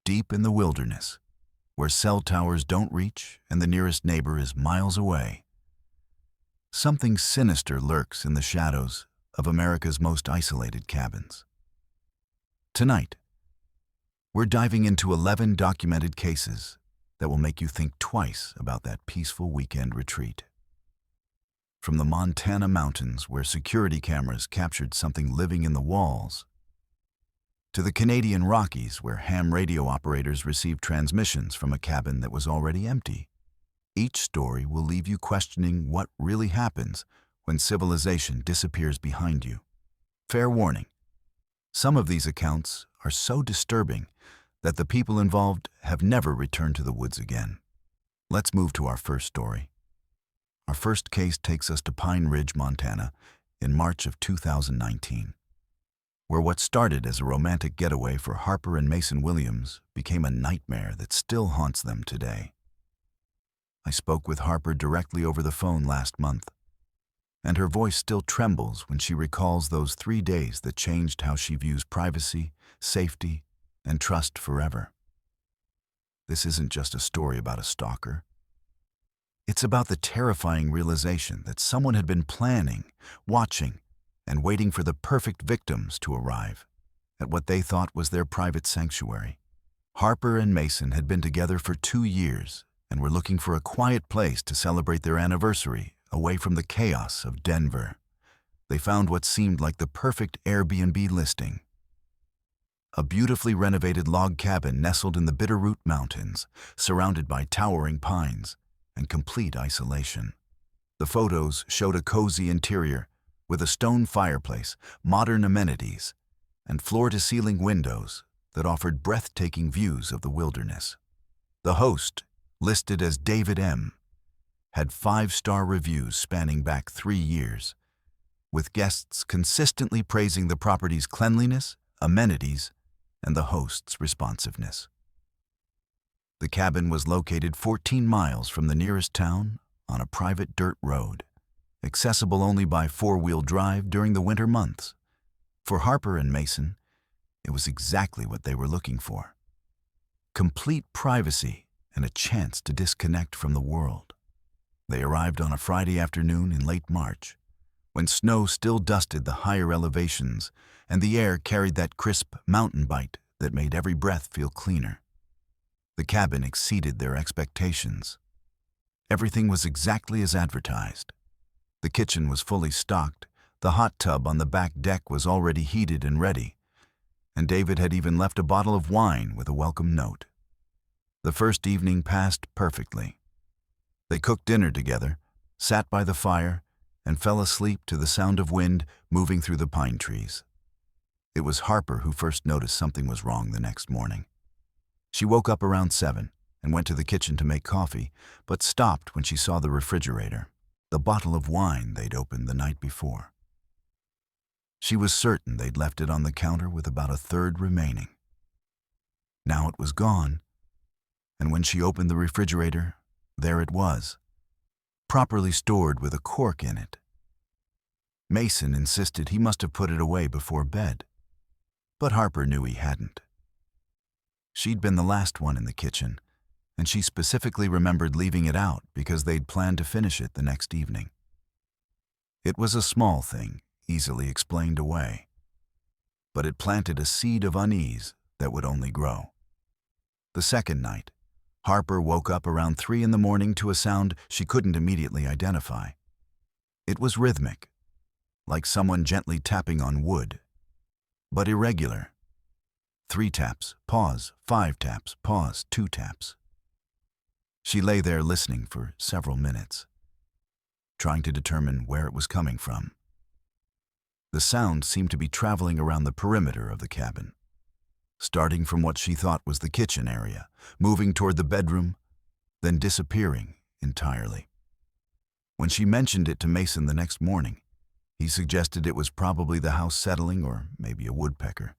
deep in the wilderness, where cell towers don't reach and the nearest neighbor is miles away. Something sinister lurks in the shadows of America's most isolated cabins. Tonight, we're diving into 11 documented cases that will make you think twice about that peaceful weekend retreat. From the Montana mountains, where security cameras captured something living in the walls, to the Canadian Rockies, where ham radio operators received transmissions from a cabin that was already empty. Each story will leave you questioning what really happens when civilization disappears behind you. Fair warning, some of these accounts are so disturbing that the people involved have never returned to the woods again. Let's move to our first story. Our first case takes us to Pine Ridge, Montana, in March of 2019, where what started as a romantic getaway for Harper and Mason Williams became a nightmare that still haunts them today. I spoke with Harper directly over the phone last month, and her voice still trembles when she recalls those 3 days that changed how she views privacy, safety, and trust forever. This isn't just a story about a stalker. It's about the terrifying realization that someone had been planning, watching, and waiting for the perfect victims to arrive at what they thought was their private sanctuary. Harper and Mason had been together for 2 years and were looking for a quiet place to celebrate their anniversary away from the chaos of Denver. They found what seemed like the perfect Airbnb listing. A beautifully renovated log cabin nestled in the Bitterroot Mountains, surrounded by towering pines and complete isolation. The photos showed a cozy interior with a stone fireplace, modern amenities, and floor-to-ceiling windows that offered breathtaking views of the wilderness. The host, listed as David M., had 5-star reviews spanning back 3 years, with guests consistently praising the property's cleanliness, amenities, and the host's responsiveness. The cabin was located 14 miles from the nearest town on a private dirt road, accessible only by 4-wheel drive during the winter months. For Harper and Mason, it was exactly what they were looking for: complete privacy and a chance to disconnect from the world. They arrived on a Friday afternoon in late March, when snow still dusted the higher elevations and the air carried that crisp mountain bite that made every breath feel cleaner. The cabin exceeded their expectations. Everything was exactly as advertised. The kitchen was fully stocked, the hot tub on the back deck was already heated and ready, and David had even left a bottle of wine with a welcome note. The first evening passed perfectly. They cooked dinner together, sat by the fire, and fell asleep to the sound of wind moving through the pine trees. It was Harper who first noticed something was wrong the next morning. She woke up around 7 and went to the kitchen to make coffee, but stopped when she saw the refrigerator, the bottle of wine they'd opened the night before. She was certain they'd left it on the counter with about a third remaining. Now it was gone, and when she opened the refrigerator, there it was, properly stored with a cork in it. Mason insisted he must have put it away before bed, but Harper knew he hadn't. She'd been the last one in the kitchen, and she specifically remembered leaving it out because they'd planned to finish it the next evening. It was a small thing, easily explained away, but it planted a seed of unease that would only grow. The second night, Harper woke up around 3 in the morning to a sound she couldn't immediately identify. It was rhythmic, like someone gently tapping on wood, but irregular. 3 taps, pause, 5 taps, pause, 2 taps. She lay there listening for several minutes, trying to determine where it was coming from. The sound seemed to be traveling around the perimeter of the cabin, starting from what she thought was the kitchen area, moving toward the bedroom, then disappearing entirely. When she mentioned it to Mason the next morning, he suggested it was probably the house settling or maybe a woodpecker.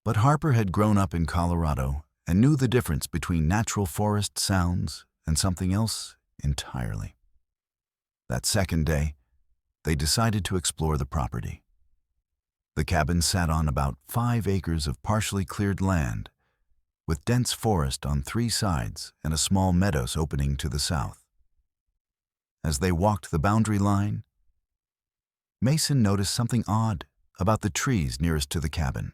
But Harper had grown up in Colorado and knew the difference between natural forest sounds and something else entirely. That second day, they decided to explore the property. The cabin sat on about 5 acres of partially cleared land, with dense forest on 3 sides and a small meadows opening to the south. As they walked the boundary line, Mason noticed something odd about the trees nearest to the cabin.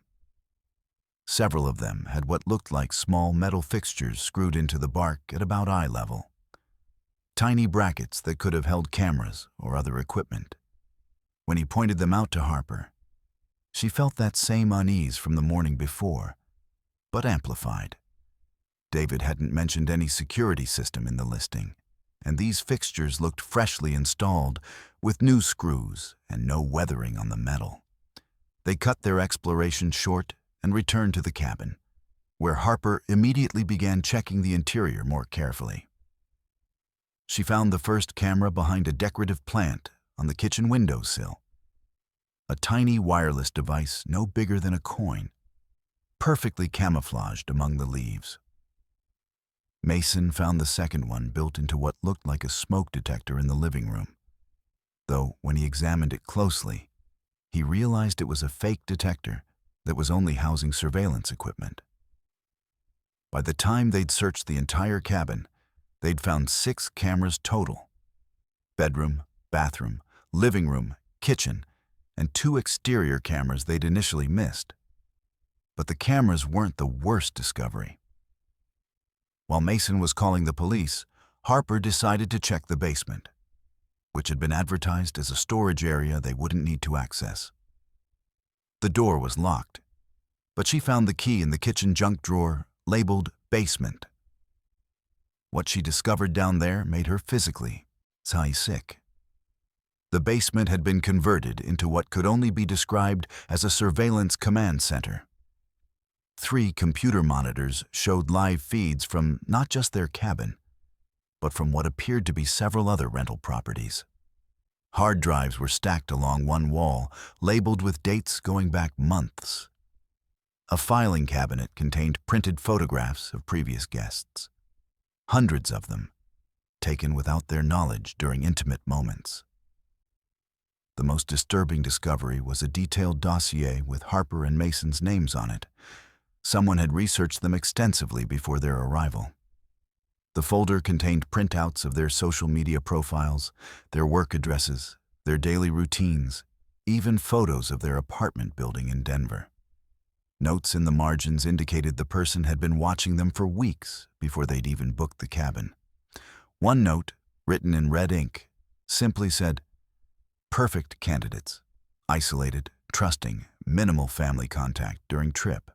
Several of them had what looked like small metal fixtures screwed into the bark at about eye level. Tiny brackets that could have held cameras or other equipment. When he pointed them out to Harper, she felt that same unease from the morning before, but amplified. David hadn't mentioned any security system in the listing, and these fixtures looked freshly installed with new screws and no weathering on the metal. They cut their exploration short and returned to the cabin, where Harper immediately began checking the interior more carefully. She found the first camera behind a decorative plant on the kitchen windowsill. A tiny wireless device no bigger than a coin, perfectly camouflaged among the leaves. Mason found the second one built into what looked like a smoke detector in the living room, though when he examined it closely, he realized it was a fake detector that was only housing surveillance equipment. By the time they'd searched the entire cabin, they'd found 6 cameras total: bedroom, bathroom, living room, kitchen, and 2 exterior cameras they'd initially missed. But the cameras weren't the worst discovery. While Mason was calling the police, Harper decided to check the basement, which had been advertised as a storage area they wouldn't need to access. The door was locked, but she found the key in the kitchen junk drawer labeled basement. What she discovered down there made her physically sick. The basement had been converted into what could only be described as a surveillance command center. 3 computer monitors showed live feeds from not just their cabin, but from what appeared to be several other rental properties. Hard drives were stacked along one wall, labeled with dates going back months. A filing cabinet contained printed photographs of previous guests, hundreds of them, taken without their knowledge during intimate moments. The most disturbing discovery was a detailed dossier with Harper and Mason's names on it. Someone had researched them extensively before their arrival. The folder contained printouts of their social media profiles, their work addresses, their daily routines, even photos of their apartment building in Denver. Notes in the margins indicated the person had been watching them for weeks before they'd even booked the cabin. One note, written in red ink, simply said, "Perfect candidates, isolated, trusting, minimal family contact during trip."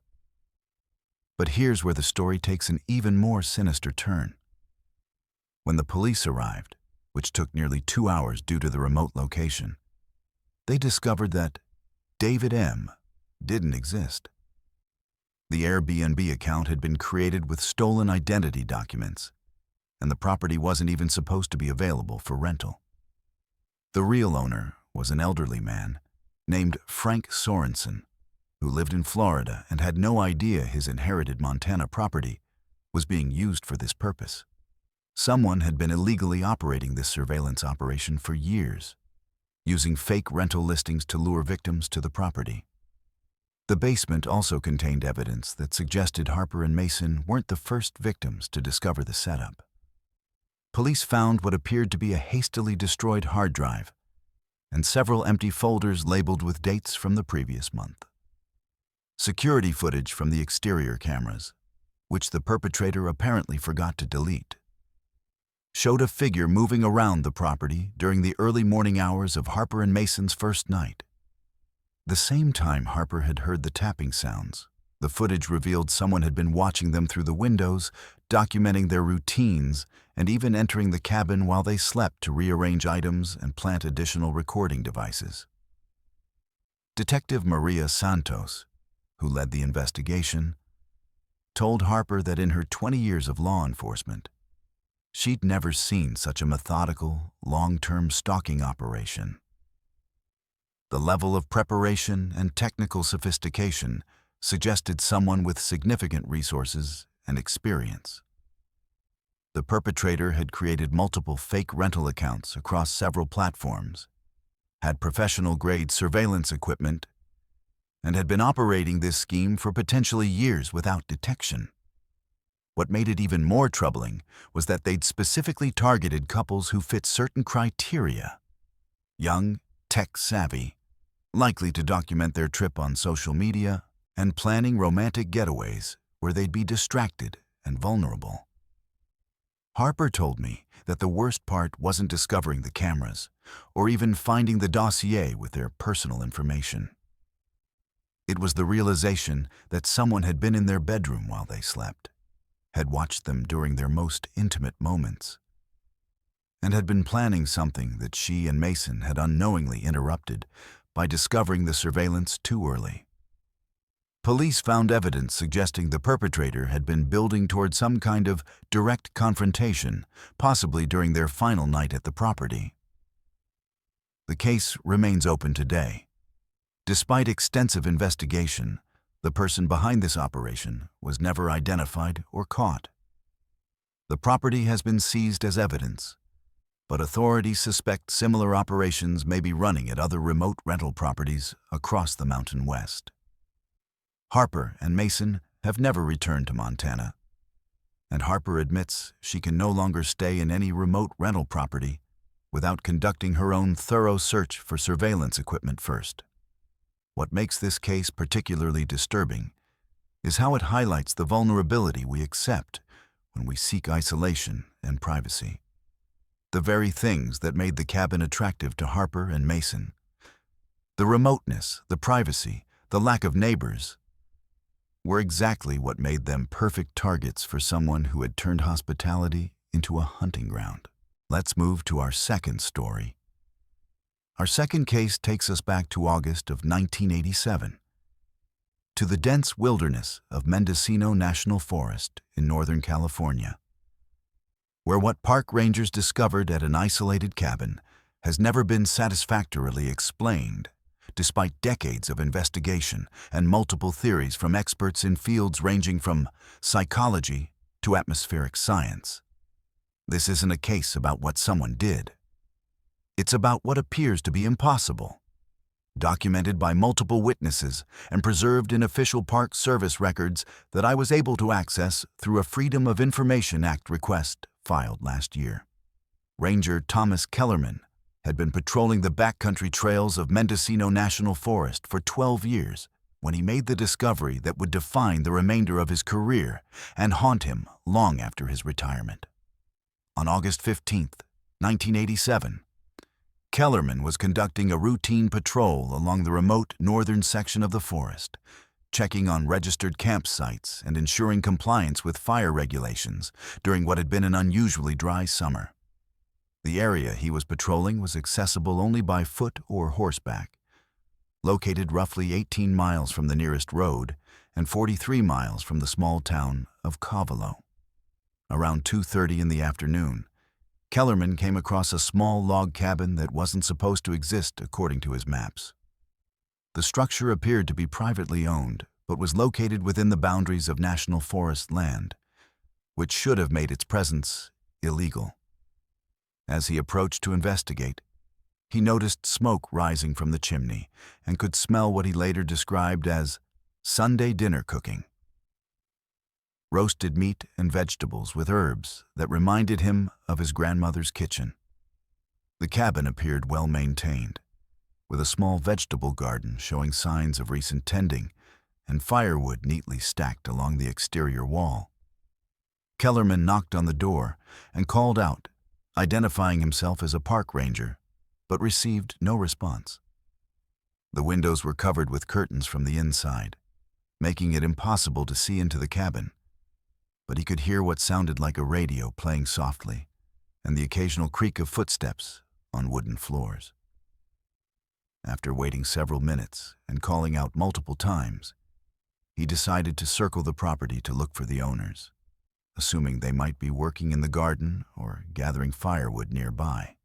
But here's where the story takes an even more sinister turn. When the police arrived, which took nearly 2 hours due to the remote location, they discovered that David M. didn't exist. The Airbnb account had been created with stolen identity documents, and the property wasn't even supposed to be available for rental. The real owner was an elderly man named Frank Sorensen, who lived in Florida and had no idea his inherited Montana property was being used for this purpose. Someone had been illegally operating this surveillance operation for years, using fake rental listings to lure victims to the property. The basement also contained evidence that suggested Harper and Mason weren't the first victims to discover the setup. Police found what appeared to be a hastily destroyed hard drive and several empty folders labeled with dates from the previous month. Security footage from the exterior cameras, which the perpetrator apparently forgot to delete, showed a figure moving around the property during the early morning hours of Harper and Mason's first night. The same time Harper had heard the tapping sounds, the footage revealed someone had been watching them through the windows, documenting their routines, and even entering the cabin while they slept to rearrange items and plant additional recording devices. Detective Maria Santos, who led the investigation, told Harper that in her 20 years of law enforcement, she'd never seen such a methodical, long-term stalking operation. The level of preparation and technical sophistication suggested someone with significant resources and experience. The perpetrator had created multiple fake rental accounts across several platforms, had professional-grade surveillance equipment, and had been operating this scheme for potentially years without detection. What made it even more troubling was that they'd specifically targeted couples who fit certain criteria: young, tech-savvy, likely to document their trip on social media, and planning romantic getaways where they'd be distracted and vulnerable. Harper told me that the worst part wasn't discovering the cameras or even finding the dossier with their personal information. It was the realization that someone had been in their bedroom while they slept, had watched them during their most intimate moments, and had been planning something that she and Mason had unknowingly interrupted by discovering the surveillance too early. Police found evidence suggesting the perpetrator had been building toward some kind of direct confrontation, possibly during their final night at the property. The case remains open today. Despite extensive investigation, the person behind this operation was never identified or caught. The property has been seized as evidence, but authorities suspect similar operations may be running at other remote rental properties across the Mountain West. Harper and Mason have never returned to Montana, and Harper admits she can no longer stay in any remote rental property without conducting her own thorough search for surveillance equipment first. What makes this case particularly disturbing is how it highlights the vulnerability we accept when we seek isolation and privacy. The very things that made the cabin attractive to Harper and Mason, the remoteness, the privacy, the lack of neighbors, were exactly what made them perfect targets for someone who had turned hospitality into a hunting ground. Let's move to our second story. Our second case takes us back to August of 1987, to the dense wilderness of Mendocino National Forest in Northern California, where what park rangers discovered at an isolated cabin has never been satisfactorily explained, despite decades of investigation and multiple theories from experts in fields ranging from psychology to atmospheric science. This isn't a case about what someone did. It's about what appears to be impossible, documented by multiple witnesses and preserved in official Park Service records that I was able to access through a Freedom of Information Act request filed last year. Ranger Thomas Kellerman had been patrolling the backcountry trails of Mendocino National Forest for 12 years when he made the discovery that would define the remainder of his career and haunt him long after his retirement. On August 15, 1987, Kellerman was conducting a routine patrol along the remote northern section of the forest, checking on registered campsites and ensuring compliance with fire regulations during what had been an unusually dry summer. The area he was patrolling was accessible only by foot or horseback, located roughly 18 miles from the nearest road and 43 miles from the small town of Covelo. Around 2:30 in the afternoon, Kellerman came across a small log cabin that wasn't supposed to exist according to his maps. The structure appeared to be privately owned, but was located within the boundaries of National Forest land, which should have made its presence illegal. As he approached to investigate, he noticed smoke rising from the chimney and could smell what he later described as Sunday dinner cooking. Roasted meat and vegetables with herbs that reminded him of his grandmother's kitchen. The cabin appeared well maintained, with a small vegetable garden showing signs of recent tending and firewood neatly stacked along the exterior wall. Kellerman knocked on the door and called out, identifying himself as a park ranger, but received no response. The windows were covered with curtains from the inside, making it impossible to see into the cabin, but he could hear what sounded like a radio playing softly and the occasional creak of footsteps on wooden floors. After waiting several minutes and calling out multiple times, he decided to circle the property to look for the owners, assuming they might be working in the garden or gathering firewood nearby.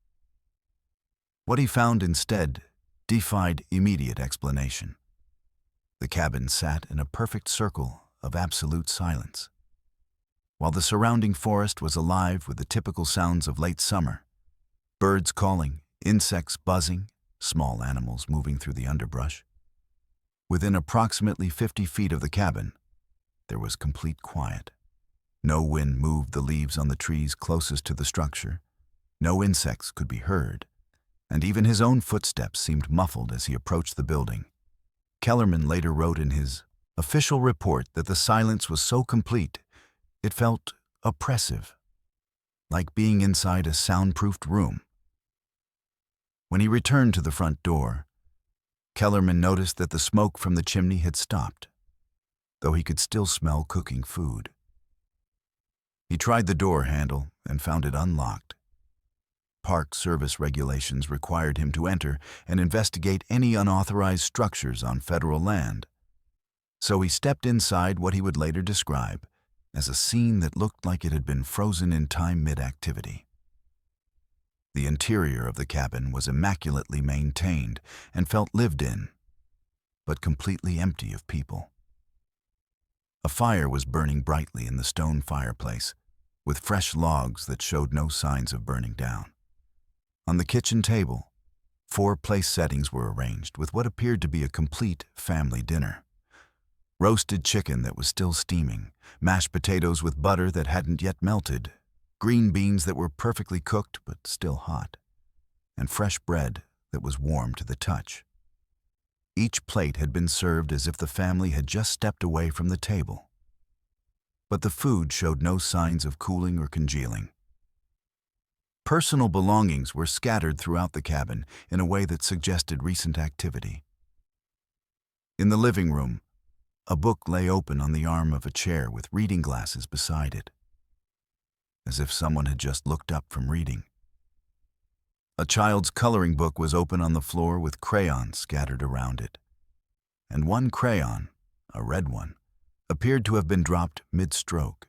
What he found instead defied immediate explanation. The cabin sat in a perfect circle of absolute silence, while the surrounding forest was alive with the typical sounds of late summer: birds calling, insects buzzing, small animals moving through the underbrush. Within approximately 50 feet of the cabin, there was complete quiet. No wind moved the leaves on the trees closest to the structure. No insects could be heard, and even his own footsteps seemed muffled as he approached the building. Kellerman later wrote in his official report that the silence was so complete, it felt oppressive, like being inside a soundproofed room. When he returned to the front door, Kellerman noticed that the smoke from the chimney had stopped, though he could still smell cooking food. He tried the door handle and found it unlocked. Park Service regulations required him to enter and investigate any unauthorized structures on federal land. So he stepped inside what he would later describe as a scene that looked like it had been frozen in time mid-activity. The interior of the cabin was immaculately maintained and felt lived in, but completely empty of people. A fire was burning brightly in the stone fireplace, with fresh logs that showed no signs of burning down. On the kitchen table, 4 place settings were arranged with what appeared to be a complete family dinner. Roasted chicken that was still steaming, mashed potatoes with butter that hadn't yet melted, green beans that were perfectly cooked but still hot, and fresh bread that was warm to the touch. Each plate had been served as if the family had just stepped away from the table. But the food showed no signs of cooling or congealing. Personal belongings were scattered throughout the cabin in a way that suggested recent activity. In the living room, a book lay open on the arm of a chair with reading glasses beside it, as if someone had just looked up from reading. A child's coloring book was open on the floor with crayons scattered around it, and one crayon, a red one, appeared to have been dropped mid-stroke,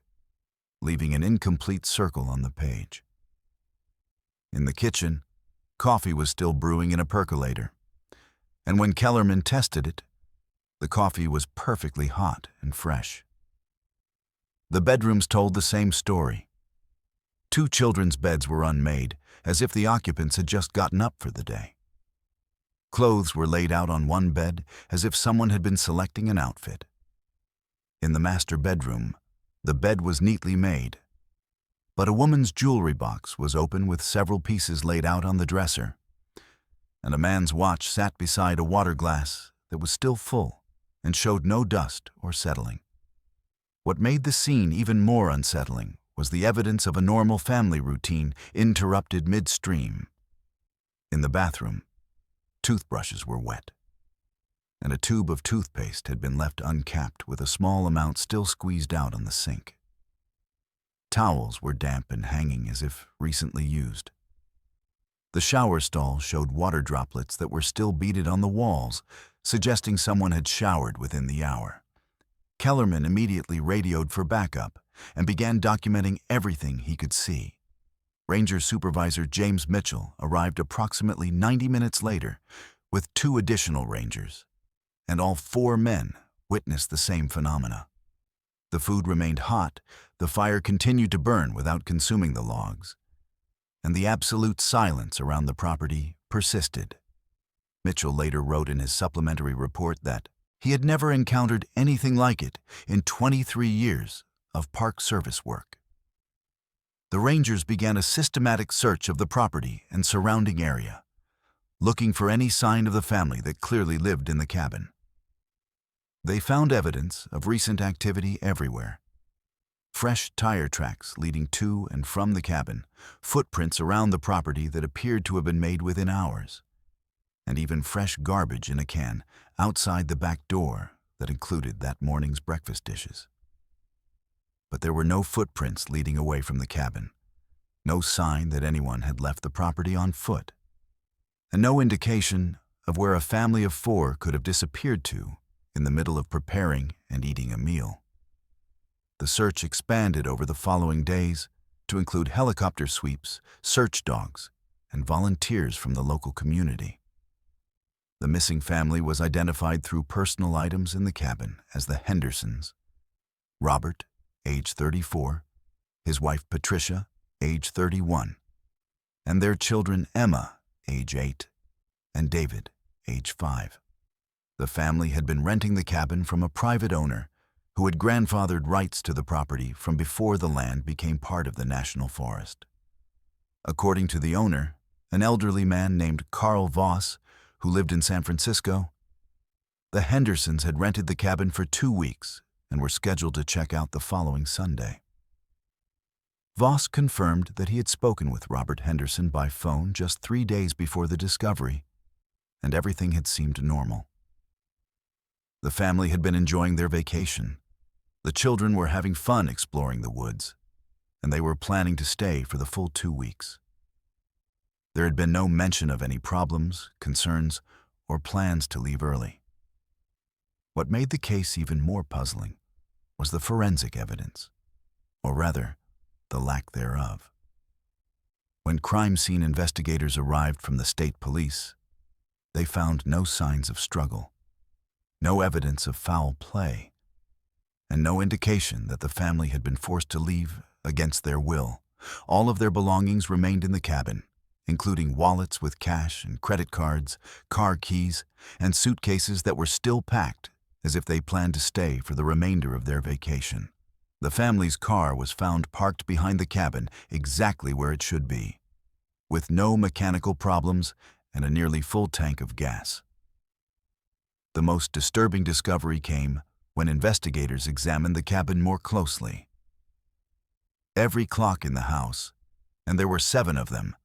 leaving an incomplete circle on the page. In the kitchen, coffee was still brewing in a percolator, and when Kellerman tested it, the coffee was perfectly hot and fresh. The bedrooms told the same story. 2 children's beds were unmade, as if the occupants had just gotten up for the day. Clothes were laid out on one bed, as if someone had been selecting an outfit. In the master bedroom, the bed was neatly made, but a woman's jewelry box was open with several pieces laid out on the dresser, and a man's watch sat beside a water glass that was still full and showed no dust or settling. What made the scene even more unsettling was the evidence of a normal family routine interrupted midstream. In the bathroom, toothbrushes were wet, and a tube of toothpaste had been left uncapped with a small amount still squeezed out on the sink. Towels were damp and hanging as if recently used. The shower stall showed water droplets that were still beaded on the walls, suggesting someone had showered within the hour. Kellerman immediately radioed for backup and began documenting everything he could see. Ranger Supervisor James Mitchell arrived approximately 90 minutes later with 2 additional rangers, and all 4 men witnessed the same phenomena. The food remained hot, the fire continued to burn without consuming the logs, and the absolute silence around the property persisted. Mitchell later wrote in his supplementary report that he had never encountered anything like it in 23 years of Park Service work. The Rangers began a systematic search of the property and surrounding area, looking for any sign of the family that clearly lived in the cabin. They found evidence of recent activity everywhere. Fresh tire tracks leading to and from the cabin, footprints around the property that appeared to have been made within hours, and even fresh garbage in a can outside the back door that included that morning's breakfast dishes. But there were no footprints leading away from the cabin, no sign that anyone had left the property on foot, and no indication of where a family of 4 could have disappeared to in the middle of preparing and eating a meal. The search expanded over the following days to include helicopter sweeps, search dogs, and volunteers from the local community. The missing family was identified through personal items in the cabin as the Hendersons: Robert, age 34, his wife Patricia, age 31, and their children Emma, age 8, and David, age 5. The family had been renting the cabin from a private owner who had grandfathered rights to the property from before the land became part of the national forest. According to the owner, an elderly man named Carl Voss, who lived in San Francisco, the Hendersons had rented the cabin for 2 weeks and were scheduled to check out the following Sunday. Voss confirmed that he had spoken with Robert Henderson by phone just 3 days before the discovery, and everything had seemed normal. The family had been enjoying their vacation. The children were having fun exploring the woods, and they were planning to stay for the full 2 weeks. There had been no mention of any problems, concerns, or plans to leave early. What made the case even more puzzling was the forensic evidence, or rather, the lack thereof. When crime scene investigators arrived from the state police, they found no signs of struggle, no evidence of foul play, and no indication that the family had been forced to leave against their will. All of their belongings remained in the cabin, including wallets with cash and credit cards, car keys, and suitcases that were still packed as if they planned to stay for the remainder of their vacation. The family's car was found parked behind the cabin exactly where it should be, with no mechanical problems and a nearly full tank of gas. The most disturbing discovery came when investigators examined the cabin more closely. Every clock in the house, and there were 7 of them,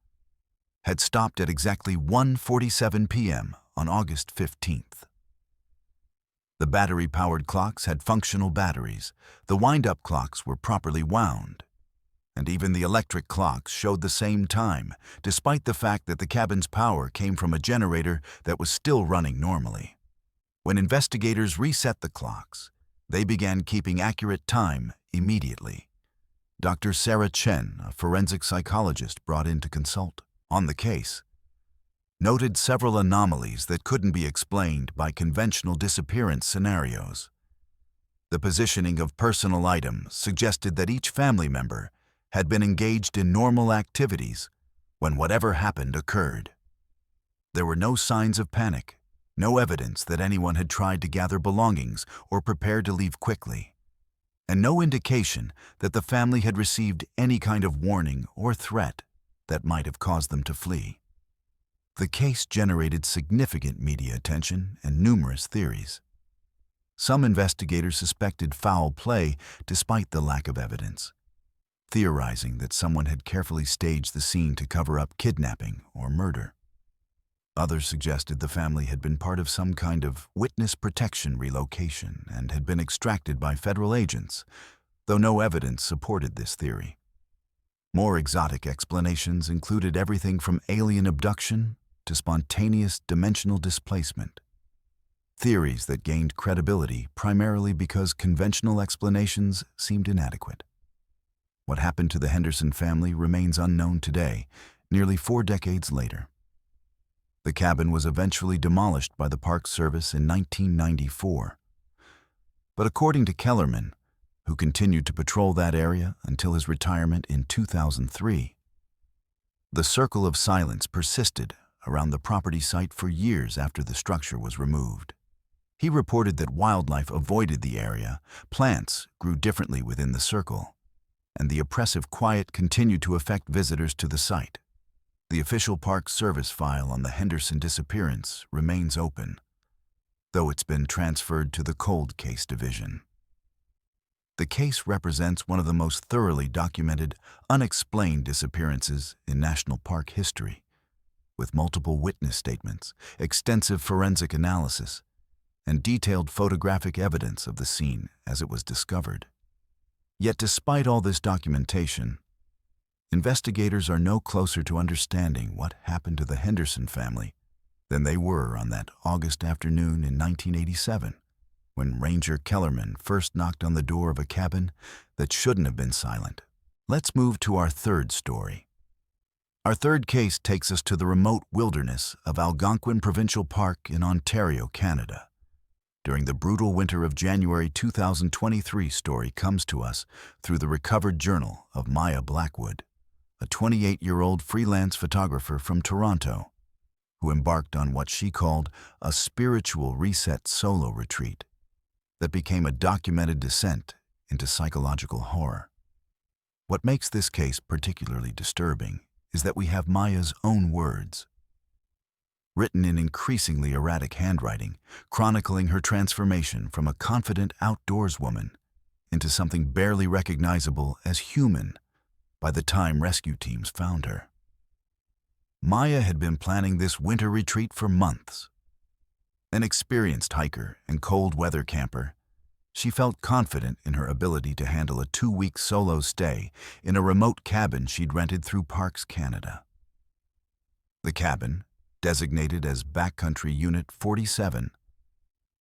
had stopped at exactly 1:47 p.m. on August 15th. The battery-powered clocks had functional batteries, the wind-up clocks were properly wound, and even the electric clocks showed the same time, despite the fact that the cabin's power came from a generator that was still running normally. When investigators reset the clocks, they began keeping accurate time immediately. Dr. Sarah Chen, a forensic psychologist brought in to consult on the case, noted several anomalies that couldn't be explained by conventional disappearance scenarios. The positioning of personal items suggested that each family member had been engaged in normal activities when whatever happened occurred. There were no signs of panic, no evidence that anyone had tried to gather belongings or prepared to leave quickly, and no indication that the family had received any kind of warning or threat that might have caused them to flee. The case generated significant media attention and numerous theories. Some investigators suspected foul play despite the lack of evidence, theorizing that someone had carefully staged the scene to cover up kidnapping or murder. Others suggested the family had been part of some kind of witness protection relocation and had been extracted by federal agents, though no evidence supported this theory. More exotic explanations included everything from alien abduction to spontaneous dimensional displacement. Theories that gained credibility primarily because conventional explanations seemed inadequate. What happened to the Henderson family remains unknown today, nearly 4 decades later. The cabin was eventually demolished by the Park Service in 1994. But according to Kellerman, who continued to patrol that area until his retirement in 2003, the circle of silence persisted around the property site for years after the structure was removed. He reported that wildlife avoided the area, plants grew differently within the circle, and the oppressive quiet continued to affect visitors to the site. The official Park Service file on the Henderson disappearance remains open, though it's been transferred to the Cold Case Division. The case represents one of the most thoroughly documented, unexplained disappearances in national park history, with multiple witness statements, extensive forensic analysis, and detailed photographic evidence of the scene as it was discovered. Yet despite all this documentation, investigators are no closer to understanding what happened to the Henderson family than they were on that August afternoon in 1987, when Ranger Kellerman first knocked on the door of a cabin that shouldn't have been silent. Let's move to our third story. Our third case takes us to the remote wilderness of Algonquin Provincial Park in Ontario, Canada. During the brutal winter of January 2023, story comes to us through the recovered journal of Maya Blackwood, a 28-year-old freelance photographer from Toronto, who embarked on what she called a spiritual reset solo retreat that became a documented descent into psychological horror. What makes this case particularly disturbing is that we have Maya's own words, written in increasingly erratic handwriting, chronicling her transformation from a confident outdoors woman into something barely recognizable as human by the time rescue teams found her. Maya had been planning this winter retreat for months. An experienced hiker and cold weather camper, she felt confident in her ability to handle a 2-week solo stay in a remote cabin she'd rented through Parks Canada. The cabin, designated as Backcountry Unit 47,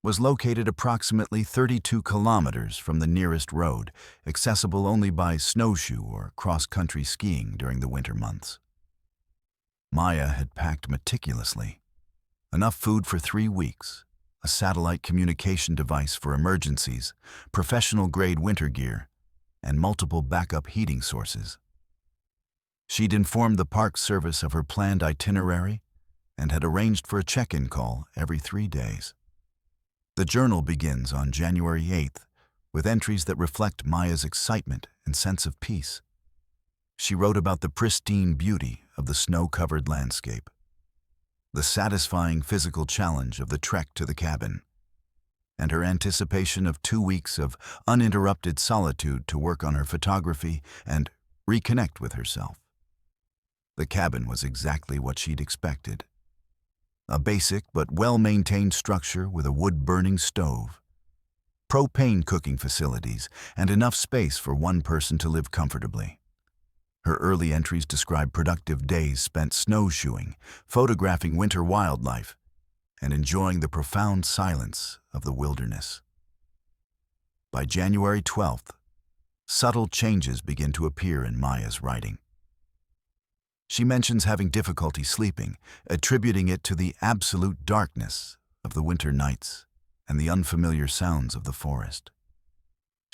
was located approximately 32 kilometers from the nearest road, accessible only by snowshoe or cross-country skiing during the winter months. Maya had packed meticulously. Enough food for 3 weeks, a satellite communication device for emergencies, professional-grade winter gear, and multiple backup heating sources. She'd informed the Park Service of her planned itinerary and had arranged for a check-in call every 3 days. The journal begins on January 8th with entries that reflect Maya's excitement and sense of peace. She wrote about the pristine beauty of the snow-covered landscape, the satisfying physical challenge of the trek to the cabin, and her anticipation of 2 weeks of uninterrupted solitude to work on her photography and reconnect with herself. The cabin was exactly what she'd expected. A basic but well-maintained structure with a wood-burning stove, propane cooking facilities, and enough space for one person to live comfortably. Her early entries describe productive days spent snowshoeing, photographing winter wildlife, and enjoying the profound silence of the wilderness. By January 12th, subtle changes begin to appear in Maya's writing. She mentions having difficulty sleeping, attributing it to the absolute darkness of the winter nights and the unfamiliar sounds of the forest.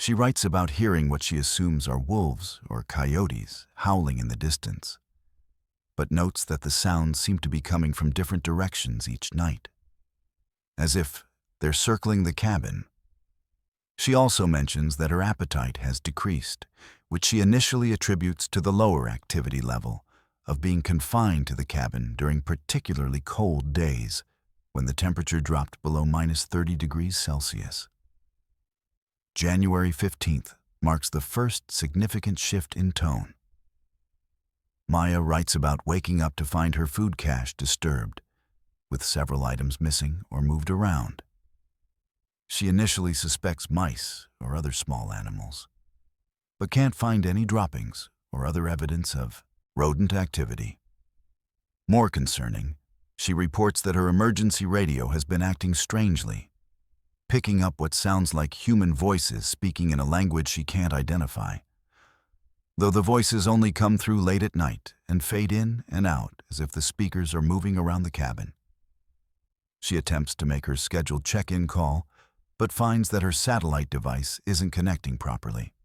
She writes about hearing what she assumes are wolves or coyotes howling in the distance, but notes that the sounds seem to be coming from different directions each night, as if they're circling the cabin. She also mentions that her appetite has decreased, which she initially attributes to the lower activity level of being confined to the cabin during particularly cold days when the temperature dropped below -30 degrees Celsius. January 15th marks the first significant shift in tone. Maya writes about waking up to find her food cache disturbed, with several items missing or moved around. She initially suspects mice or other small animals, but can't find any droppings or other evidence of rodent activity. More concerning, she reports that her emergency radio has been acting strangely, picking up what sounds like human voices speaking in a language she can't identify, though the voices only come through late at night and fade in and out as if the speakers are moving around the cabin. She attempts to make her scheduled check-in call, but finds that her satellite device isn't connecting properly.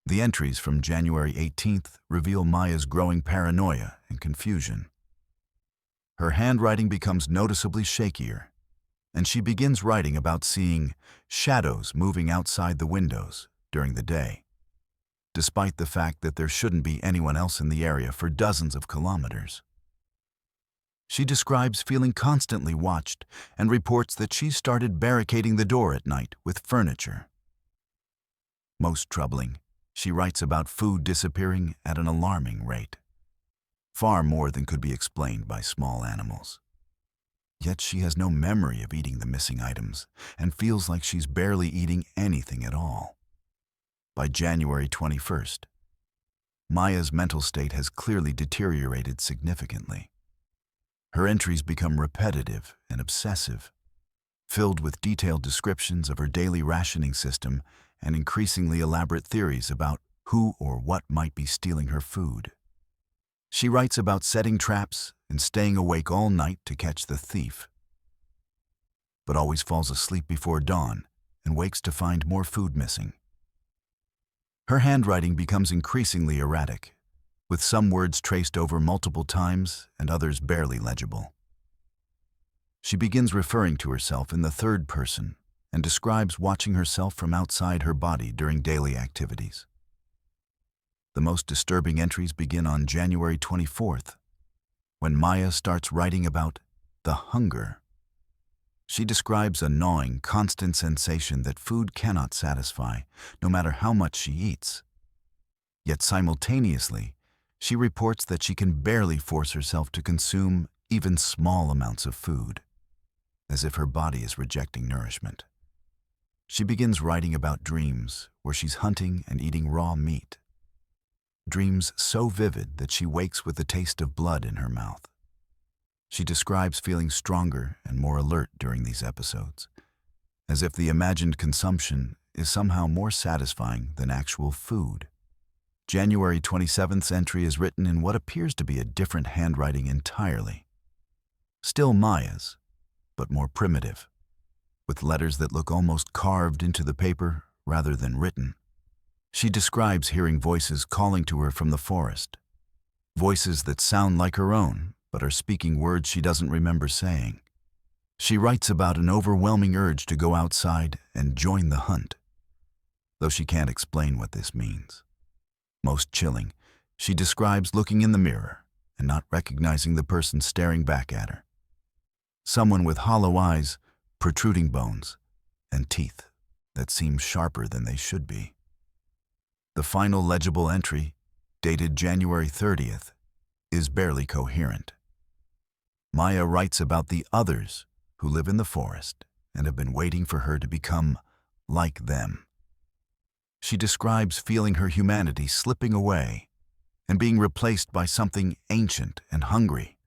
The entries from January 18th reveal Maya's growing paranoia and confusion. Her handwriting becomes noticeably shakier, and she begins writing about seeing shadows moving outside the windows during the day, despite the fact that there shouldn't be anyone else in the area for dozens of kilometers. She describes feeling constantly watched and reports that she started barricading the door at night with furniture. Most troubling, she writes about food disappearing at an alarming rate, far more than could be explained by small animals. Yet she has no memory of eating the missing items and feels like she's barely eating anything at all. By January 21st, Maya's mental state has clearly deteriorated significantly. Her entries become repetitive and obsessive, filled with detailed descriptions of her daily rationing system and increasingly elaborate theories about who or what might be stealing her food. She writes about setting traps and staying awake all night to catch the thief, but always falls asleep before dawn and wakes to find more food missing. Her handwriting becomes increasingly erratic, with some words traced over multiple times and others barely legible. She begins referring to herself in the third person, and describes watching herself from outside her body during daily activities. The most disturbing entries begin on January 24th, when Maya starts writing about the hunger. She describes a gnawing, constant sensation that food cannot satisfy, no matter how much she eats. Yet simultaneously, she reports that she can barely force herself to consume even small amounts of food, as if her body is rejecting nourishment. She begins writing about dreams where she's hunting and eating raw meat. Dreams so vivid that she wakes with the taste of blood in her mouth. She describes feeling stronger and more alert during these episodes, as if the imagined consumption is somehow more satisfying than actual food. January 27th's entry is written in what appears to be a different handwriting entirely. Still Maya's, but more primitive, with letters that look almost carved into the paper rather than written. She describes hearing voices calling to her from the forest, voices that sound like her own, but are speaking words she doesn't remember saying. She writes about an overwhelming urge to go outside and join the hunt, though she can't explain what this means. Most chilling, she describes looking in the mirror and not recognizing the person staring back at her. Someone with hollow eyes, protruding bones, and teeth that seem sharper than they should be. The final legible entry, dated January 30th, is barely coherent. Maya writes about the others who live in the forest and have been waiting for her to become like them. She describes feeling her humanity slipping away and being replaced by something ancient and hungry.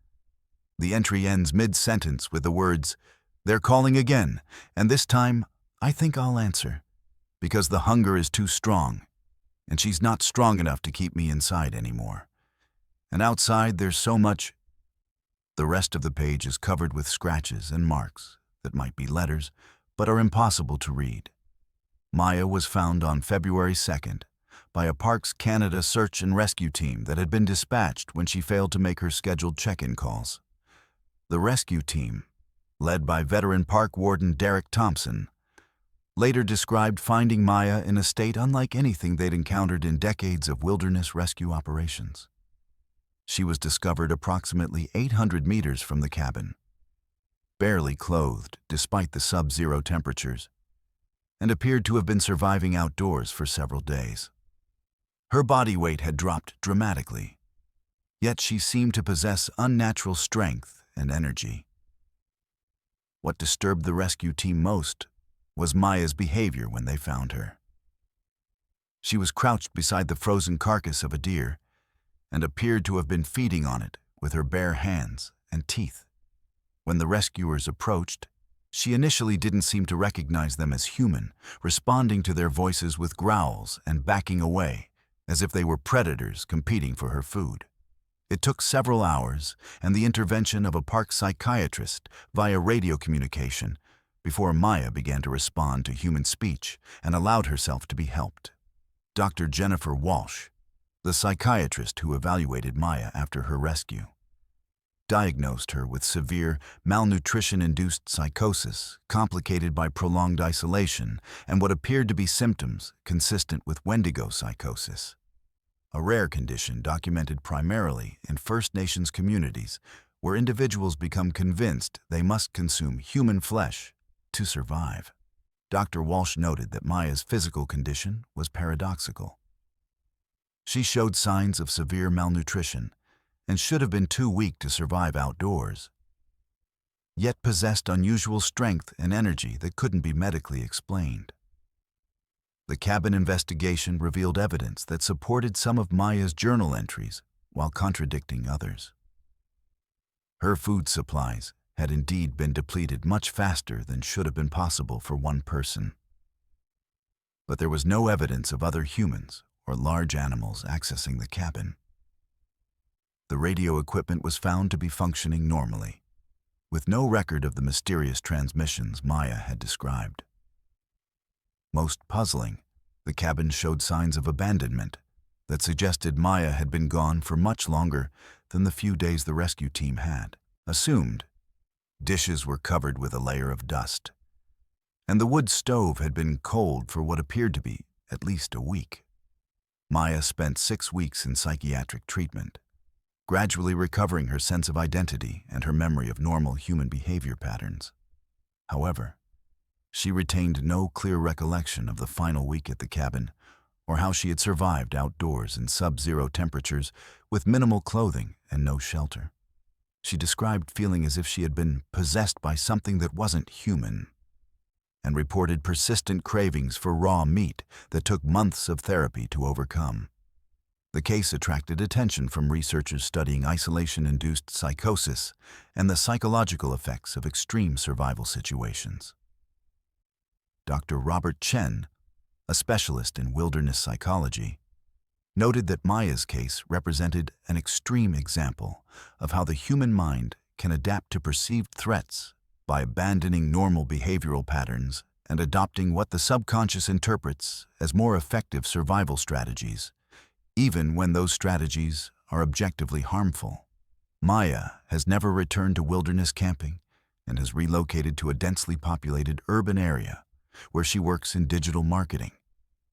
The entry ends mid-sentence with the words, "They're calling again, and this time I think I'll answer, because the hunger is too strong, and she's not strong enough to keep me inside anymore. And outside there's so much." The rest of the page is covered with scratches and marks that might be letters, but are impossible to read. Maya was found on February 2nd by a Parks Canada search and rescue team that had been dispatched when she failed to make her scheduled check-in calls. The rescue team, led by veteran park warden Derek Thompson, later described finding Maya in a state unlike anything they'd encountered in decades of wilderness rescue operations. She was discovered approximately 800 meters from the cabin, barely clothed despite the sub-zero temperatures, and appeared to have been surviving outdoors for several days. Her body weight had dropped dramatically, yet she seemed to possess unnatural strength and energy. What disturbed the rescue team most was Maya's behavior when they found her. She was crouched beside the frozen carcass of a deer and appeared to have been feeding on it with her bare hands and teeth. When the rescuers approached, she initially didn't seem to recognize them as human, responding to their voices with growls and backing away, as if they were predators competing for her food. It took several hours and the intervention of a park psychiatrist via radio communication before Maya began to respond to human speech and allowed herself to be helped. Dr. Jennifer Walsh, the psychiatrist who evaluated Maya after her rescue, diagnosed her with severe malnutrition-induced psychosis complicated by prolonged isolation and what appeared to be symptoms consistent with Wendigo psychosis, a rare condition documented primarily in First Nations communities where individuals become convinced they must consume human flesh to survive. Dr. Walsh noted that Maya's physical condition was paradoxical. She showed signs of severe malnutrition and should have been too weak to survive outdoors, yet possessed unusual strength and energy that couldn't be medically explained. The cabin investigation revealed evidence that supported some of Maya's journal entries while contradicting others. Her food supplies had indeed been depleted much faster than should have been possible for one person. But there was no evidence of other humans or large animals accessing the cabin. The radio equipment was found to be functioning normally, with no record of the mysterious transmissions Maya had described. Most puzzling, the cabin showed signs of abandonment that suggested Maya had been gone for much longer than the few days the rescue team had assumed. Dishes were covered with a layer of dust, and the wood stove had been cold for what appeared to be at least a week. Maya spent 6 weeks in psychiatric treatment, gradually recovering her sense of identity and her memory of normal human behavior patterns. However, she retained no clear recollection of the final week at the cabin or how she had survived outdoors in sub-zero temperatures with minimal clothing and no shelter. She described feeling as if she had been possessed by something that wasn't human, and reported persistent cravings for raw meat that took months of therapy to overcome. The case attracted attention from researchers studying isolation-induced psychosis and the psychological effects of extreme survival situations. Dr. Robert Chen, a specialist in wilderness psychology, noted that Maya's case represented an extreme example of how the human mind can adapt to perceived threats by abandoning normal behavioral patterns and adopting what the subconscious interprets as more effective survival strategies, even when those strategies are objectively harmful. Maya has never returned to wilderness camping and has relocated to a densely populated urban area where she works in digital marketing.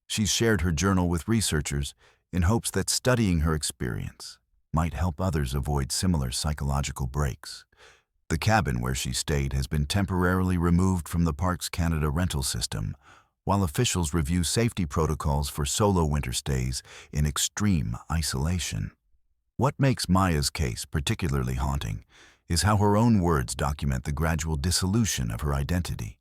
She's shared her journal with researchers in hopes that studying her experience might help others avoid similar psychological breaks. The cabin where she stayed has been temporarily removed from the Parks Canada rental system, while officials review safety protocols for solo winter stays in extreme isolation. What makes Maya's case particularly haunting is how her own words document the gradual dissolution of her identity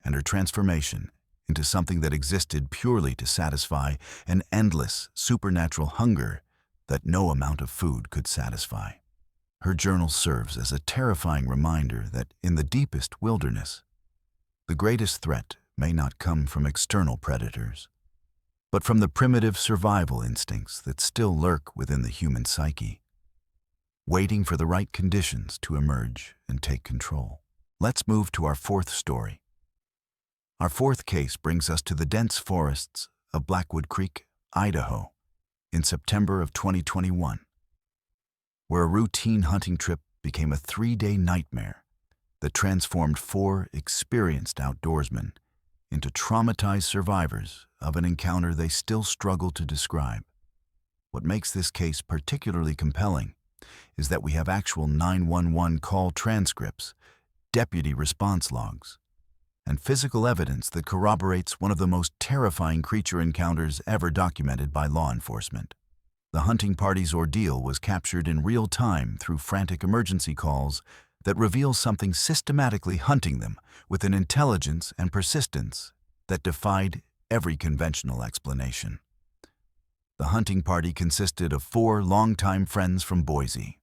and her transformation into something that existed purely to satisfy an endless, supernatural hunger that no amount of food could satisfy. Her journal serves as a terrifying reminder that in the deepest wilderness, the greatest threat may not come from external predators, but from the primitive survival instincts that still lurk within the human psyche, waiting for the right conditions to emerge and take control. Let's move to our fourth story. Our fourth case brings us to the dense forests of Blackwood Creek, Idaho, in September of 2021, where a routine hunting trip became a 3-day nightmare that transformed 4 experienced outdoorsmen into traumatized survivors of an encounter they still struggle to describe. What makes this case particularly compelling is that we have actual 911 call transcripts, deputy response logs, and physical evidence that corroborates one of the most terrifying creature encounters ever documented by law enforcement. The hunting party's ordeal was captured in real time through frantic emergency calls that reveal something systematically hunting them with an intelligence and persistence that defied every conventional explanation. The hunting party consisted of 4 longtime friends from Boise: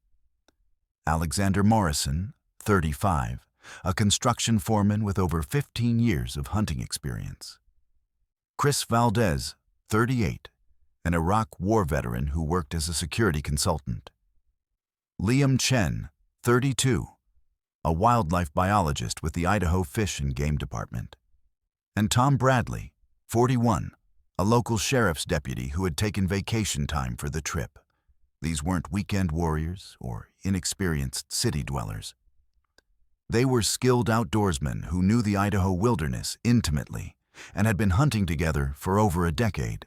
Alexander Morrison, 35, a construction foreman with over 15 years of hunting experience; Chris Valdez, 38, an Iraq war veteran who worked as a security consultant; Liam Chen, 32, a wildlife biologist with the Idaho Fish and Game Department; and Tom Bradley, 41, a local sheriff's deputy who had taken vacation time for the trip. These weren't weekend warriors or inexperienced city dwellers. They were skilled outdoorsmen who knew the Idaho wilderness intimately and had been hunting together for over a decade.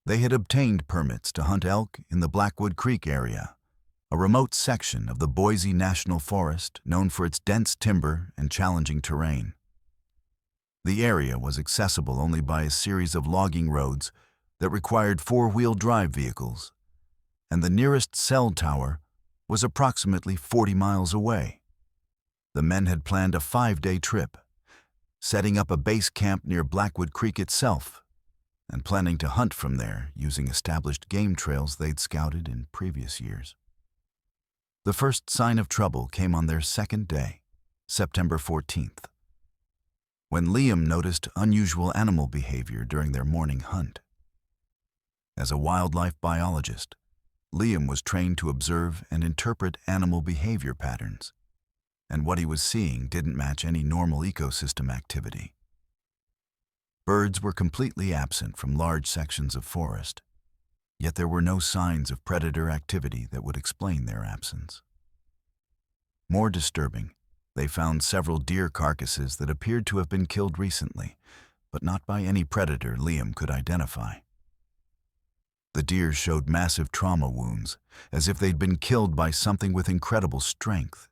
They had obtained permits to hunt elk in the Blackwood Creek area, a remote section of the Boise National Forest known for its dense timber and challenging terrain. The area was accessible only by a series of logging roads that required 4-wheel drive vehicles, and the nearest cell tower was approximately 40 miles away. The men had planned a 5-day trip, setting up a base camp near Blackwood Creek itself, and planning to hunt from there using established game trails they'd scouted in previous years. The first sign of trouble came on their second day, September 14th, when Liam noticed unusual animal behavior during their morning hunt. As a wildlife biologist, Liam was trained to observe and interpret animal behavior patterns, and what he was seeing didn't match any normal ecosystem activity. Birds were completely absent from large sections of forest, yet there were no signs of predator activity that would explain their absence. More disturbing, They found several deer carcasses that appeared to have been killed recently, but not by any predator Liam could identify. The deer showed massive trauma wounds, as if they'd been killed by something with incredible strength.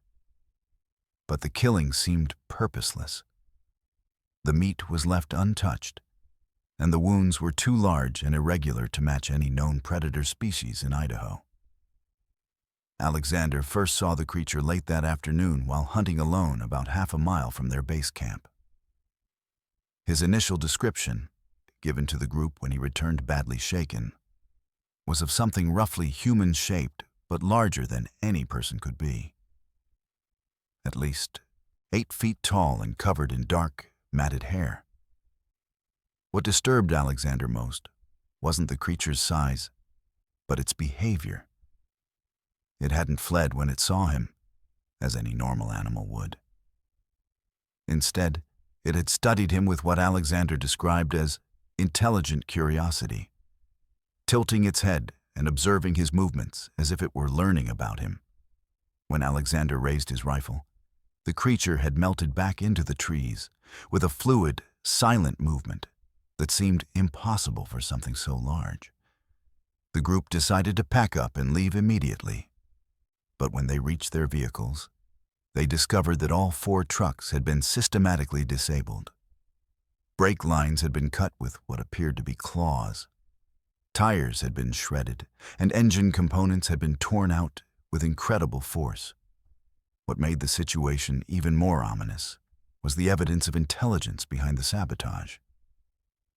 But the killing seemed purposeless. The meat was left untouched, and the wounds were too large and irregular to match any known predator species in Idaho. Alexander first saw the creature late that afternoon while hunting alone about half a mile from their base camp. His initial description, given to the group when he returned badly shaken, was of something roughly human-shaped but larger than any person could be. At least 8 feet tall and covered in dark, matted hair. What disturbed Alexander most wasn't the creature's size, but its behavior. It hadn't fled when it saw him, as any normal animal would. Instead, it had studied him with what Alexander described as intelligent curiosity, tilting its head and observing his movements as if it were learning about him. When Alexander raised his rifle, the creature had melted back into the trees with a fluid, silent movement that seemed impossible for something so large. The group decided to pack up and leave immediately. But when they reached their vehicles, they discovered that all 4 trucks had been systematically disabled. Brake lines had been cut with what appeared to be claws. Tires had been shredded, and engine components had been torn out with incredible force. What made the situation even more ominous was the evidence of intelligence behind the sabotage.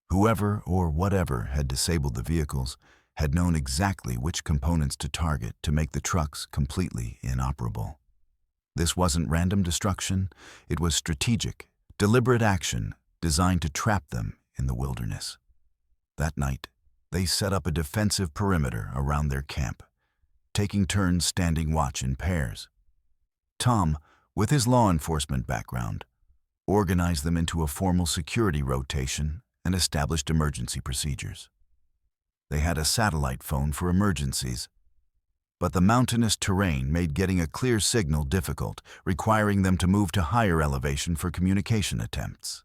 Whoever or whatever had disabled the vehicles had known exactly which components to target to make the trucks completely inoperable. This wasn't random destruction, it was strategic, deliberate action designed to trap them in the wilderness. That night, they set up a defensive perimeter around their camp, taking turns standing watch in pairs. Tom, with his law enforcement background, organized them into a formal security rotation and established emergency procedures. They had a satellite phone for emergencies, but the mountainous terrain made getting a clear signal difficult, requiring them to move to higher elevation for communication attempts.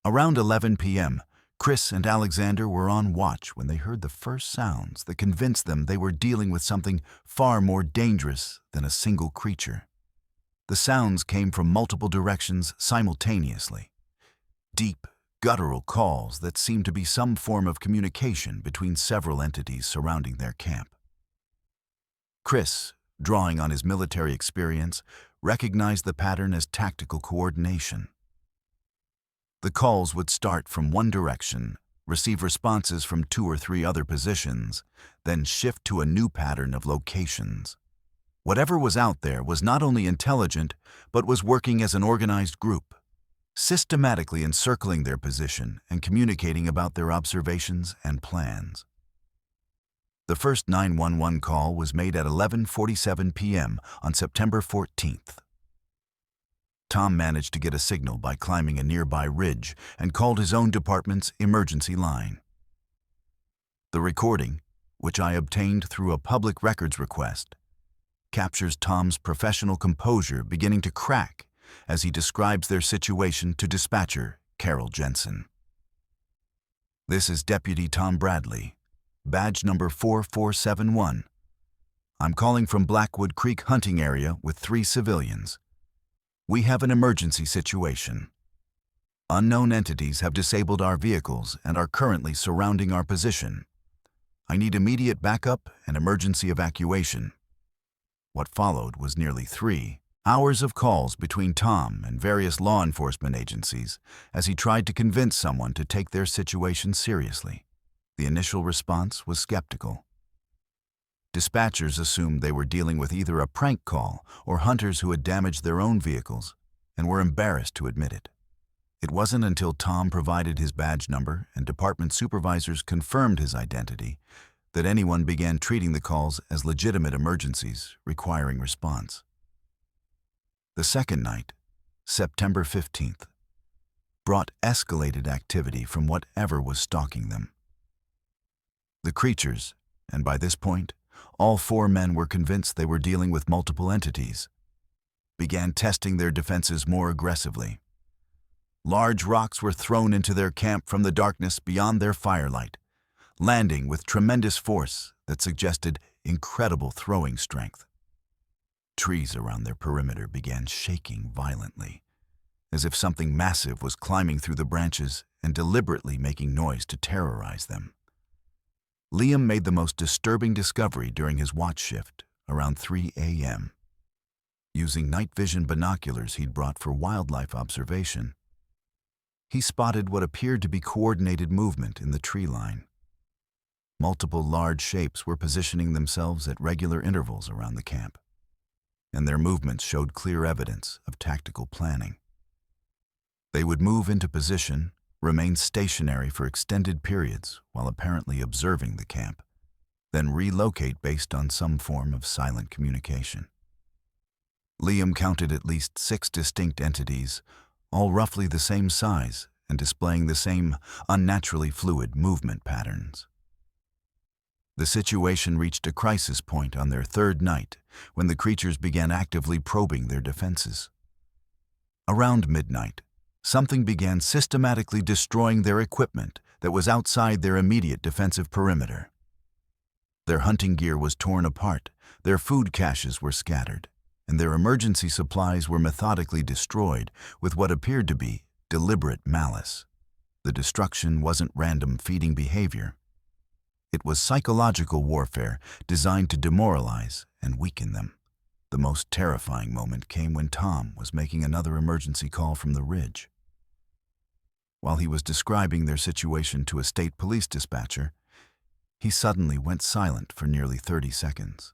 Around 11 p.m., Chris and Alexander were on watch when they heard the first sounds that convinced them they were dealing with something far more dangerous than a single creature. The sounds came from multiple directions simultaneously. Deep, guttural calls that seemed to be some form of communication between several entities surrounding their camp. Chris, drawing on his military experience, recognized the pattern as tactical coordination. The calls would start from one direction, receive responses from 2 or 3 other positions, then shift to a new pattern of locations. Whatever was out there was not only intelligent, but was working as an organized group, systematically encircling their position and communicating about their observations and plans. The first 911 call was made at 11:47 p.m. on September 14th. Tom managed to get a signal by climbing a nearby ridge and called his own department's emergency line. The recording, which I obtained through a public records request, captures Tom's professional composure beginning to crack as he describes their situation to dispatcher Carol Jensen. "This is Deputy Tom Bradley, badge number 4471. I'm calling from Blackwood Creek hunting area with 3 civilians. We have an emergency situation. Unknown entities have disabled our vehicles and are currently surrounding our position. I need immediate backup and emergency evacuation." What followed was nearly 3 hours of calls between Tom and various law enforcement agencies as he tried to convince someone to take their situation seriously. The initial response was skeptical. Dispatchers assumed they were dealing with either a prank call or hunters who had damaged their own vehicles and were embarrassed to admit it. It wasn't until Tom provided his badge number and department supervisors confirmed his identity that anyone began treating the calls as legitimate emergencies requiring response. The second night, September 15th, brought escalated activity from whatever was stalking them. The creatures, and by this point, all 4 men were convinced they were dealing with multiple entities, began testing their defenses more aggressively. Large rocks were thrown into their camp from the darkness beyond their firelight, landing with tremendous force that suggested incredible throwing strength. Trees around their perimeter began shaking violently, as if something massive was climbing through the branches and deliberately making noise to terrorize them. Liam made the most disturbing discovery during his watch shift, around 3 a.m. Using night vision binoculars he'd brought for wildlife observation, he spotted what appeared to be coordinated movement in the tree line. Multiple large shapes were positioning themselves at regular intervals around the camp, and their movements showed clear evidence of tactical planning. They would move into position, remain stationary for extended periods while apparently observing the camp, then relocate based on some form of silent communication. Liam counted at least 6 distinct entities, all roughly the same size and displaying the same unnaturally fluid movement patterns. The situation reached a crisis point on their 3rd night when the creatures began actively probing their defenses. Around midnight, something began systematically destroying their equipment that was outside their immediate defensive perimeter. Their hunting gear was torn apart, their food caches were scattered, and their emergency supplies were methodically destroyed with what appeared to be deliberate malice. The destruction wasn't random feeding behavior. It was psychological warfare designed to demoralize and weaken them. The most terrifying moment came when Tom was making another emergency call from the ridge. While he was describing their situation to a state police dispatcher, he suddenly went silent for nearly 30 seconds.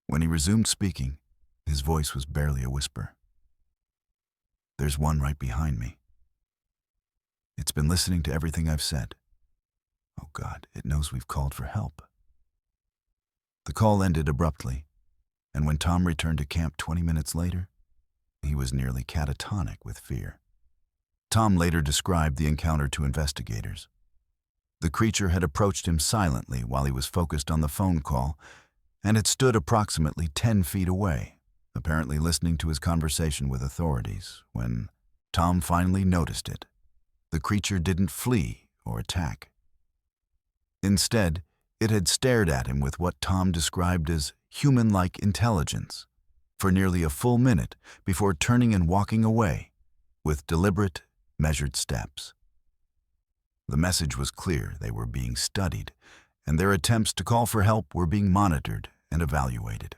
When he resumed speaking, his voice was barely a whisper. "There's one right behind me. It's been listening to everything I've said. Oh God, it knows we've called for help." The call ended abruptly, and when Tom returned to camp 20 minutes later, he was nearly catatonic with fear. Tom later described the encounter to investigators. The creature had approached him silently while he was focused on the phone call and had stood approximately 10 feet away, apparently listening to his conversation with authorities, when Tom finally noticed it. The creature didn't flee or attack. Instead, it had stared at him with what Tom described as human-like intelligence for nearly a full minute before turning and walking away with deliberate, measured steps. The message was clear: they were being studied, and their attempts to call for help were being monitored and evaluated.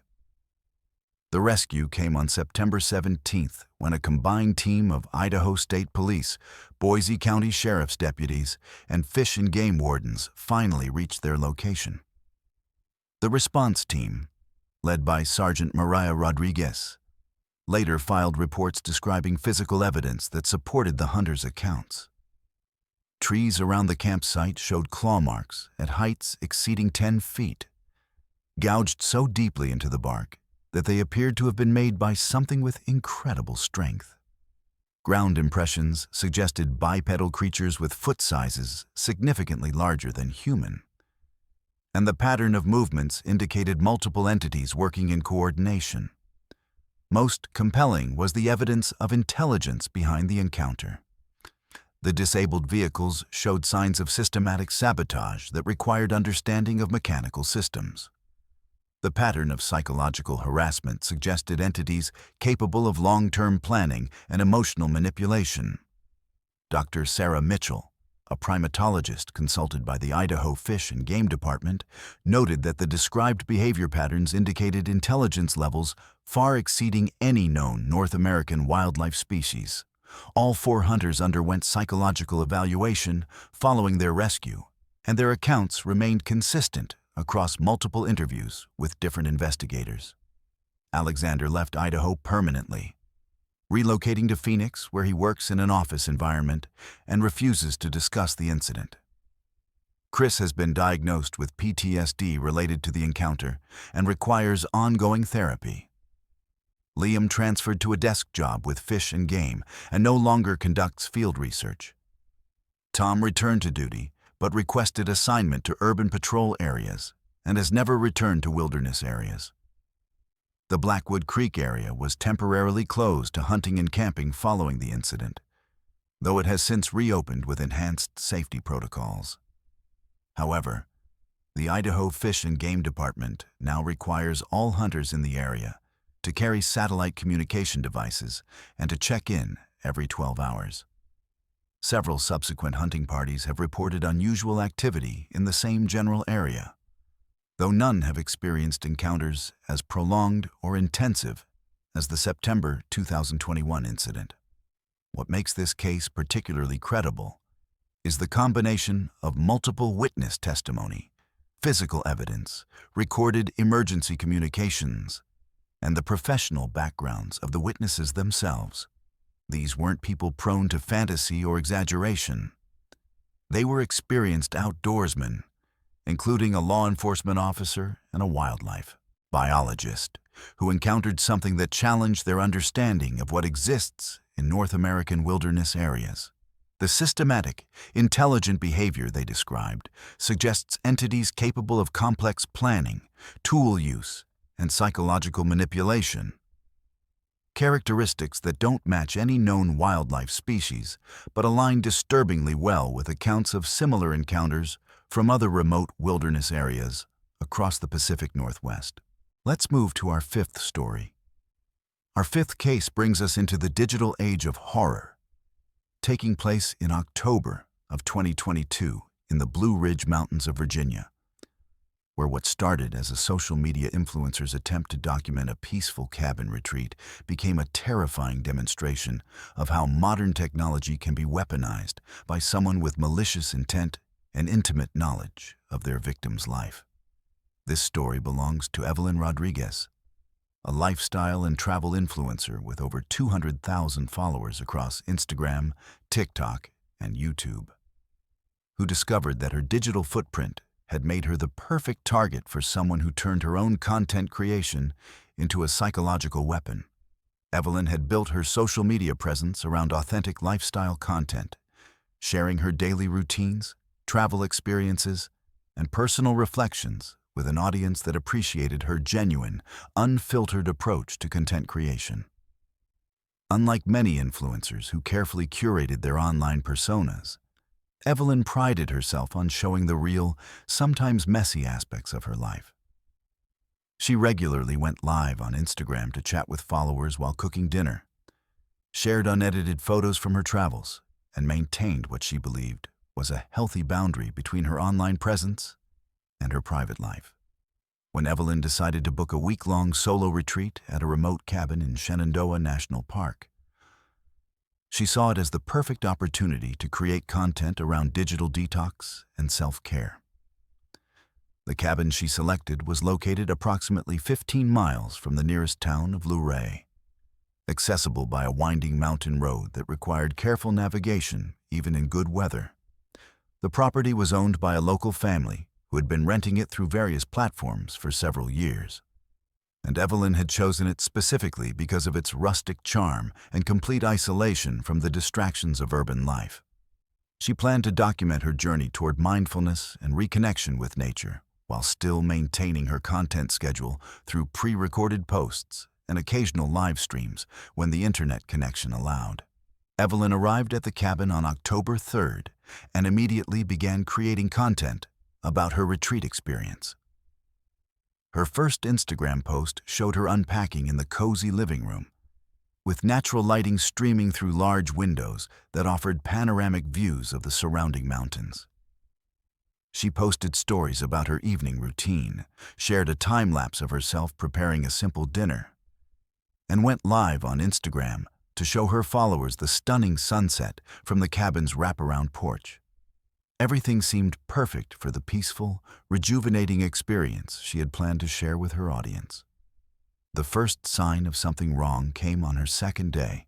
The rescue came on September 17th when a combined team of Idaho State Police, Boise County Sheriff's deputies, and Fish and Game wardens finally reached their location. The response team, led by Sergeant Mariah Rodriguez, later filed reports describing physical evidence that supported the hunters' accounts. Trees around the campsite showed claw marks at heights exceeding 10 feet, gouged so deeply into the bark that they appeared to have been made by something with incredible strength. Ground impressions suggested bipedal creatures with foot sizes significantly larger than human, and the pattern of movements indicated multiple entities working in coordination. Most compelling was the evidence of intelligence behind the encounter. The disabled vehicles showed signs of systematic sabotage that required understanding of mechanical systems. The pattern of psychological harassment suggested entities capable of long-term planning and emotional manipulation. Dr. Sarah Mitchell, a primatologist consulted by the Idaho Fish and Game Department, noted that the described behavior patterns indicated intelligence levels far exceeding any known North American wildlife species. All 4 hunters underwent psychological evaluation following their rescue, and their accounts remained consistent across multiple interviews with different investigators. Alexander left Idaho permanently, relocating to Phoenix, where he works in an office environment and refuses to discuss the incident. Chris has been diagnosed with PTSD related to the encounter and requires ongoing therapy. Liam transferred to a desk job with Fish and Game and no longer conducts field research. Tom returned to duty, but requested assignment to urban patrol areas and has never returned to wilderness areas. The Blackwood Creek area was temporarily closed to hunting and camping following the incident, though it has since reopened with enhanced safety protocols. However, the Idaho Fish and Game Department now requires all hunters in the area to carry satellite communication devices and to check in every 12 hours. Several subsequent hunting parties have reported unusual activity in the same general area, though none have experienced encounters as prolonged or intensive as the September 2021 incident. What makes this case particularly credible is the combination of multiple witness testimony, physical evidence, recorded emergency communications, and the professional backgrounds of the witnesses themselves. These weren't people prone to fantasy or exaggeration. They were experienced outdoorsmen, including a law enforcement officer and a wildlife biologist, who encountered something that challenged their understanding of what exists in North American wilderness areas. The systematic, intelligent behavior they described suggests entities capable of complex planning, tool use, and psychological manipulation. Characteristics that don't match any known wildlife species, but align disturbingly well with accounts of similar encounters from other remote wilderness areas across the Pacific Northwest. Let's move to our fifth story. Our fifth case brings us into the digital age of horror, taking place in October of 2022 in the Blue Ridge Mountains of Virginia, where what started as a social media influencer's attempt to document a peaceful cabin retreat became a terrifying demonstration of how modern technology can be weaponized by someone with malicious intent and intimate knowledge of their victim's life. This story belongs to Evelyn Rodriguez, a lifestyle and travel influencer with over 200,000 followers across Instagram, TikTok, and YouTube, who discovered that her digital footprint had made her the perfect target for someone who turned her own content creation into a psychological weapon. Evelyn had built her social media presence around authentic lifestyle content, sharing her daily routines, travel experiences, and personal reflections with an audience that appreciated her genuine, unfiltered approach to content creation. Unlike many influencers who carefully curated their online personas, Evelyn prided herself on showing the real, sometimes messy aspects of her life. She regularly went live on Instagram to chat with followers while cooking dinner, shared unedited photos from her travels, and maintained what she believed was a healthy boundary between her online presence and her private life. When Evelyn decided to book a week-long solo retreat at a remote cabin in Shenandoah National Park, she saw it as the perfect opportunity to create content around digital detox and self-care. The cabin she selected was located approximately 15 miles from the nearest town of Luray, accessible by a winding mountain road that required careful navigation even in good weather. The property was owned by a local family who had been renting it through various platforms for several years, and Evelyn had chosen it specifically because of its rustic charm and complete isolation from the distractions of urban life. She planned to document her journey toward mindfulness and reconnection with nature, while still maintaining her content schedule through pre-recorded posts and occasional live streams when the internet connection allowed. Evelyn arrived at the cabin on October 3rd and immediately began creating content about her retreat experience. Her first Instagram post showed her unpacking in the cozy living room, with natural lighting streaming through large windows that offered panoramic views of the surrounding mountains. She posted stories about her evening routine, shared a time-lapse of herself preparing a simple dinner, and went live on Instagram to show her followers the stunning sunset from the cabin's wraparound porch. Everything seemed perfect for the peaceful, rejuvenating experience she had planned to share with her audience. The first sign of something wrong came on her second day,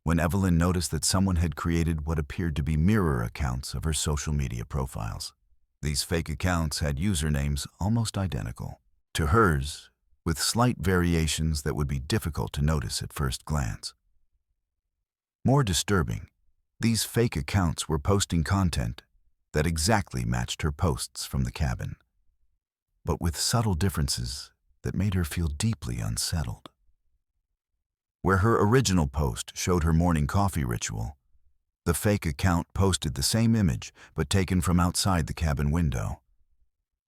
when Evelyn noticed that someone had created what appeared to be mirror accounts of her social media profiles. These fake accounts had usernames almost identical to hers, with slight variations that would be difficult to notice at first glance. More disturbing, these fake accounts were posting content that exactly matched her posts from the cabin, but with subtle differences that made her feel deeply unsettled. Where her original post showed her morning coffee ritual, the fake account posted the same image but taken from outside the cabin window,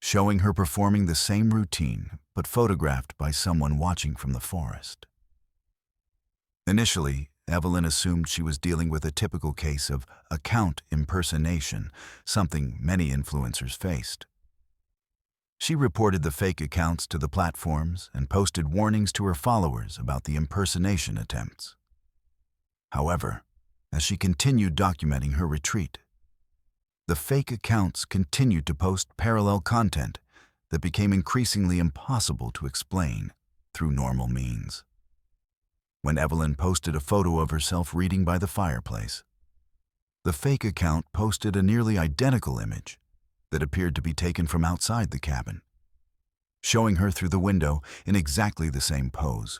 showing her performing the same routine but photographed by someone watching from the forest. Initially, Evelyn assumed she was dealing with a typical case of account impersonation, something many influencers faced. She reported the fake accounts to the platforms and posted warnings to her followers about the impersonation attempts. However, as she continued documenting her retreat, the fake accounts continued to post parallel content that became increasingly impossible to explain through normal means. When Evelyn posted a photo of herself reading by the fireplace, the fake account posted a nearly identical image that appeared to be taken from outside the cabin, showing her through the window in exactly the same pose,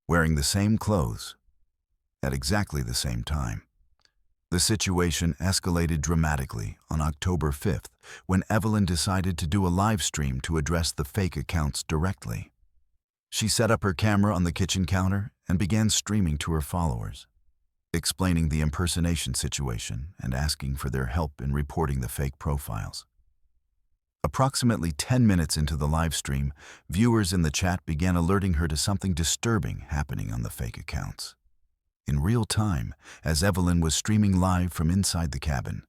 wearing the same clothes, at exactly the same time. The situation escalated dramatically on October 5th when Evelyn decided to do a live stream to address the fake accounts directly. She set up her camera on the kitchen counter and began streaming to her followers, explaining the impersonation situation and asking for their help in reporting the fake profiles. Approximately 10 minutes into the live stream, viewers in the chat began alerting her to something disturbing happening on the fake accounts. In real time, as Evelyn was streaming live from inside the cabin,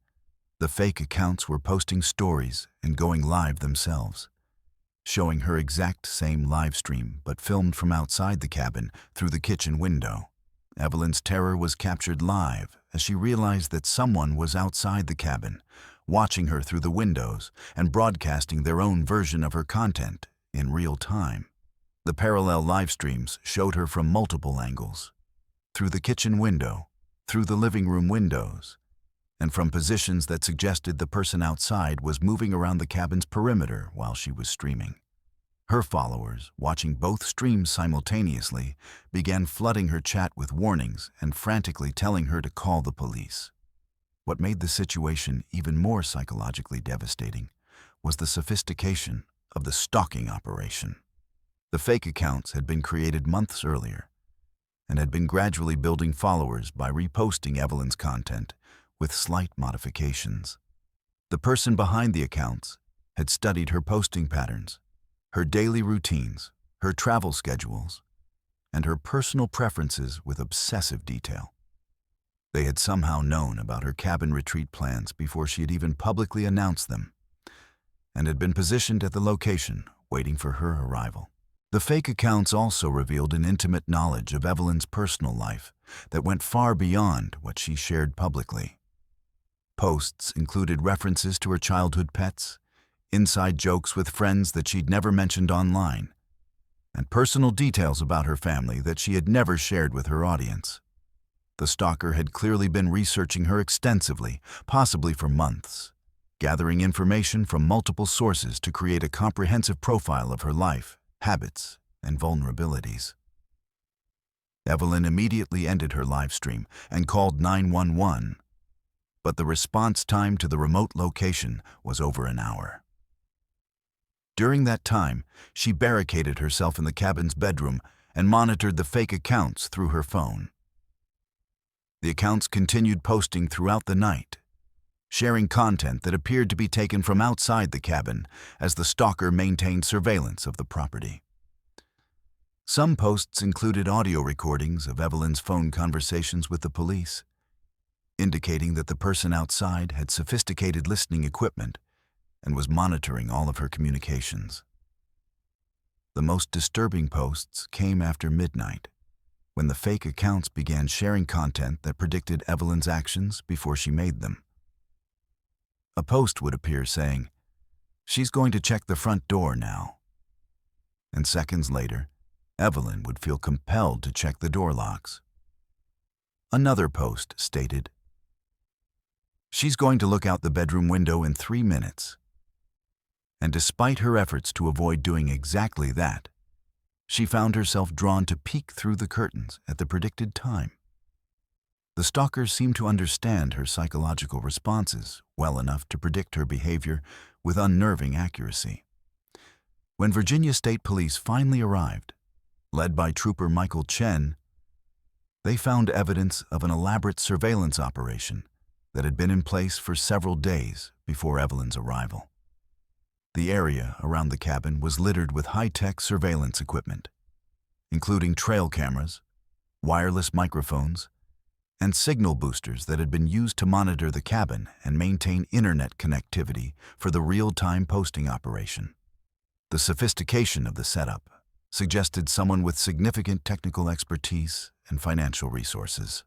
the fake accounts were posting stories and going live themselves, showing her exact same live stream but filmed from outside the cabin through the kitchen window. Evelyn's terror was captured live as she realized that someone was outside the cabin, watching her through the windows and broadcasting their own version of her content in real time. The parallel live streams showed her from multiple angles, through the kitchen window, through the living room windows, and from positions that suggested the person outside was moving around the cabin's perimeter while she was streaming. Her followers, watching both streams simultaneously, began flooding her chat with warnings and frantically telling her to call the police. What made the situation even more psychologically devastating was the sophistication of the stalking operation. The fake accounts had been created months earlier and had been gradually building followers by reposting Evelyn's content with slight modifications. The person behind the accounts had studied her posting patterns, her daily routines, her travel schedules, and her personal preferences with obsessive detail. They had somehow known about her cabin retreat plans before she had even publicly announced them, and had been positioned at the location, waiting for her arrival. The fake accounts also revealed an intimate knowledge of Evelyn's personal life that went far beyond what she shared publicly. Posts included references to her childhood pets, inside jokes with friends that she'd never mentioned online, and personal details about her family that she had never shared with her audience. The stalker had clearly been researching her extensively, possibly for months, gathering information from multiple sources to create a comprehensive profile of her life, habits, and vulnerabilities. Evelyn immediately ended her live stream and called 911, but the response time to the remote location was over an hour. During that time, she barricaded herself in the cabin's bedroom and monitored the fake accounts through her phone. The accounts continued posting throughout the night, sharing content that appeared to be taken from outside the cabin as the stalker maintained surveillance of the property. Some posts included audio recordings of Evelyn's phone conversations with the police, indicating that the person outside had sophisticated listening equipment and was monitoring all of her communications. The most disturbing posts came after midnight, when the fake accounts began sharing content that predicted Evelyn's actions before she made them. A post would appear saying, "She's going to check the front door now." And seconds later, Evelyn would feel compelled to check the door locks. Another post stated, "She's going to look out the bedroom window in 3 minutes." And despite her efforts to avoid doing exactly that, she found herself drawn to peek through the curtains at the predicted time. The stalkers seemed to understand her psychological responses well enough to predict her behavior with unnerving accuracy. When Virginia State Police finally arrived, led by Trooper Michael Chen, they found evidence of an elaborate surveillance operation that had been in place for several days before Evelyn's arrival. The area around the cabin was littered with high-tech surveillance equipment, including trail cameras, wireless microphones, and signal boosters that had been used to monitor the cabin and maintain internet connectivity for the real-time posting operation. The sophistication of the setup suggested someone with significant technical expertise and financial resources.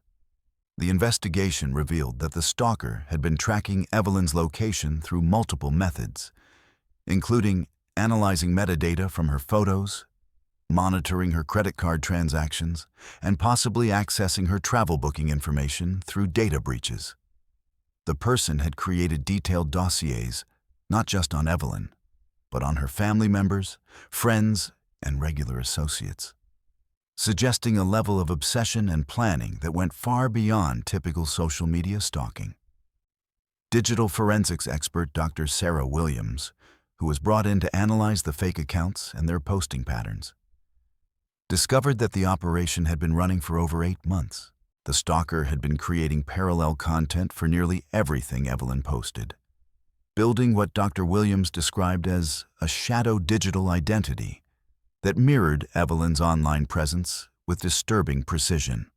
The investigation revealed that the stalker had been tracking Evelyn's location through multiple methods, including analyzing metadata from her photos, monitoring her credit card transactions, and possibly accessing her travel booking information through data breaches. The person had created detailed dossiers, not just on Evelyn, but on her family members, friends, and regular associates, suggesting a level of obsession and planning that went far beyond typical social media stalking. Digital forensics expert Dr. Sarah Williams, who was brought in to analyze the fake accounts and their posting patterns, discovered that the operation had been running for over 8 months. The stalker had been creating parallel content for nearly everything Evelyn posted, building what Dr. Williams described as a shadow digital identity that mirrored Evelyn's online presence with disturbing precision.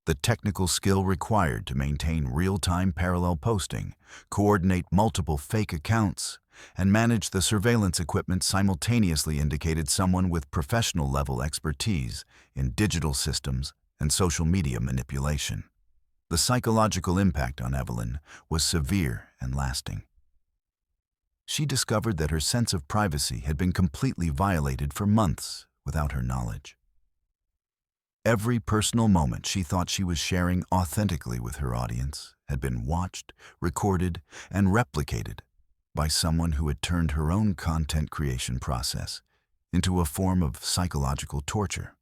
The technical skill required to maintain real-time parallel posting, coordinate multiple fake accounts, and manage the surveillance equipment simultaneously indicated someone with professional-level expertise in digital systems and social media manipulation. The psychological impact on Evelyn was severe and lasting. She discovered that her sense of privacy had been completely violated for months without her knowledge. Every personal moment she thought she was sharing authentically with her audience had been watched, recorded, and replicated by someone who had turned her own content creation process into a form of psychological torture.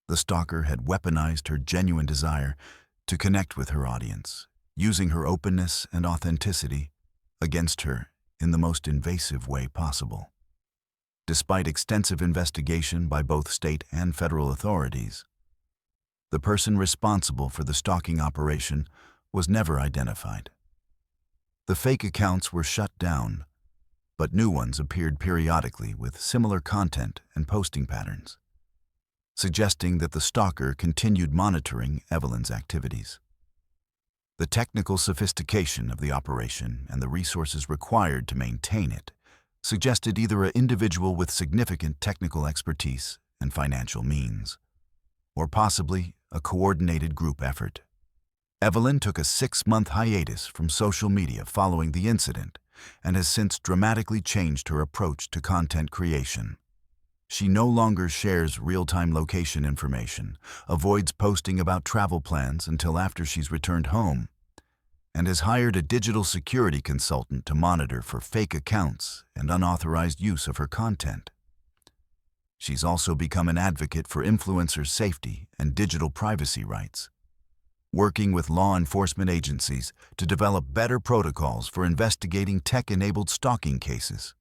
The stalker had weaponized her genuine desire to connect with her audience, using her openness and authenticity against her in the most invasive way possible. Despite extensive investigation by both state and federal authorities, the person responsible for the stalking operation was never identified. The fake accounts were shut down, but new ones appeared periodically with similar content and posting patterns, suggesting that the stalker continued monitoring Evelyn's activities. The technical sophistication of the operation and the resources required to maintain it suggested either an individual with significant technical expertise and financial means, or possibly a coordinated group effort. Evelyn took a 6-month hiatus from social media following the incident and has since dramatically changed her approach to content creation. She no longer shares real-time location information, avoids posting about travel plans until after she's returned home, and has hired a digital security consultant to monitor for fake accounts and unauthorized use of her content. She's also become an advocate for influencer safety and digital privacy rights, working with law enforcement agencies to develop better protocols for investigating tech-enabled stalking cases.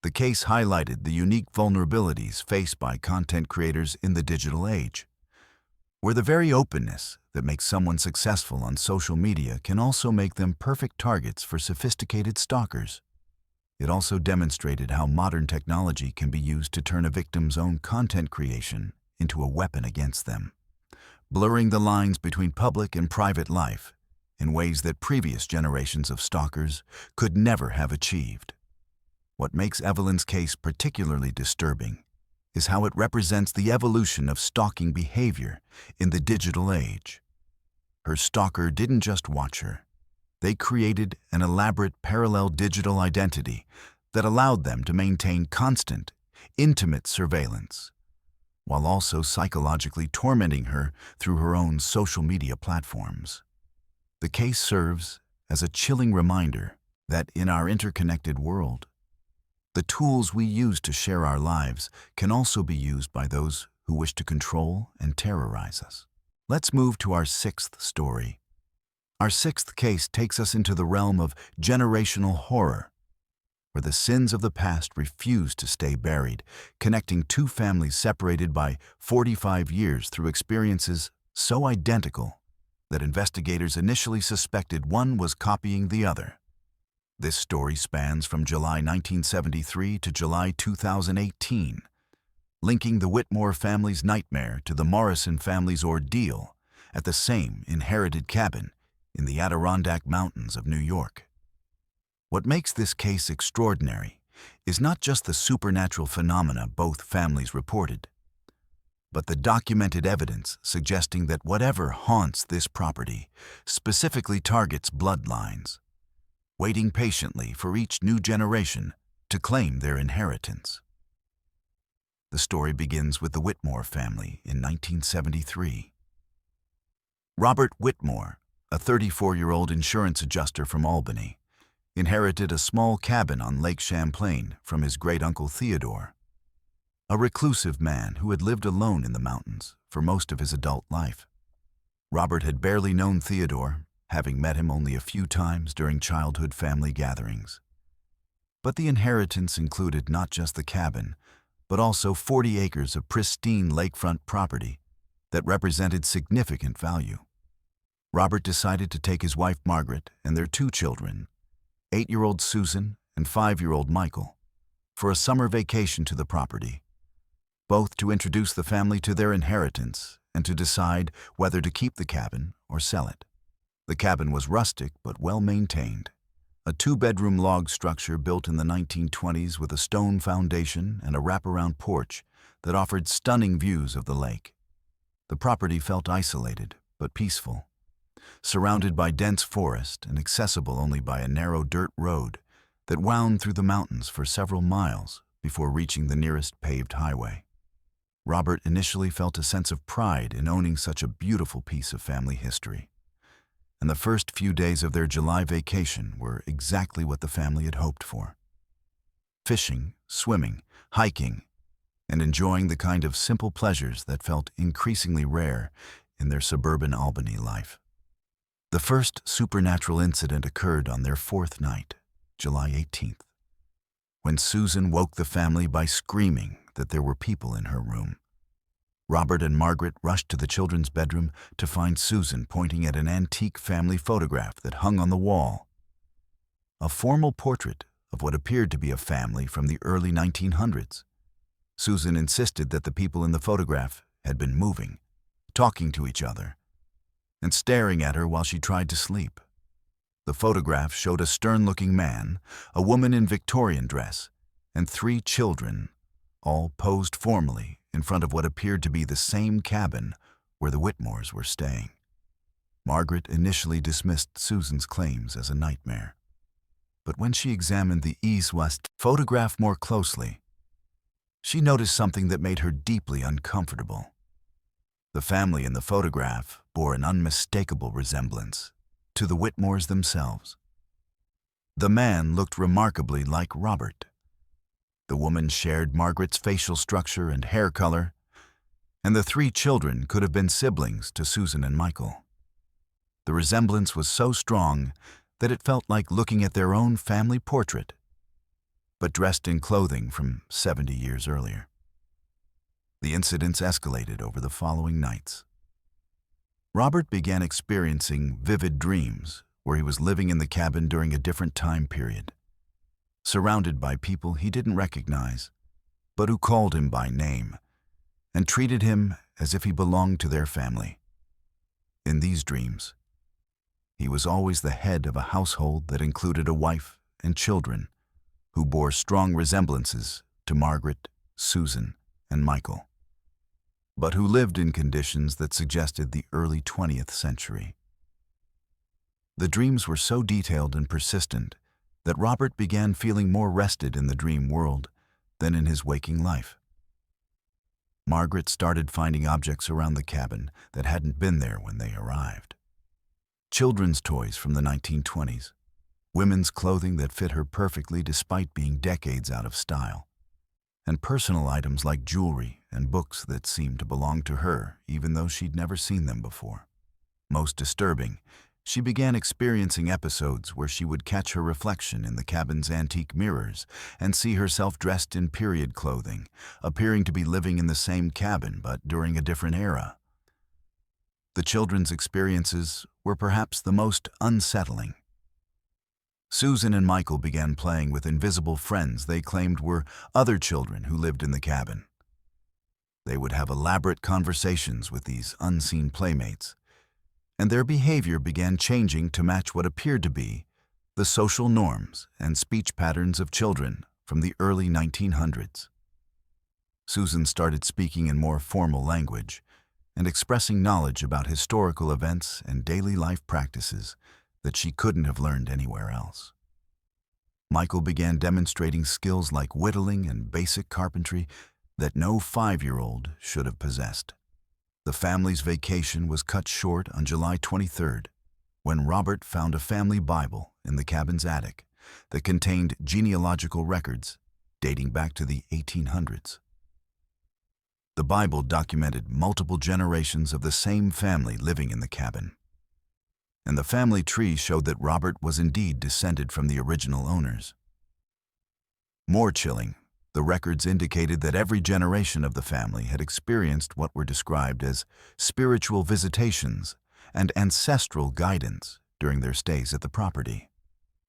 The case highlighted the unique vulnerabilities faced by content creators in the digital age, where the very openness that makes someone successful on social media can also make them perfect targets for sophisticated stalkers. It also demonstrated how modern technology can be used to turn a victim's own content creation into a weapon against them, blurring the lines between public and private life in ways that previous generations of stalkers could never have achieved. What makes Evelyn's case particularly disturbing is how it represents the evolution of stalking behavior in the digital age. Her stalker didn't just watch her. They created an elaborate parallel digital identity that allowed them to maintain constant, intimate surveillance, while also psychologically tormenting her through her own social media platforms. The case serves as a chilling reminder that in our interconnected world, the tools we use to share our lives can also be used by those who wish to control and terrorize us. Let's move to our 6th story. Our 6th case takes us into the realm of generational horror. where the sins of the past refuse to stay buried, connecting two families separated by 45 years through experiences so identical that investigators initially suspected one was copying the other. This story spans from July 1973 to July 2018, linking the Whitmore family's nightmare to the Morrison family's ordeal at the same inherited cabin in the Adirondack Mountains of New York. What makes this case extraordinary is not just the supernatural phenomena both families reported, but the documented evidence suggesting that whatever haunts this property specifically targets bloodlines, waiting patiently for each new generation to claim their inheritance. The story begins with the Whitmore family in 1973. Robert Whitmore, a 34-year-old insurance adjuster from Albany, inherited a small cabin on Lake Champlain from his great-uncle Theodore, a reclusive man who had lived alone in the mountains for most of his adult life. Robert had barely known Theodore, having met him only a few times during childhood family gatherings. But the inheritance included not just the cabin, but also 40 acres of pristine lakefront property that represented significant value. Robert decided to take his wife Margaret and their two children, 8-year-old Susan and 5-year-old Michael, for a summer vacation to the property, both to introduce the family to their inheritance and to decide whether to keep the cabin or sell it. The cabin was rustic but well-maintained, a 2-bedroom log structure built in the 1920s with a stone foundation and a wraparound porch that offered stunning views of the lake. The property felt isolated but peaceful, surrounded by dense forest and accessible only by a narrow dirt road that wound through the mountains for several miles before reaching the nearest paved highway. Robert initially felt a sense of pride in owning such a beautiful piece of family history, and the first few days of their July vacation were exactly what the family had hoped for. Fishing, swimming, hiking, and enjoying the kind of simple pleasures that felt increasingly rare in their suburban Albany life. The first supernatural incident occurred on their 4th night, July 18th, when Susan woke the family by screaming that there were people in her room. Robert and Margaret rushed to the children's bedroom to find Susan pointing at an antique family photograph that hung on the wall, a formal portrait of what appeared to be a family from the early 1900s. Susan insisted that the people in the photograph had been moving, talking to each other, and staring at her while she tried to sleep. The photograph showed a stern-looking man, a woman in Victorian dress, and 3 children, all posed formally in front of what appeared to be the same cabin where the Whitmores were staying. Margaret initially dismissed Susan's claims as a nightmare, but when she examined the East-West photograph more closely, she noticed something that made her deeply uncomfortable. The family in the photograph bore an unmistakable resemblance to the Whitmores themselves. The man looked remarkably like Robert. The woman shared Margaret's facial structure and hair color, and the 3 children could have been siblings to Susan and Michael. The resemblance was so strong that it felt like looking at their own family portrait, but dressed in clothing from 70 years earlier. The incidents escalated over the following nights. Robert began experiencing vivid dreams where he was living in the cabin during a different time period, surrounded by people he didn't recognize, but who called him by name and treated him as if he belonged to their family. In these dreams, he was always the head of a household that included a wife and children who bore strong resemblances to Margaret, Susan, and Michael, but who lived in conditions that suggested the early 20th century. The dreams were so detailed and persistent that Robert began feeling more rested in the dream world than in his waking life. Margaret started finding objects around the cabin that hadn't been there when they arrived. Children's toys from the 1920s, women's clothing that fit her perfectly despite being decades out of style, and personal items like jewelry and books that seemed to belong to her even though she'd never seen them before. Most disturbing, She began experiencing episodes where she would catch her reflection in the cabin's antique mirrors and see herself dressed in period clothing, appearing to be living in the same cabin but during a different era. The children's experiences were perhaps the most unsettling. Susan and Michael began playing with invisible friends they claimed were other children who lived in the cabin. They would have elaborate conversations with these unseen playmates, and their behavior began changing to match what appeared to be the social norms and speech patterns of children from the early 1900s. Susan started speaking in more formal language and expressing knowledge about historical events and daily life practices that she couldn't have learned anywhere else. Michael began demonstrating skills like whittling and basic carpentry that no 5-year-old should have possessed. The family's vacation was cut short on July 23rd, when Robert found a family Bible in the cabin's attic that contained genealogical records dating back to the 1800s. The Bible documented multiple generations of the same family living in the cabin, and the family tree showed that Robert was indeed descended from the original owners. More chilling, the records indicated that every generation of the family had experienced what were described as spiritual visitations and ancestral guidance during their stays at the property.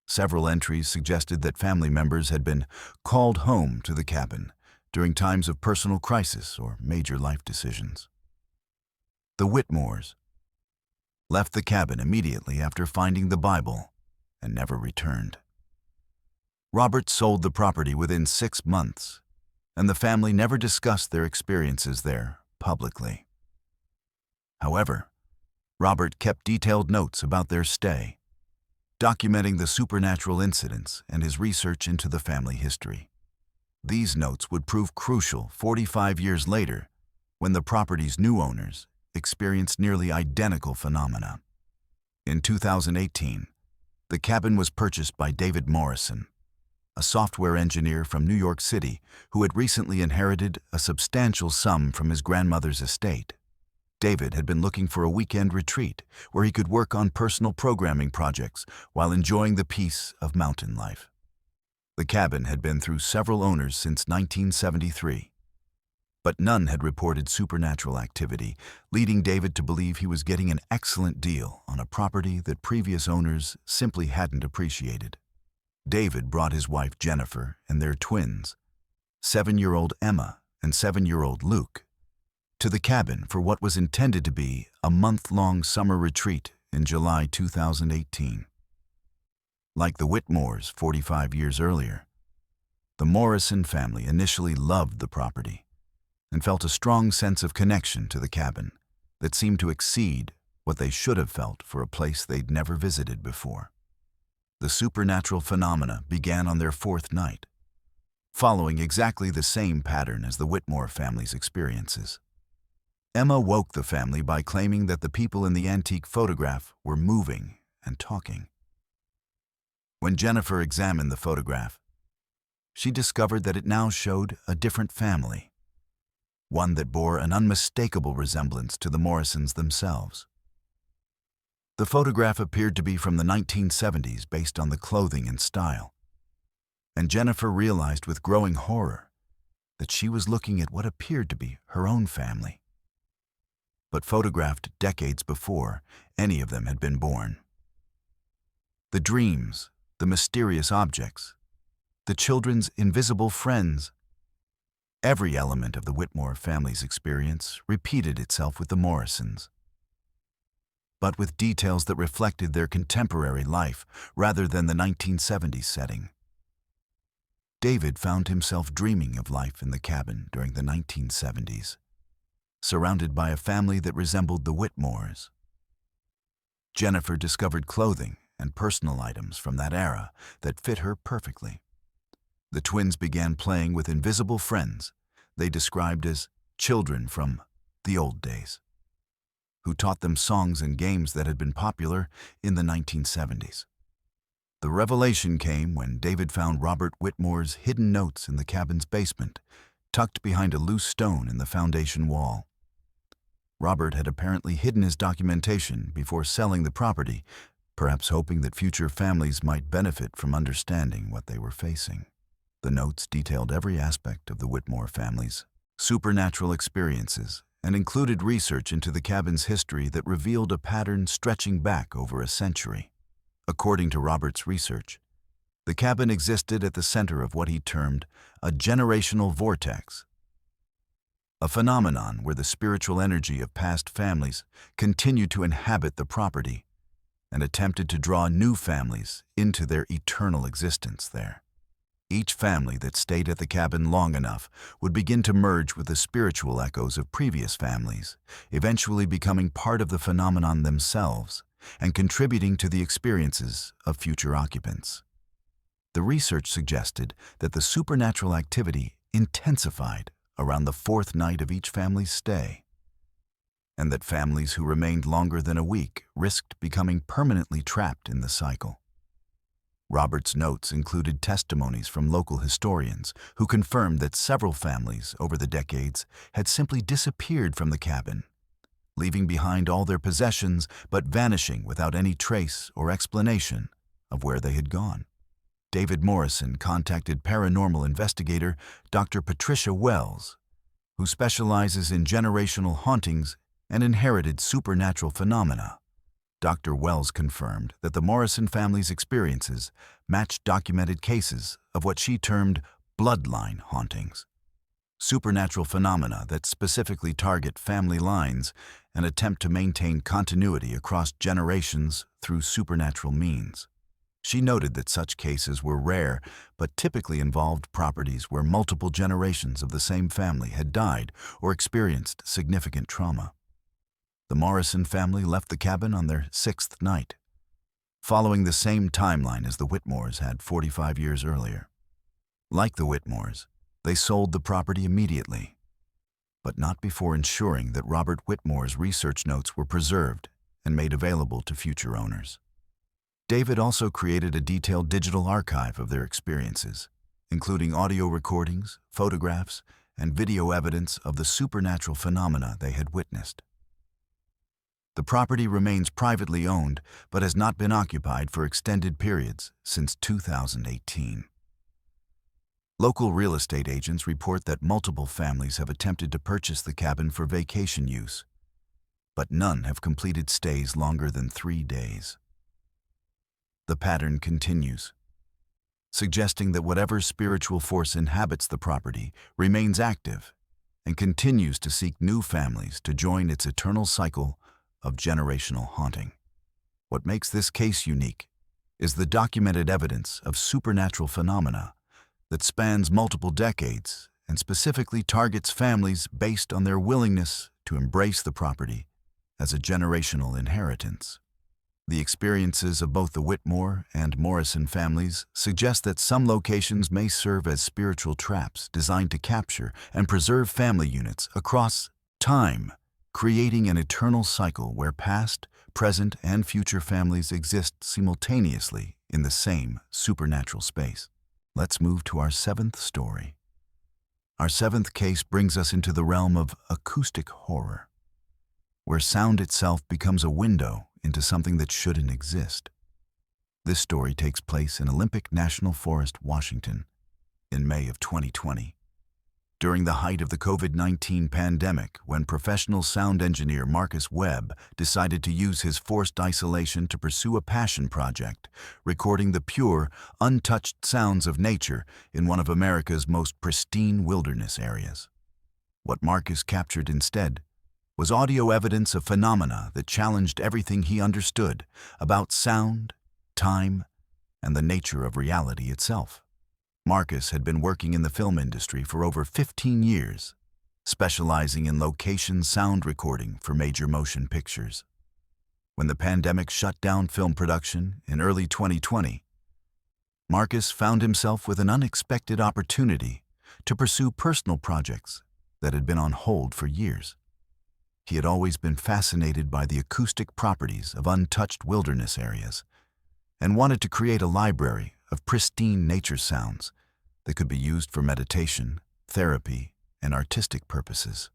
Several entries suggested that family members had been called home to the cabin during times of personal crisis or major life decisions. The Whitmores left the cabin immediately after finding the Bible and never returned. Robert sold the property within 6 months, and the family never discussed their experiences there publicly. However, Robert kept detailed notes about their stay, documenting the supernatural incidents and his research into the family history. These notes would prove crucial 45 years later when the property's new owners experienced nearly identical phenomena. In 2018, the cabin was purchased by David Morrison, a software engineer from New York City who had recently inherited a substantial sum from his grandmother's estate. David had been looking for a weekend retreat where he could work on personal programming projects while enjoying the peace of mountain life. The cabin had been through several owners since 1973, but none had reported supernatural activity, leading David to believe he was getting an excellent deal on a property that previous owners simply hadn't appreciated. David brought his wife Jennifer and their twins, 7-year-old Emma and 7-year-old Luke, to the cabin for what was intended to be a month-long summer retreat in July 2018. Like the Whitmores 45 years earlier, the Morrison family initially loved the property and felt a strong sense of connection to the cabin that seemed to exceed what they should have felt for a place they'd never visited before. The supernatural phenomena began on their 4th night, following exactly the same pattern as the Whitmore family's experiences. Emma woke the family by claiming that the people in the antique photograph were moving and talking. When Jennifer examined the photograph, she discovered that it now showed a different family, one that bore an unmistakable resemblance to the Morrisons themselves. The photograph appeared to be from the 1970s based on the clothing and style, and Jennifer realized with growing horror that she was looking at what appeared to be her own family, but photographed decades before any of them had been born. The dreams, the mysterious objects, the children's invisible friends, every element of the Whitmore family's experience repeated itself with the Morrisons, but with details that reflected their contemporary life rather than the 1970s setting. David found himself dreaming of life in the cabin during the 1970s, surrounded by a family that resembled the Whitmores. Jennifer discovered clothing and personal items from that era that fit her perfectly. The twins began playing with invisible friends they described as children from the old days, who taught them songs and games that had been popular in the 1970s. The revelation came when David found Robert Whitmore's hidden notes in the cabin's basement, tucked behind a loose stone in the foundation wall. Robert had apparently hidden his documentation before selling the property, perhaps hoping that future families might benefit from understanding what they were facing. The notes detailed every aspect of the Whitmore family's supernatural experiences and included research into the cabin's history that revealed a pattern stretching back over a century. According to Robert's research, the cabin existed at the center of what he termed a generational vortex, a phenomenon where the spiritual energy of past families continued to inhabit the property and attempted to draw new families into their eternal existence there. Each family that stayed at the cabin long enough would begin to merge with the spiritual echoes of previous families, eventually becoming part of the phenomenon themselves and contributing to the experiences of future occupants. The research suggested that the supernatural activity intensified around the fourth night of each family's stay, and that families who remained longer than a week risked becoming permanently trapped in the cycle. Robert's notes included testimonies from local historians who confirmed that several families over the decades had simply disappeared from the cabin, leaving behind all their possessions but vanishing without any trace or explanation of where they had gone. David Morrison contacted paranormal investigator Dr. Patricia Wells, who specializes in generational hauntings and inherited supernatural phenomena. Dr. Wells confirmed that the Morrison family's experiences matched documented cases of what she termed bloodline hauntings, supernatural phenomena that specifically target family lines and attempt to maintain continuity across generations through supernatural means. She noted that such cases were rare, but typically involved properties where multiple generations of the same family had died or experienced significant trauma. The Morrison family left the cabin on their sixth night, following the same timeline as the Whitmores had 45 years earlier. Like the Whitmores, they sold the property immediately, but not before ensuring that Robert Whitmore's research notes were preserved and made available to future owners. David also created a detailed digital archive of their experiences, including audio recordings, photographs, and video evidence of the supernatural phenomena they had witnessed. The property remains privately owned but has not been occupied for extended periods since 2018. Local real estate agents report that multiple families have attempted to purchase the cabin for vacation use, but none have completed stays longer than 3 days. The pattern continues, suggesting that whatever spiritual force inhabits the property remains active and continues to seek new families to join its eternal cycle of generational haunting. What makes this case unique is the documented evidence of supernatural phenomena that spans multiple decades and specifically targets families based on their willingness to embrace the property as a generational inheritance. The experiences of both the Whitmore and Morrison families suggest that some locations may serve as spiritual traps designed to capture and preserve family units across time, creating an eternal cycle where past, present, and future families exist simultaneously in the same supernatural space. Let's move to our seventh story. Our seventh case brings us into the realm of acoustic horror, where sound itself becomes a window into something that shouldn't exist. This story takes place in Olympic National Forest, Washington, in May of 2020. During the height of the COVID-19 pandemic, when professional sound engineer Marcus Webb decided to use his forced isolation to pursue a passion project, recording the pure, untouched sounds of nature in one of America's most pristine wilderness areas. What Marcus captured instead was audio evidence of phenomena that challenged everything he understood about sound, time, and the nature of reality itself. Marcus had been working in the film industry for over 15 years, specializing in location sound recording for major motion pictures. When the pandemic shut down film production in early 2020, Marcus found himself with an unexpected opportunity to pursue personal projects that had been on hold for years. He had always been fascinated by the acoustic properties of untouched wilderness areas and wanted to create a library of pristine nature sounds that could be used for meditation, therapy, and artistic purposes.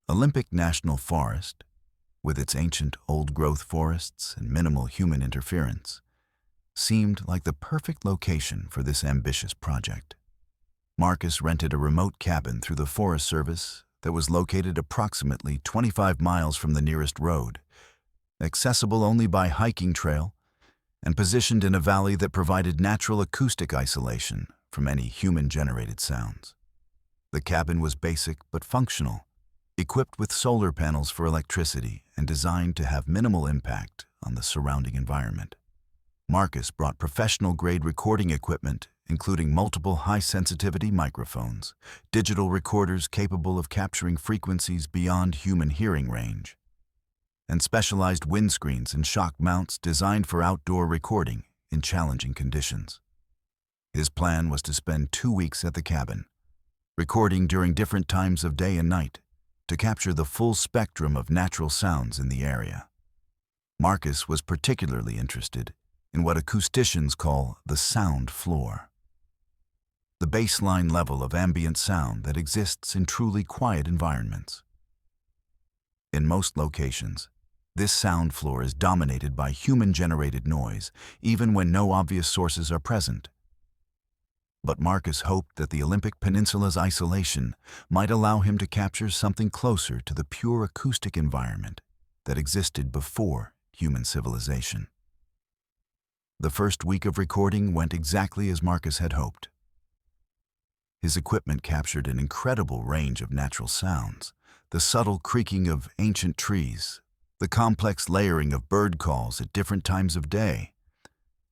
Olympic National Forest, with its ancient old-growth forests and minimal human interference, seemed like the perfect location for this ambitious project. Marcus rented a remote cabin through the Forest Service that was located approximately 25 miles from the nearest road, accessible only by hiking trail, and positioned in a valley that provided natural acoustic isolation from any human-generated sounds. The cabin was basic but functional, equipped with solar panels for electricity and designed to have minimal impact on the surrounding environment. Marcus brought professional-grade recording equipment, including multiple high-sensitivity microphones, digital recorders capable of capturing frequencies beyond human hearing range, and specialized windscreens and shock mounts designed for outdoor recording in challenging conditions. His plan was to spend 2 weeks at the cabin, recording during different times of day and night, to capture the full spectrum of natural sounds in the area. Marcus was particularly interested in what acousticians call the sound floor, the baseline level of ambient sound that exists in truly quiet environments. In most locations, this sound floor is dominated by human-generated noise, even when no obvious sources are present. But Marcus hoped that the Olympic Peninsula's isolation might allow him to capture something closer to the pure acoustic environment that existed before human civilization. The first week of recording went exactly as Marcus had hoped. His equipment captured an incredible range of natural sounds, the subtle creaking of ancient trees, the complex layering of bird calls at different times of day,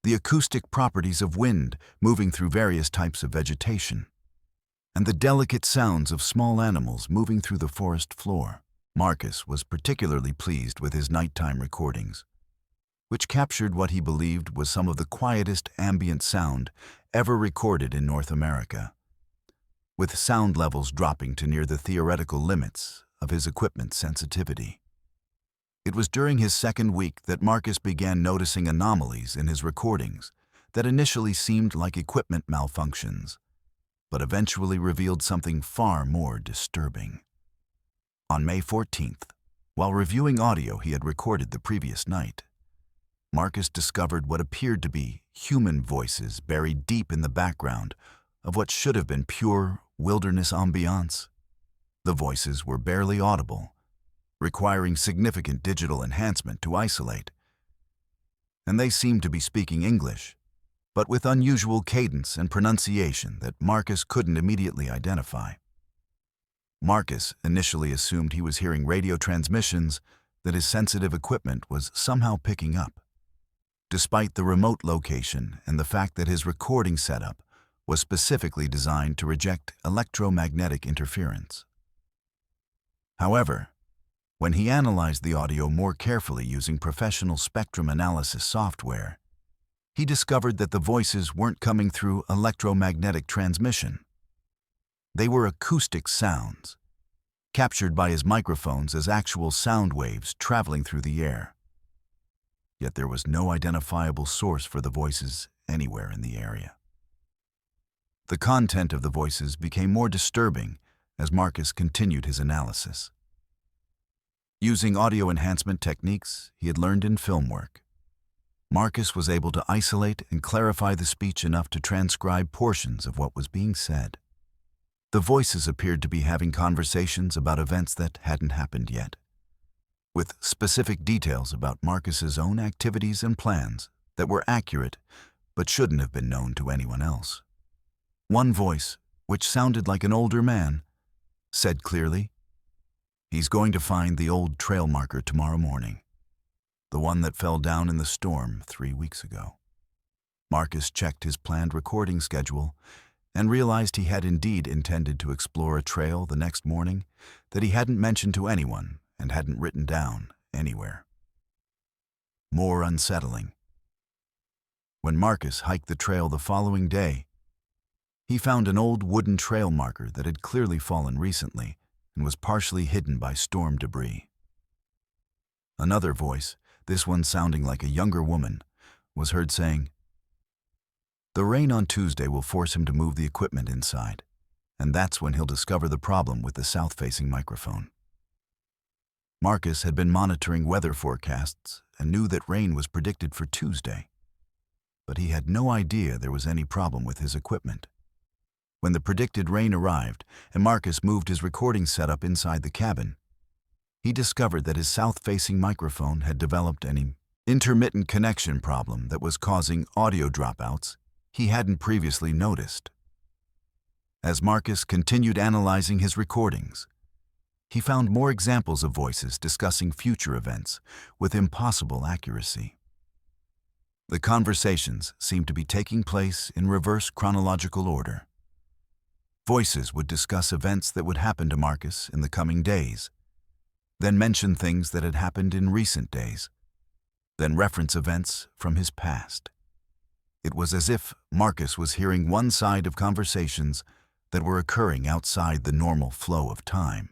the acoustic properties of wind moving through various types of vegetation, and the delicate sounds of small animals moving through the forest floor. Marcus was particularly pleased with his nighttime recordings, which captured what he believed was some of the quietest ambient sound ever recorded in North America, with sound levels dropping to near the theoretical limits of his equipment's sensitivity. It was during his second week that Marcus began noticing anomalies in his recordings that initially seemed like equipment malfunctions, but eventually revealed something far more disturbing. On May 14th, while reviewing audio he had recorded the previous night, Marcus discovered what appeared to be human voices buried deep in the background of what should have been pure wilderness ambiance. The voices were barely audible, requiring significant digital enhancement to isolate, and they seemed to be speaking English, but with unusual cadence and pronunciation that Marcus couldn't immediately identify. Marcus initially assumed he was hearing radio transmissions that his sensitive equipment was somehow picking up, despite the remote location and the fact that his recording setup was specifically designed to reject electromagnetic interference. However, when he analyzed the audio more carefully using professional spectrum analysis software, he discovered that the voices weren't coming through electromagnetic transmission. They were acoustic sounds, captured by his microphones as actual sound waves traveling through the air. Yet there was no identifiable source for the voices anywhere in the area. The content of the voices became more disturbing as Marcus continued his analysis. Using audio enhancement techniques he had learned in film work, Marcus was able to isolate and clarify the speech enough to transcribe portions of what was being said. The voices appeared to be having conversations about events that hadn't happened yet, with specific details about Marcus's own activities and plans that were accurate but shouldn't have been known to anyone else. One voice, which sounded like an older man, said clearly, "He's going to find the old trail marker tomorrow morning, the one that fell down in the storm 3 weeks ago." Marcus checked his planned recording schedule and realized he had indeed intended to explore a trail the next morning that he hadn't mentioned to anyone and hadn't written down anywhere. More unsettling. When Marcus hiked the trail the following day, he found an old wooden trail marker that had clearly fallen recently and was partially hidden by storm debris. Another voice, this one sounding like a younger woman, was heard saying, "The rain on Tuesday will force him to move the equipment inside, and that's when he'll discover the problem with the south-facing microphone." Marcus had been monitoring weather forecasts and knew that rain was predicted for Tuesday, but he had no idea there was any problem with his equipment. When the predicted rain arrived and Marcus moved his recording setup inside the cabin, he discovered that his south-facing microphone had developed an intermittent connection problem that was causing audio dropouts he hadn't previously noticed. As Marcus continued analyzing his recordings, he found more examples of voices discussing future events with impossible accuracy. The conversations seemed to be taking place in reverse chronological order. Voices would discuss events that would happen to Marcus in the coming days, then mention things that had happened in recent days, then reference events from his past. It was as if Marcus was hearing one side of conversations that were occurring outside the normal flow of time,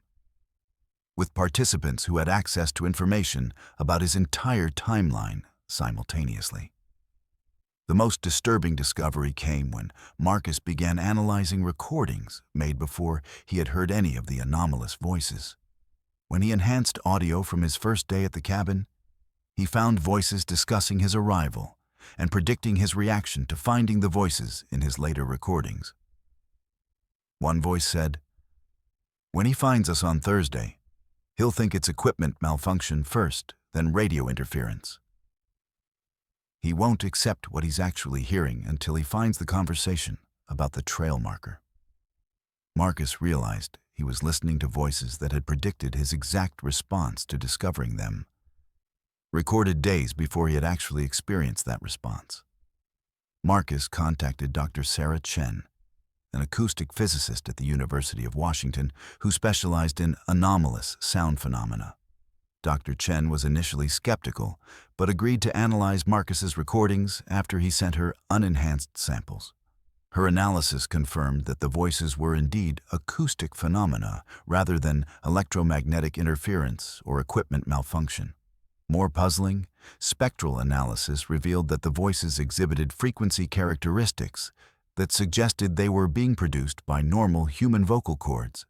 with participants who had access to information about his entire timeline simultaneously. The most disturbing discovery came when Marcus began analyzing recordings made before he had heard any of the anomalous voices. When he enhanced audio from his first day at the cabin, he found voices discussing his arrival and predicting his reaction to finding the voices in his later recordings. One voice said, "When he finds us on Thursday, he'll think it's equipment malfunction first, then radio interference. He won't accept what he's actually hearing until he finds the conversation about the trail marker." Marcus realized he was listening to voices that had predicted his exact response to discovering them, recorded days before he had actually experienced that response. Marcus contacted Dr. Sarah Chen, an acoustic physicist at the University of Washington who specialized in anomalous sound phenomena. Dr. Chen was initially skeptical, but agreed to analyze Marcus's recordings after he sent her unenhanced samples. Her analysis confirmed that the voices were indeed acoustic phenomena rather than electromagnetic interference or equipment malfunction. More puzzling, spectral analysis revealed that the voices exhibited frequency characteristics that suggested they were being produced by normal human vocal cords.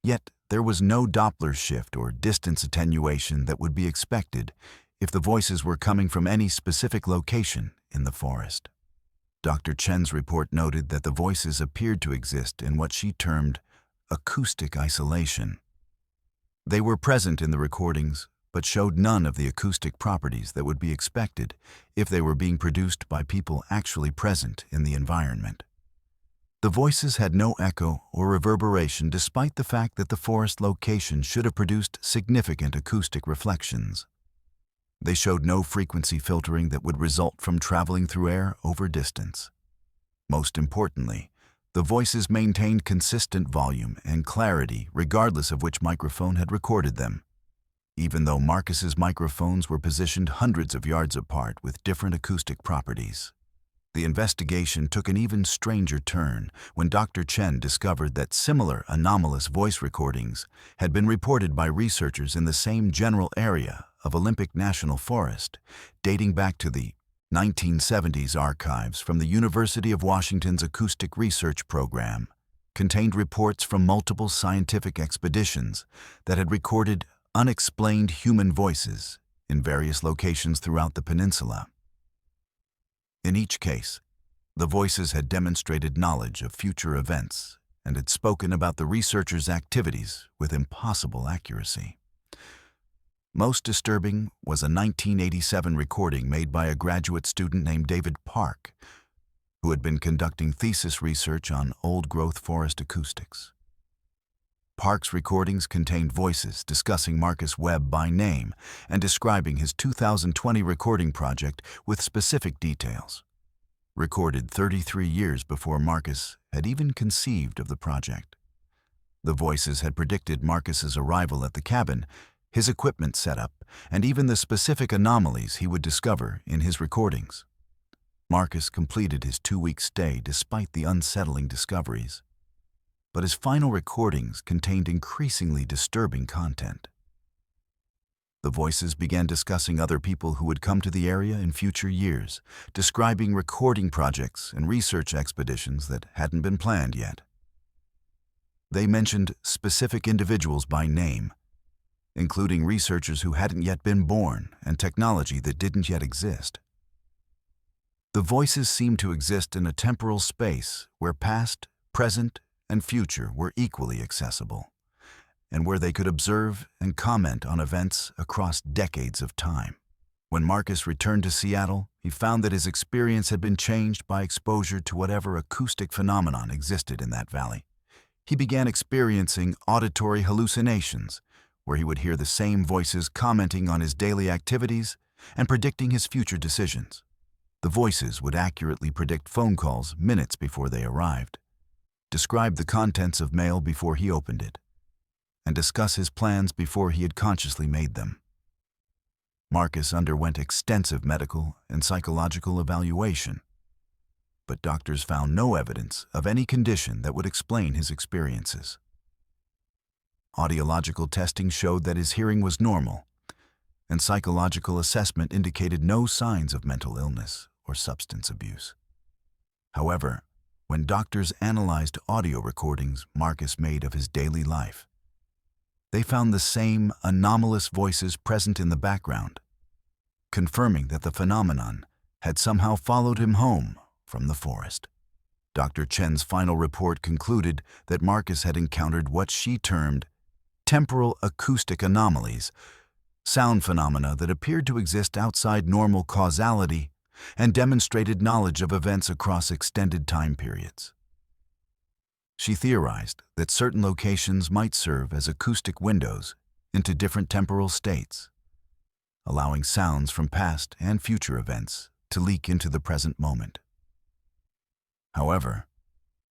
Yet there was no Doppler shift or distance attenuation that would be expected if the voices were coming from any specific location in the forest. Dr. Chen's report noted that the voices appeared to exist in what she termed acoustic isolation. They were present in the recordings, but showed none of the acoustic properties that would be expected if they were being produced by people actually present in the environment. The voices had no echo or reverberation despite the fact that the forest location should have produced significant acoustic reflections. They showed no frequency filtering that would result from traveling through air over distance. Most importantly, the voices maintained consistent volume and clarity regardless of which microphone had recorded them, even though Marcus's microphones were positioned hundreds of yards apart with different acoustic properties. The investigation took an even stranger turn when Dr. Chen discovered that similar anomalous voice recordings had been reported by researchers in the same general area of Olympic National Forest, dating back to the 1970s. Archives from the University of Washington's Acoustic Research Program contained reports from multiple scientific expeditions that had recorded unexplained human voices in various locations throughout the peninsula. In each case, the voices had demonstrated knowledge of future events and had spoken about the researchers' activities with impossible accuracy. Most disturbing was a 1987 recording made by a graduate student named David Park, who had been conducting thesis research on old-growth forest acoustics. Park's recordings contained voices discussing Marcus Webb by name and describing his 2020 recording project with specific details. Recorded 33 years before Marcus had even conceived of the project. The voices had predicted Marcus's arrival at the cabin, his equipment setup, and even the specific anomalies he would discover in his recordings. Marcus completed his 2-week stay despite the unsettling discoveries, but his final recordings contained increasingly disturbing content. The voices began discussing other people who would come to the area in future years, describing recording projects and research expeditions that hadn't been planned yet. They mentioned specific individuals by name, including researchers who hadn't yet been born and technology that didn't yet exist. The voices seemed to exist in a temporal space where past, present, and future were equally accessible, and where they could observe and comment on events across decades of time. When Marcus returned to Seattle, he found that his experience had been changed by exposure to whatever acoustic phenomenon existed in that valley. He began experiencing auditory hallucinations, where he would hear the same voices commenting on his daily activities and predicting his future decisions. The voices would accurately predict phone calls minutes before they arrived, describe the contents of mail before he opened it, and discuss his plans before he had consciously made them. Marcus underwent extensive medical and psychological evaluation, but doctors found no evidence of any condition that would explain his experiences. Audiological testing showed that his hearing was normal, and psychological assessment indicated no signs of mental illness or substance abuse. However, when doctors analyzed audio recordings Marcus made of his daily life, they found the same anomalous voices present in the background, confirming that the phenomenon had somehow followed him home from the forest. Dr. Chen's final report concluded that Marcus had encountered what she termed temporal acoustic anomalies, sound phenomena that appeared to exist outside normal causality and demonstrated knowledge of events across extended time periods. She theorized that certain locations might serve as acoustic windows into different temporal states, allowing sounds from past and future events to leak into the present moment. However,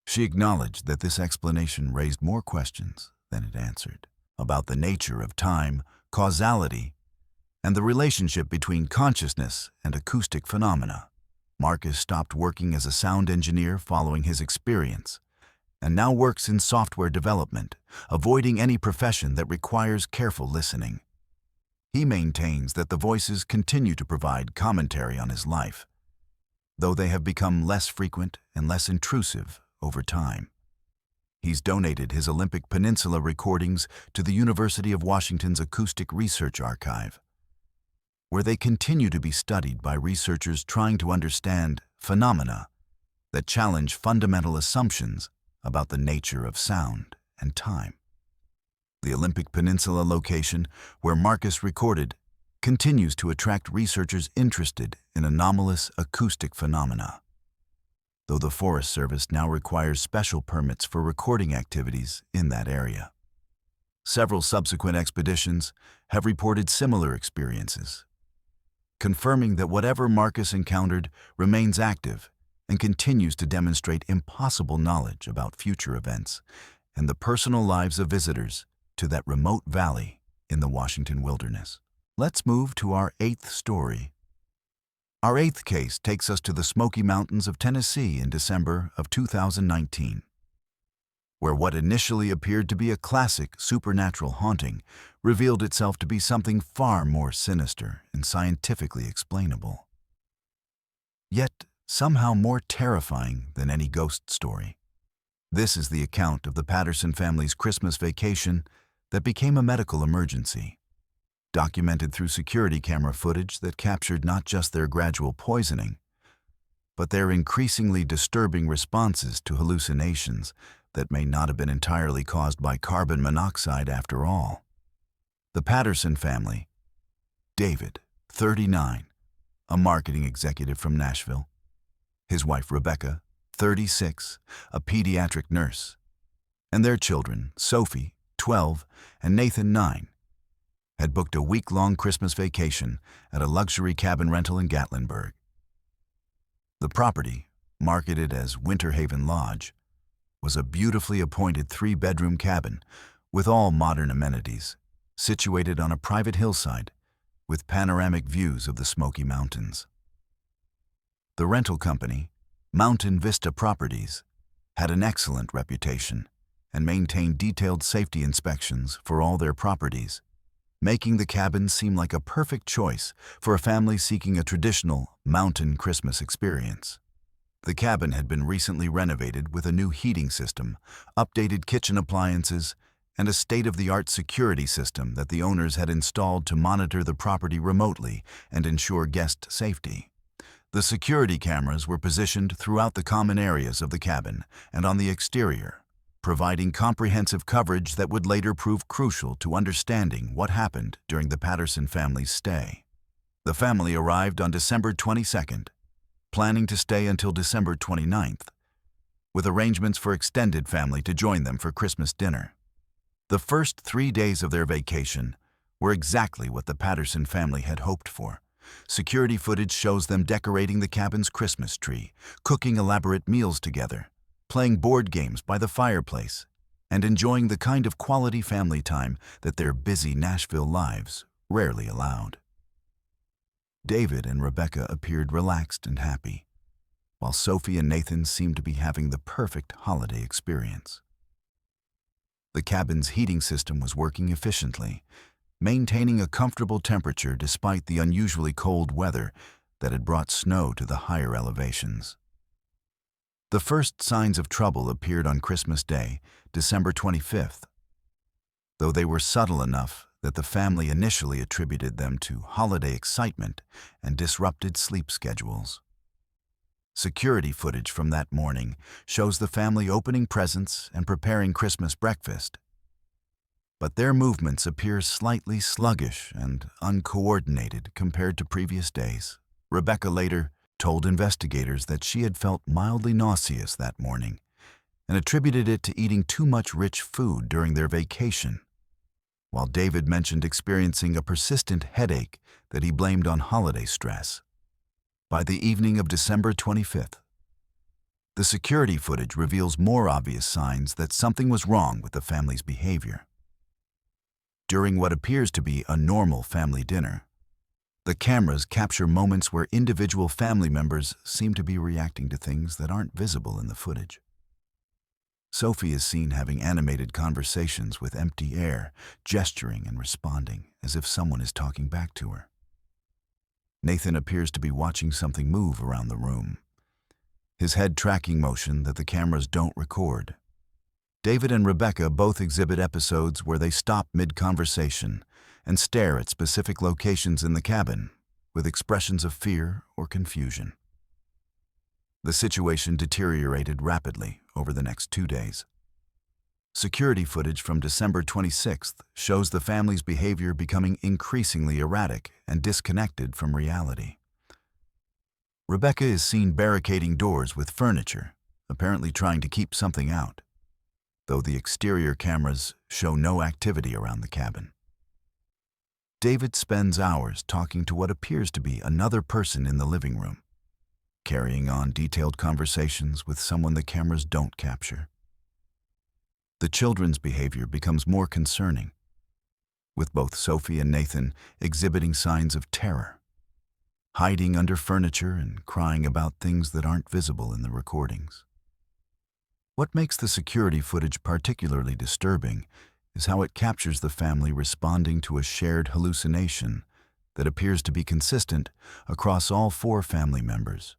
she acknowledged that this explanation raised more questions than it answered about the nature of time, causality, and the relationship between consciousness and acoustic phenomena. Marcus stopped working as a sound engineer following his experience, and now works in software development, avoiding any profession that requires careful listening. He maintains that the voices continue to provide commentary on his life, though they have become less frequent and less intrusive over time. He's donated his Olympic Peninsula recordings to the University of Washington's Acoustic Research Archive, where they continue to be studied by researchers trying to understand phenomena that challenge fundamental assumptions about the nature of sound and time. The Olympic Peninsula location, where Marcus recorded, continues to attract researchers interested in anomalous acoustic phenomena, though the Forest Service now requires special permits for recording activities in that area. Several subsequent expeditions have reported similar experiences, confirming that whatever Marcus encountered remains active and continues to demonstrate impossible knowledge about future events and the personal lives of visitors to that remote valley in the Washington wilderness. Let's move to our 8th story. Our 8th case takes us to the Smoky Mountains of Tennessee in December of 2019, where what initially appeared to be a classic supernatural haunting revealed itself to be something far more sinister and scientifically explainable, yet somehow more terrifying than any ghost story. This is the account of the Patterson family's Christmas vacation that became a medical emergency, documented through security camera footage that captured not just their gradual poisoning, but their increasingly disturbing responses to hallucinations that may not have been entirely caused by carbon monoxide after all. The Patterson family, David, 39, a marketing executive from Nashville, his wife Rebecca, 36, a pediatric nurse, and their children, Sophie, 12, and Nathan, 9, had booked a week-long Christmas vacation at a luxury cabin rental in Gatlinburg. The property, marketed as Winter Haven Lodge, was a beautifully appointed 3-bedroom cabin with all modern amenities, situated on a private hillside with panoramic views of the Smoky Mountains. The rental company, Mountain Vista Properties, had an excellent reputation and maintained detailed safety inspections for all their properties, making the cabin seem like a perfect choice for a family seeking a traditional mountain Christmas experience. The cabin had been recently renovated with a new heating system, updated kitchen appliances, and a state-of-the-art security system that the owners had installed to monitor the property remotely and ensure guest safety. The security cameras were positioned throughout the common areas of the cabin and on the exterior, providing comprehensive coverage that would later prove crucial to understanding what happened during the Patterson family's stay. The family arrived on December 22nd, planning to stay until December 29th, with arrangements for extended family to join them for Christmas dinner. The first 3 days of their vacation were exactly what the Patterson family had hoped for. Security footage shows them decorating the cabin's Christmas tree, cooking elaborate meals together, playing board games by the fireplace, and enjoying the kind of quality family time that their busy Nashville lives rarely allowed. David and Rebecca appeared relaxed and happy, while Sophie and Nathan seemed to be having the perfect holiday experience. The cabin's heating system was working efficiently, maintaining a comfortable temperature despite the unusually cold weather that had brought snow to the higher elevations. The first signs of trouble appeared on Christmas Day, December 25th, though they were subtle enough that the family initially attributed them to holiday excitement and disrupted sleep schedules. Security footage from that morning shows the family opening presents and preparing Christmas breakfast. But their movements appear slightly sluggish and uncoordinated compared to previous days. Rebecca later told investigators that she had felt mildly nauseous that morning and attributed it to eating too much rich food during their vacation, while David mentioned experiencing a persistent headache that he blamed on holiday stress. By the evening of December 25th, the security footage reveals more obvious signs that something was wrong with the family's behavior. During what appears to be a normal family dinner, the cameras capture moments where individual family members seem to be reacting to things that aren't visible in the footage. Sophie is seen having animated conversations with empty air, gesturing and responding as if someone is talking back to her. Nathan appears to be watching something move around the room, his head tracking motion that the cameras don't record. David and Rebecca both exhibit episodes where they stop mid-conversation and stare at specific locations in the cabin with expressions of fear or confusion. The situation deteriorated rapidly over the next 2 days. Security footage from December 26th shows the family's behavior becoming increasingly erratic and disconnected from reality. Rebecca is seen barricading doors with furniture, apparently trying to keep something out, though the exterior cameras show no activity around the cabin. David spends hours talking to what appears to be another person in the living room, carrying on detailed conversations with someone the cameras don't capture. The children's behavior becomes more concerning, with both Sophie and Nathan exhibiting signs of terror, hiding under furniture and crying about things that aren't visible in the recordings. What makes the security footage particularly disturbing is how it captures the family responding to a shared hallucination that appears to be consistent across all 4 family members.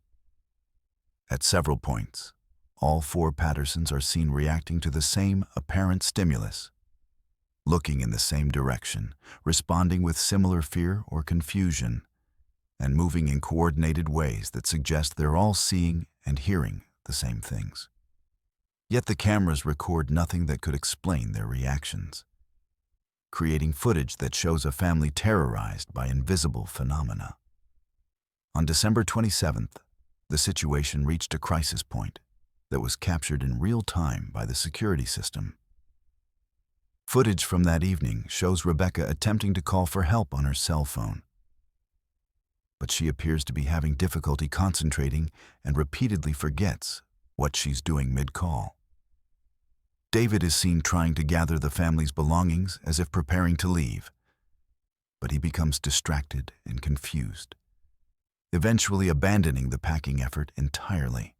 At several points, all 4 Pattersons are seen reacting to the same apparent stimulus, looking in the same direction, responding with similar fear or confusion, and moving in coordinated ways that suggest they're all seeing and hearing the same things. Yet the cameras record nothing that could explain their reactions, creating footage that shows a family terrorized by invisible phenomena. On December 27th, the situation reached a crisis point that was captured in real time by the security system. Footage from that evening shows Rebecca attempting to call for help on her cell phone, but she appears to be having difficulty concentrating and repeatedly forgets what she's doing mid-call. David is seen trying to gather the family's belongings as if preparing to leave, but he becomes distracted and confused, eventually abandoning the packing effort entirely.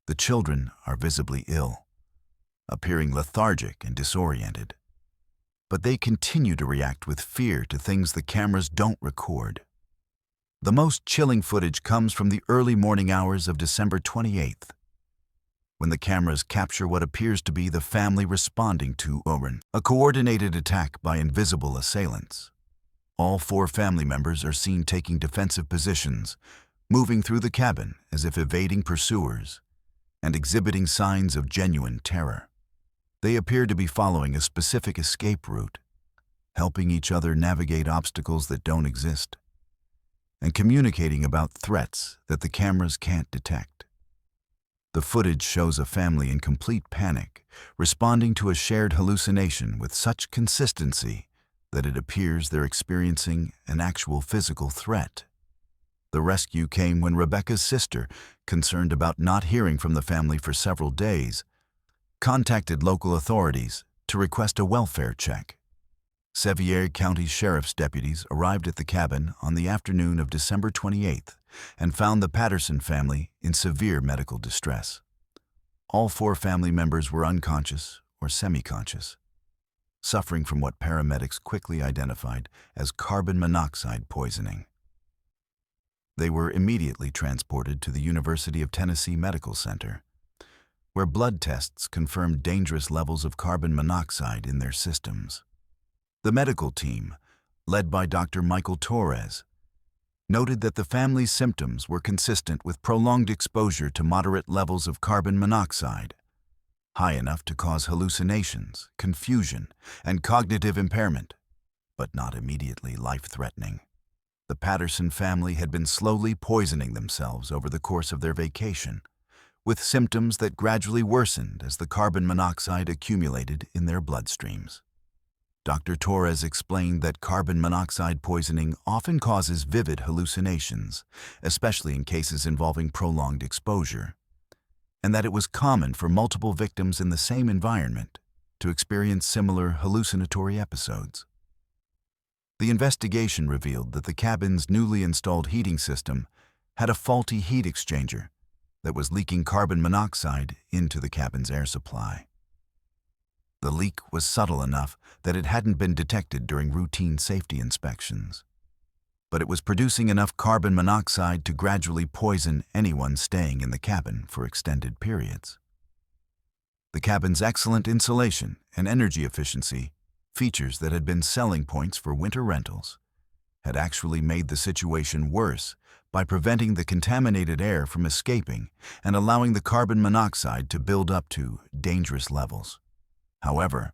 The children are visibly ill, appearing lethargic and disoriented, but they continue to react with fear to things the cameras don't record. The most chilling footage comes from the early morning hours of December 28th. when the cameras capture what appears to be the family responding to a coordinated attack by invisible assailants. All 4 family members are seen taking defensive positions, moving through the cabin as if evading pursuers, and exhibiting signs of genuine terror. They appear to be following a specific escape route, helping each other navigate obstacles that don't exist, and communicating about threats that the cameras can't detect. The footage shows a family in complete panic, responding to a shared hallucination with such consistency that it appears they're experiencing an actual physical threat. The rescue came when Rebecca's sister, concerned about not hearing from the family for several days, contacted local authorities to request a welfare check. Sevier County Sheriff's deputies arrived at the cabin on the afternoon of December 28th and found the Patterson family in severe medical distress. All 4 family members were unconscious or semi-conscious, suffering from what paramedics quickly identified as carbon monoxide poisoning. They were immediately transported to the University of Tennessee Medical Center, where blood tests confirmed dangerous levels of carbon monoxide in their systems. The medical team, led by Dr. Michael Torres, noted that the family's symptoms were consistent with prolonged exposure to moderate levels of carbon monoxide, high enough to cause hallucinations, confusion, and cognitive impairment, but not immediately life-threatening. The Patterson family had been slowly poisoning themselves over the course of their vacation, with symptoms that gradually worsened as the carbon monoxide accumulated in their bloodstreams. Dr. Torres explained that carbon monoxide poisoning often causes vivid hallucinations, especially in cases involving prolonged exposure, and that it was common for multiple victims in the same environment to experience similar hallucinatory episodes. The investigation revealed that the cabin's newly installed heating system had a faulty heat exchanger that was leaking carbon monoxide into the cabin's air supply. The leak was subtle enough that it hadn't been detected during routine safety inspections, but it was producing enough carbon monoxide to gradually poison anyone staying in the cabin for extended periods. The cabin's excellent insulation and energy efficiency, features that had been selling points for winter rentals, had actually made the situation worse by preventing the contaminated air from escaping and allowing the carbon monoxide to build up to dangerous levels. However,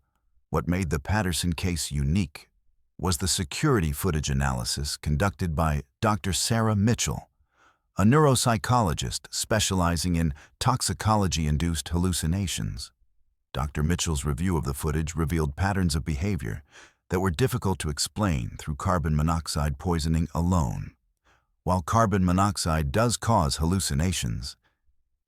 what made the Patterson case unique was the security footage analysis conducted by Dr. Sarah Mitchell, a neuropsychologist specializing in toxicology-induced hallucinations. Dr. Mitchell's review of the footage revealed patterns of behavior that were difficult to explain through carbon monoxide poisoning alone. While carbon monoxide does cause hallucinations,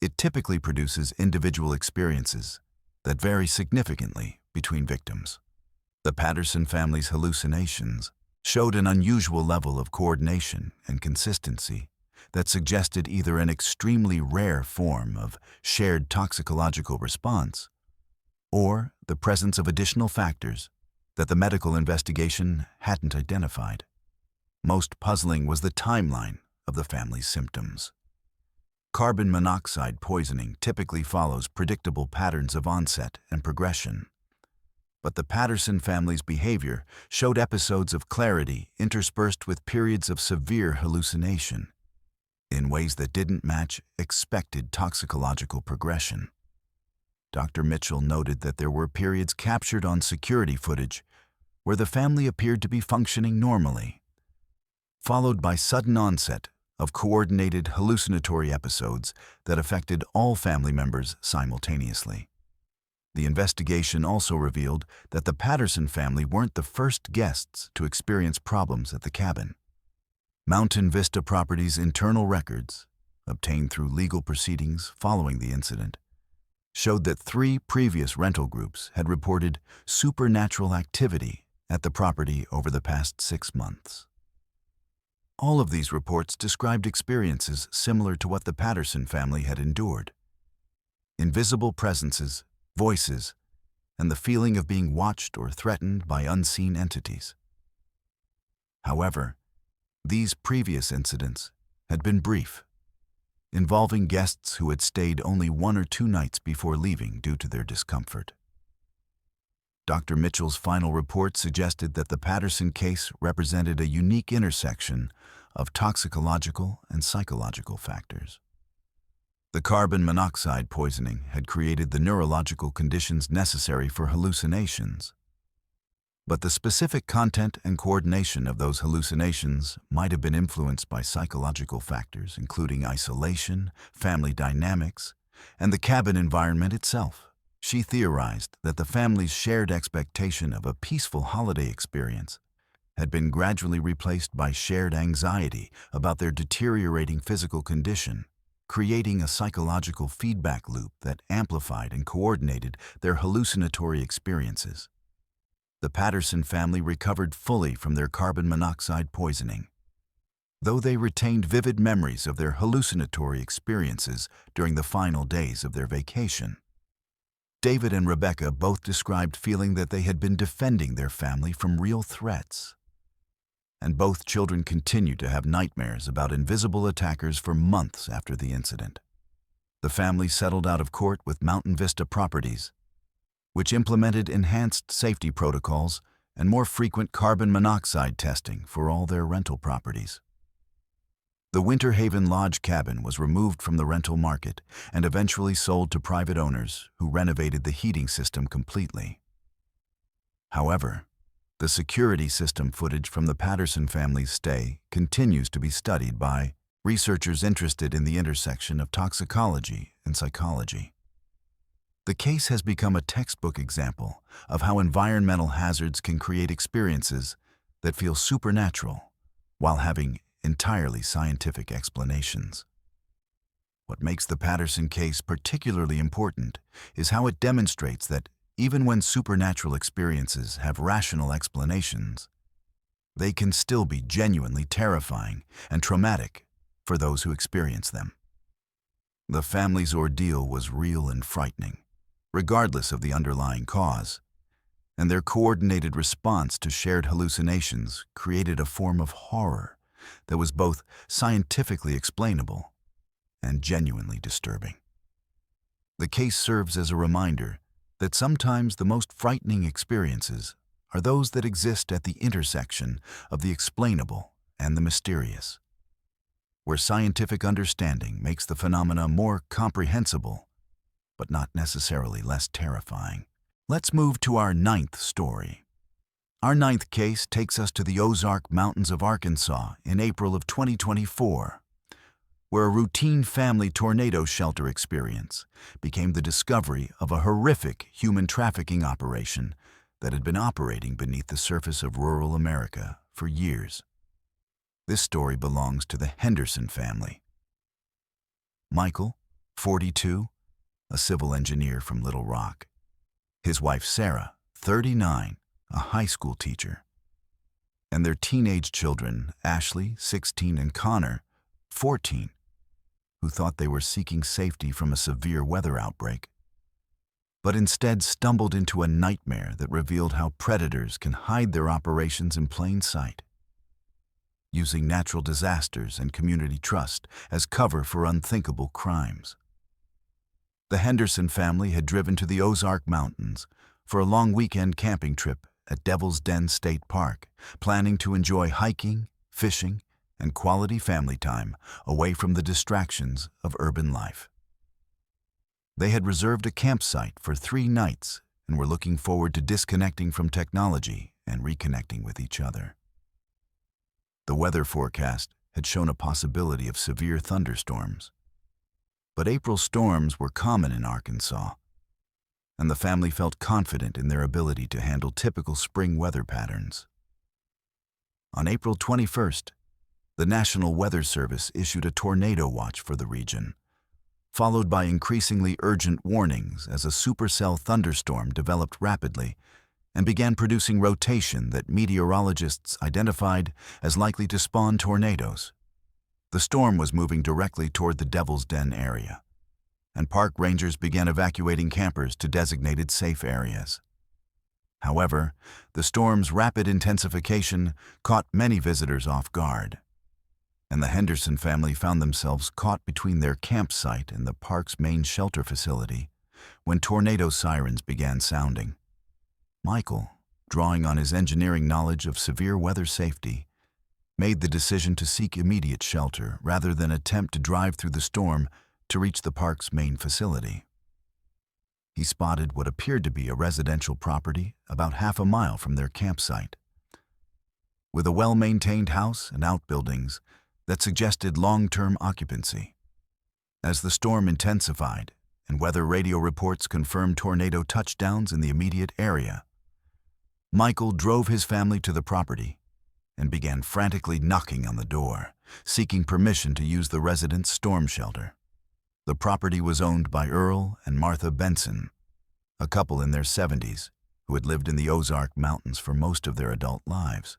it typically produces individual experiences that vary significantly between victims. The Patterson family's hallucinations showed an unusual level of coordination and consistency that suggested either an extremely rare form of shared toxicological response or the presence of additional factors that the medical investigation hadn't identified. Most puzzling was the timeline of the family's symptoms. Carbon monoxide poisoning typically follows predictable patterns of onset and progression, but the Patterson family's behavior showed episodes of clarity interspersed with periods of severe hallucination in ways that didn't match expected toxicological progression. Dr. Mitchell noted that there were periods captured on security footage where the family appeared to be functioning normally, followed by sudden onset of coordinated hallucinatory episodes that affected all family members simultaneously. The investigation also revealed that the Patterson family weren't the first guests to experience problems at the cabin. Mountain Vista Properties' internal records, obtained through legal proceedings following the incident, showed that 3 previous rental groups had reported supernatural activity at the property over the past 6 months. All of these reports described experiences similar to what the Patterson family had endured. Invisible presences, voices, and the feeling of being watched or threatened by unseen entities. However, these previous incidents had been brief. involving guests who had stayed only 1 or 2 nights before leaving due to their discomfort. Dr. Mitchell's final report suggested that the Patterson case represented a unique intersection of toxicological and psychological factors. The carbon monoxide poisoning had created the neurological conditions necessary for hallucinations. But the specific content and coordination of those hallucinations might have been influenced by psychological factors, including isolation, family dynamics, and the cabin environment itself. She theorized that the family's shared expectation of a peaceful holiday experience had been gradually replaced by shared anxiety about their deteriorating physical condition, creating a psychological feedback loop that amplified and coordinated their hallucinatory experiences. The Patterson family recovered fully from their carbon monoxide poisoning, though they retained vivid memories of their hallucinatory experiences during the final days of their vacation. David and Rebecca both described feeling that they had been defending their family from real threats. And both children continued to have nightmares about invisible attackers for months after the incident. The family settled out of court with Mountain Vista Properties, which implemented enhanced safety protocols and more frequent carbon monoxide testing for all their rental properties. The Winter Haven Lodge cabin was removed from the rental market and eventually sold to private owners who renovated the heating system completely. However, the security system footage from the Patterson family's stay continues to be studied by researchers interested in the intersection of toxicology and psychology. The case has become a textbook example of how environmental hazards can create experiences that feel supernatural while having entirely scientific explanations. What makes the Patterson case particularly important is how it demonstrates that even when supernatural experiences have rational explanations, they can still be genuinely terrifying and traumatic for those who experience them. The family's ordeal was real and frightening, regardless of the underlying cause, and their coordinated response to shared hallucinations created a form of horror that was both scientifically explainable and genuinely disturbing. The case serves as a reminder that sometimes the most frightening experiences are those that exist at the intersection of the explainable and the mysterious, where scientific understanding makes the phenomena more comprehensible, but not necessarily less terrifying. Let's move to our 9th story. Our 9th case takes us to the Ozark Mountains of Arkansas in April of 2024, where a routine family tornado shelter experience became the discovery of a horrific human trafficking operation that had been operating beneath the surface of rural America for years. This story belongs to the Henderson family. Michael, 42, a civil engineer from Little Rock. His wife Sarah, 39, a high school teacher. And their teenage children, Ashley, 16, and Connor, 14, who thought they were seeking safety from a severe weather outbreak, but instead stumbled into a nightmare that revealed how predators can hide their operations in plain sight, using natural disasters and community trust as cover for unthinkable crimes. The Henderson family had driven to the Ozark Mountains for a long weekend camping trip at Devil's Den State Park, planning to enjoy hiking, fishing, and quality family time away from the distractions of urban life. They had reserved a campsite for 3 nights and were looking forward to disconnecting from technology and reconnecting with each other. The weather forecast had shown a possibility of severe thunderstorms, but April storms were common in Arkansas, and the family felt confident in their ability to handle typical spring weather patterns. On April 21st, the National Weather Service issued a tornado watch for the region, followed by increasingly urgent warnings as a supercell thunderstorm developed rapidly and began producing rotation that meteorologists identified as likely to spawn tornadoes. The storm was moving directly toward the Devil's Den area, and park rangers began evacuating campers to designated safe areas. However, the storm's rapid intensification caught many visitors off guard, and the Henderson family found themselves caught between their campsite and the park's main shelter facility when tornado sirens began sounding. Michael, drawing on his engineering knowledge of severe weather safety, made the decision to seek immediate shelter rather than attempt to drive through the storm to reach the park's main facility. He spotted what appeared to be a residential property about half a mile from their campsite, with a well-maintained house and outbuildings that suggested long-term occupancy. As the storm intensified and weather radio reports confirmed tornado touchdowns in the immediate area, Michael drove his family to the property and began frantically knocking on the door, seeking permission to use the residents' storm shelter. The property was owned by Earl and Martha Benson, a couple in their 70s who had lived in the Ozark Mountains for most of their adult lives.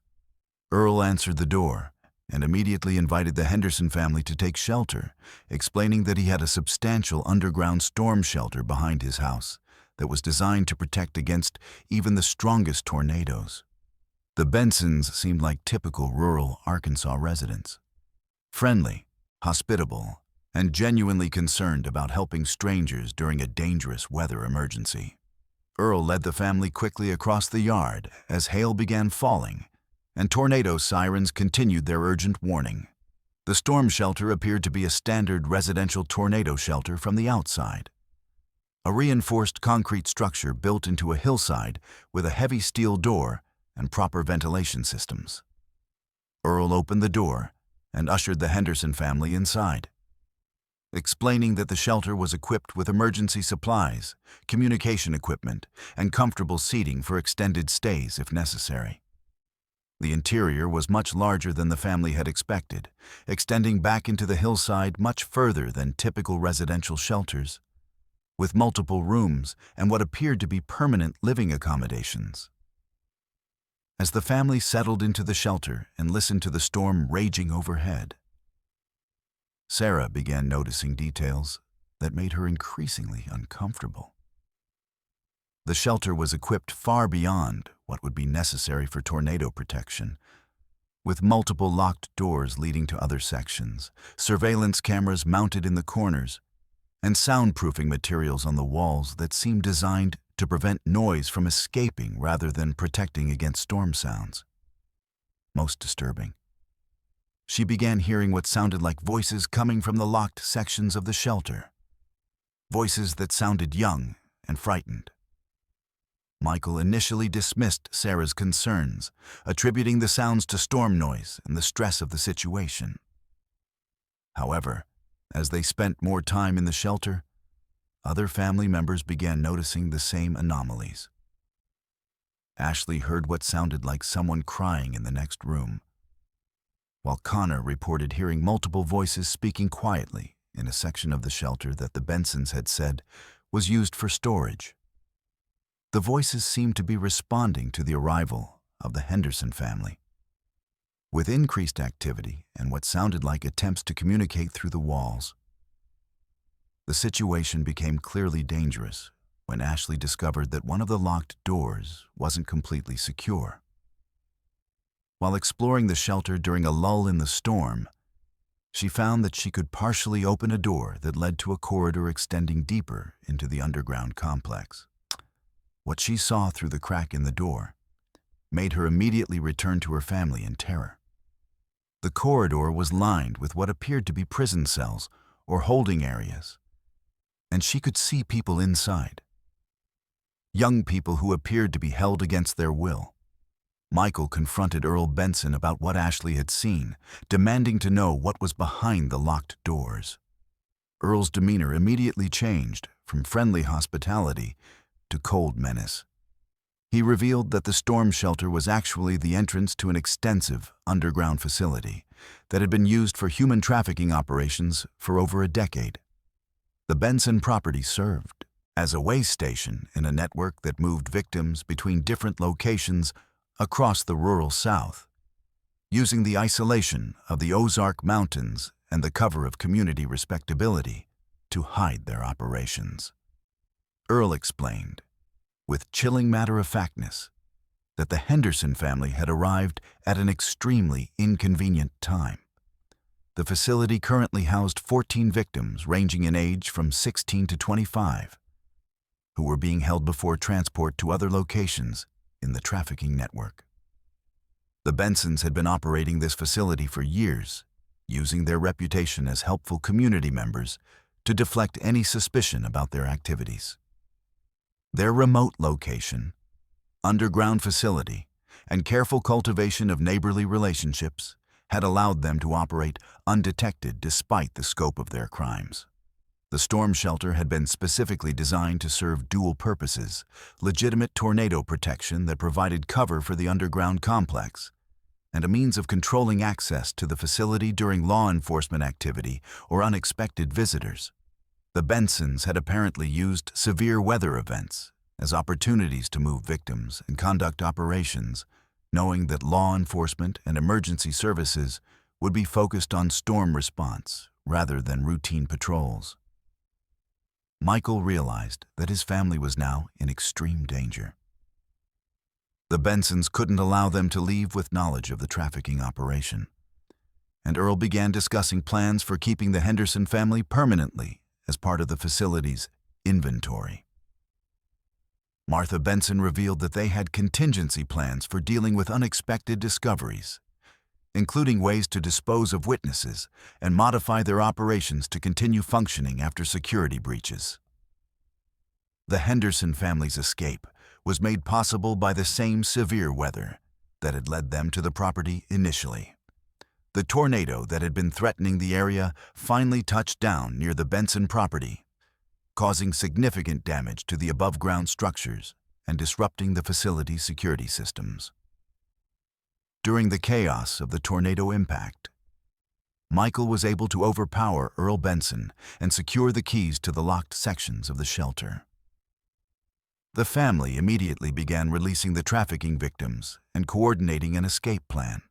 Earl answered the door and immediately invited the Henderson family to take shelter, explaining that he had a substantial underground storm shelter behind his house that was designed to protect against even the strongest tornadoes. The Bensons seemed like typical rural Arkansas residents, friendly, hospitable, and genuinely concerned about helping strangers during a dangerous weather emergency. Earl led the family quickly across the yard as hail began falling, and tornado sirens continued their urgent warning. The storm shelter appeared to be a standard residential tornado shelter from the outside, a reinforced concrete structure built into a hillside with a heavy steel door and proper ventilation systems. Earl opened the door and ushered the Henderson family inside, explaining that the shelter was equipped with emergency supplies, communication equipment, and comfortable seating for extended stays if necessary. The interior was much larger than the family had expected, extending back into the hillside much further than typical residential shelters, with multiple rooms and what appeared to be permanent living accommodations. As the family settled into the shelter and listened to the storm raging overhead, Sarah began noticing details that made her increasingly uncomfortable. The shelter was equipped far beyond what would be necessary for tornado protection, with multiple locked doors leading to other sections, surveillance cameras mounted in the corners, and soundproofing materials on the walls that seemed designed to prevent noise from escaping rather than protecting against storm sounds. Most disturbing, she began hearing what sounded like voices coming from the locked sections of the shelter, voices that sounded young and frightened. Michael initially dismissed Sarah's concerns, attributing the sounds to storm noise and the stress of the situation. However, as they spent more time in the shelter, other family members began noticing the same anomalies. Ashley heard what sounded like someone crying in the next room, while Connor reported hearing multiple voices speaking quietly in a section of the shelter that the Bensons had said was used for storage. The voices seemed to be responding to the arrival of the Henderson family. With increased activity and what sounded like attempts to communicate through the walls, the situation became clearly dangerous when Ashley discovered that one of the locked doors wasn't completely secure. While exploring the shelter during a lull in the storm, she found that she could partially open a door that led to a corridor extending deeper into the underground complex. What she saw through the crack in the door made her immediately return to her family in terror. The corridor was lined with what appeared to be prison cells or holding areas, and she could see people inside. Young people who appeared to be held against their will. Michael confronted Earl Benson about what Ashley had seen, demanding to know what was behind the locked doors. Earl's demeanor immediately changed from friendly hospitality to cold menace. He revealed that the storm shelter was actually the entrance to an extensive underground facility that had been used for human trafficking operations for over a decade. The Benson property served as a way station in a network that moved victims between different locations across the rural South, using the isolation of the Ozark Mountains and the cover of community respectability to hide their operations. Earl explained, with chilling matter-of-factness, that the Henderson family had arrived at an extremely inconvenient time. The facility currently housed 14 victims ranging in age from 16 to 25, who were being held before transport to other locations in the trafficking network. The Bensons had been operating this facility for years, using their reputation as helpful community members to deflect any suspicion about their activities. Their remote location, underground facility, and careful cultivation of neighborly relationships had allowed them to operate undetected despite the scope of their crimes. The storm shelter had been specifically designed to serve dual purposes: legitimate tornado protection that provided cover for the underground complex, and a means of controlling access to the facility during law enforcement activity or unexpected visitors. The Bensons had apparently used severe weather events as opportunities to move victims and conduct operations, knowing that law enforcement and emergency services would be focused on storm response rather than routine patrols. Michael realized that his family was now in extreme danger. The Bensons couldn't allow them to leave with knowledge of the trafficking operation, and Earl began discussing plans for keeping the Henderson family permanently as part of the facility's inventory. Martha Benson revealed that they had contingency plans for dealing with unexpected discoveries, including ways to dispose of witnesses and modify their operations to continue functioning after security breaches. The Henderson family's escape was made possible by the same severe weather that had led them to the property initially. The tornado that had been threatening the area finally touched down near the Benson property, causing significant damage to the above-ground structures and disrupting the facility's security systems. During the chaos of the tornado impact, Michael was able to overpower Earl Benson and secure the keys to the locked sections of the shelter. The family immediately began releasing the trafficking victims and coordinating an escape plan.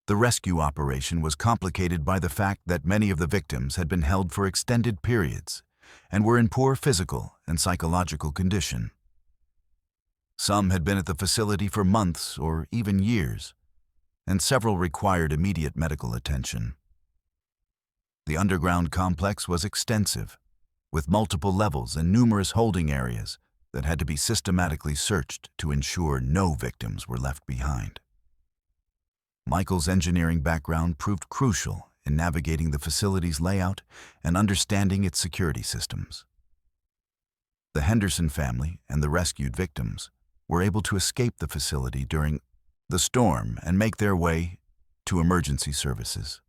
The rescue operation was complicated by the fact that many of the victims had been held for extended periods and were in poor physical and psychological condition. Some had been at the facility for months or even years, and several required immediate medical attention. The underground complex was extensive, with multiple levels and numerous holding areas that had to be systematically searched to ensure no victims were left behind. Michael's engineering background proved crucial in navigating the facility's layout and understanding its security systems. The Henderson family and the rescued victims were able to escape the facility during the storm and make their way to emergency services.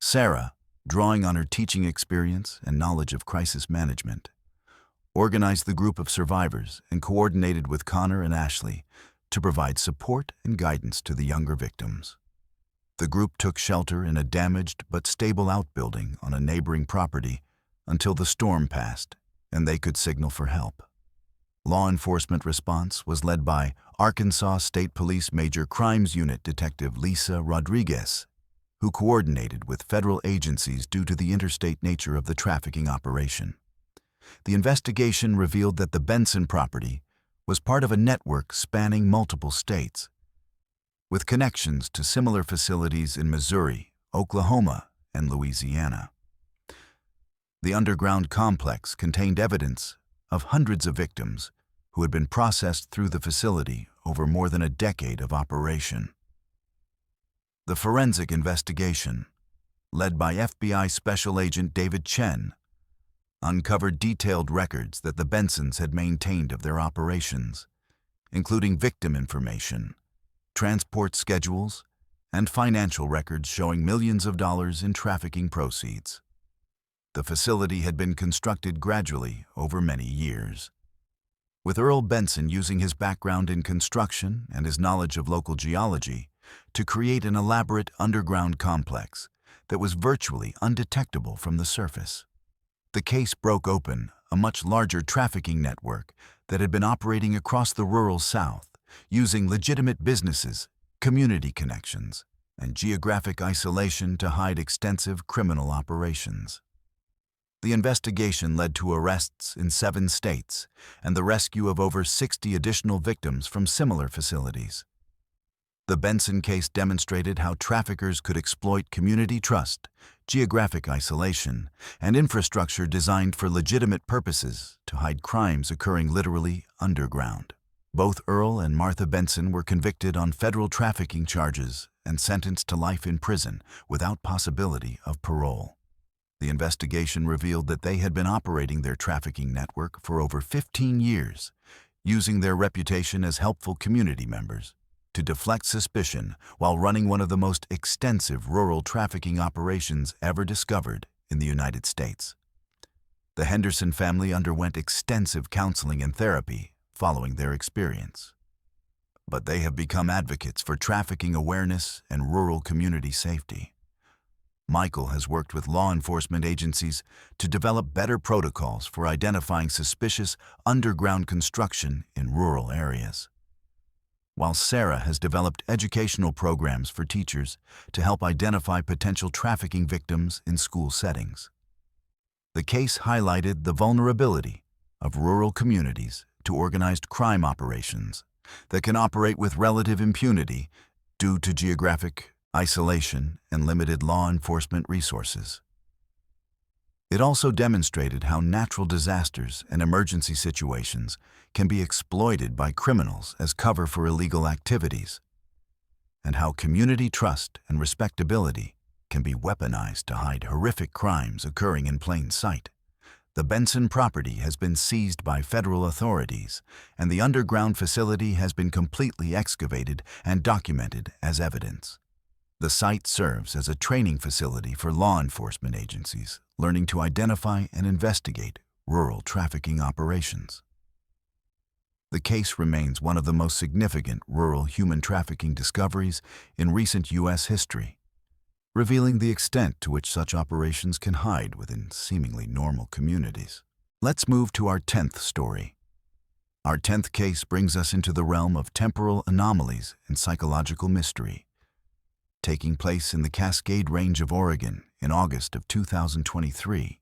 Sarah, drawing on her teaching experience and knowledge of crisis management, organized the group of survivors and coordinated with Connor and Ashley to provide support and guidance to the younger victims. The group took shelter in a damaged but stable outbuilding on a neighboring property until the storm passed and they could signal for help. Law enforcement response was led by Arkansas State Police Major Crimes Unit Detective Lisa Rodriguez, who coordinated with federal agencies due to the interstate nature of the trafficking operation. The investigation revealed that the Benson property was part of a network spanning multiple states, with connections to similar facilities in Missouri, Oklahoma, and Louisiana. The underground complex contained evidence of hundreds of victims who had been processed through the facility over more than a decade of operation. The forensic investigation, led by FBI Special Agent David Chen, uncovered detailed records that the Bensons had maintained of their operations, including victim information, transport schedules, and financial records showing millions of dollars in trafficking proceeds. The facility had been constructed gradually over many years, with Earl Benson using his background in construction and his knowledge of local geology to create an elaborate underground complex that was virtually undetectable from the surface. The case broke open a much larger trafficking network that had been operating across the rural South, using legitimate businesses, community connections, and geographic isolation to hide extensive criminal operations. The investigation led to arrests in 7 states and the rescue of over 60 additional victims from similar facilities. The Benson case demonstrated how traffickers could exploit community trust, geographic isolation, and infrastructure designed for legitimate purposes to hide crimes occurring literally underground. Both Earl and Martha Benson were convicted on federal trafficking charges and sentenced to life in prison without possibility of parole. The investigation revealed that they had been operating their trafficking network for over 15 years, using their reputation as helpful community members to deflect suspicion while running one of the most extensive rural trafficking operations ever discovered in the United States. The Henderson family underwent extensive counseling and therapy following their experience. But they have become advocates for trafficking awareness and rural community safety. Michael has worked with law enforcement agencies to develop better protocols for identifying suspicious underground construction in rural areas, while Sarah has developed educational programs for teachers to help identify potential trafficking victims in school settings. The case highlighted the vulnerability of rural communities to organized crime operations that can operate with relative impunity due to geographic isolation and limited law enforcement resources. It also demonstrated how natural disasters and emergency situations can be exploited by criminals as cover for illegal activities, and how community trust and respectability can be weaponized to hide horrific crimes occurring in plain sight. The Benson property has been seized by federal authorities, and the underground facility has been completely excavated and documented as evidence. The site serves as a training facility for law enforcement agencies, learning to identify and investigate rural trafficking operations. The case remains one of the most significant rural human trafficking discoveries in recent U.S. history, revealing the extent to which such operations can hide within seemingly normal communities. Let's move to our 10th story. Our 10th case brings us into the realm of temporal anomalies and psychological mystery, taking place in the Cascade Range of Oregon in August of 2023,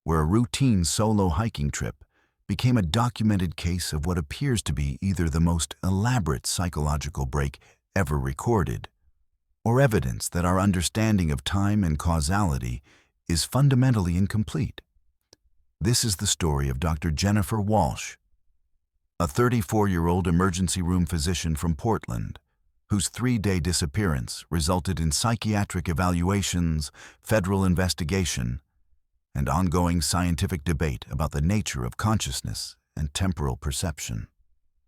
where a routine solo hiking trip became a documented case of what appears to be either the most elaborate psychological break ever recorded, or evidence that our understanding of time and causality is fundamentally incomplete. This is the story of Dr. Jennifer Walsh, a 34-year-old emergency room physician from Portland, whose 3-day disappearance resulted in psychiatric evaluations, federal investigation, and ongoing scientific debate about the nature of consciousness and temporal perception.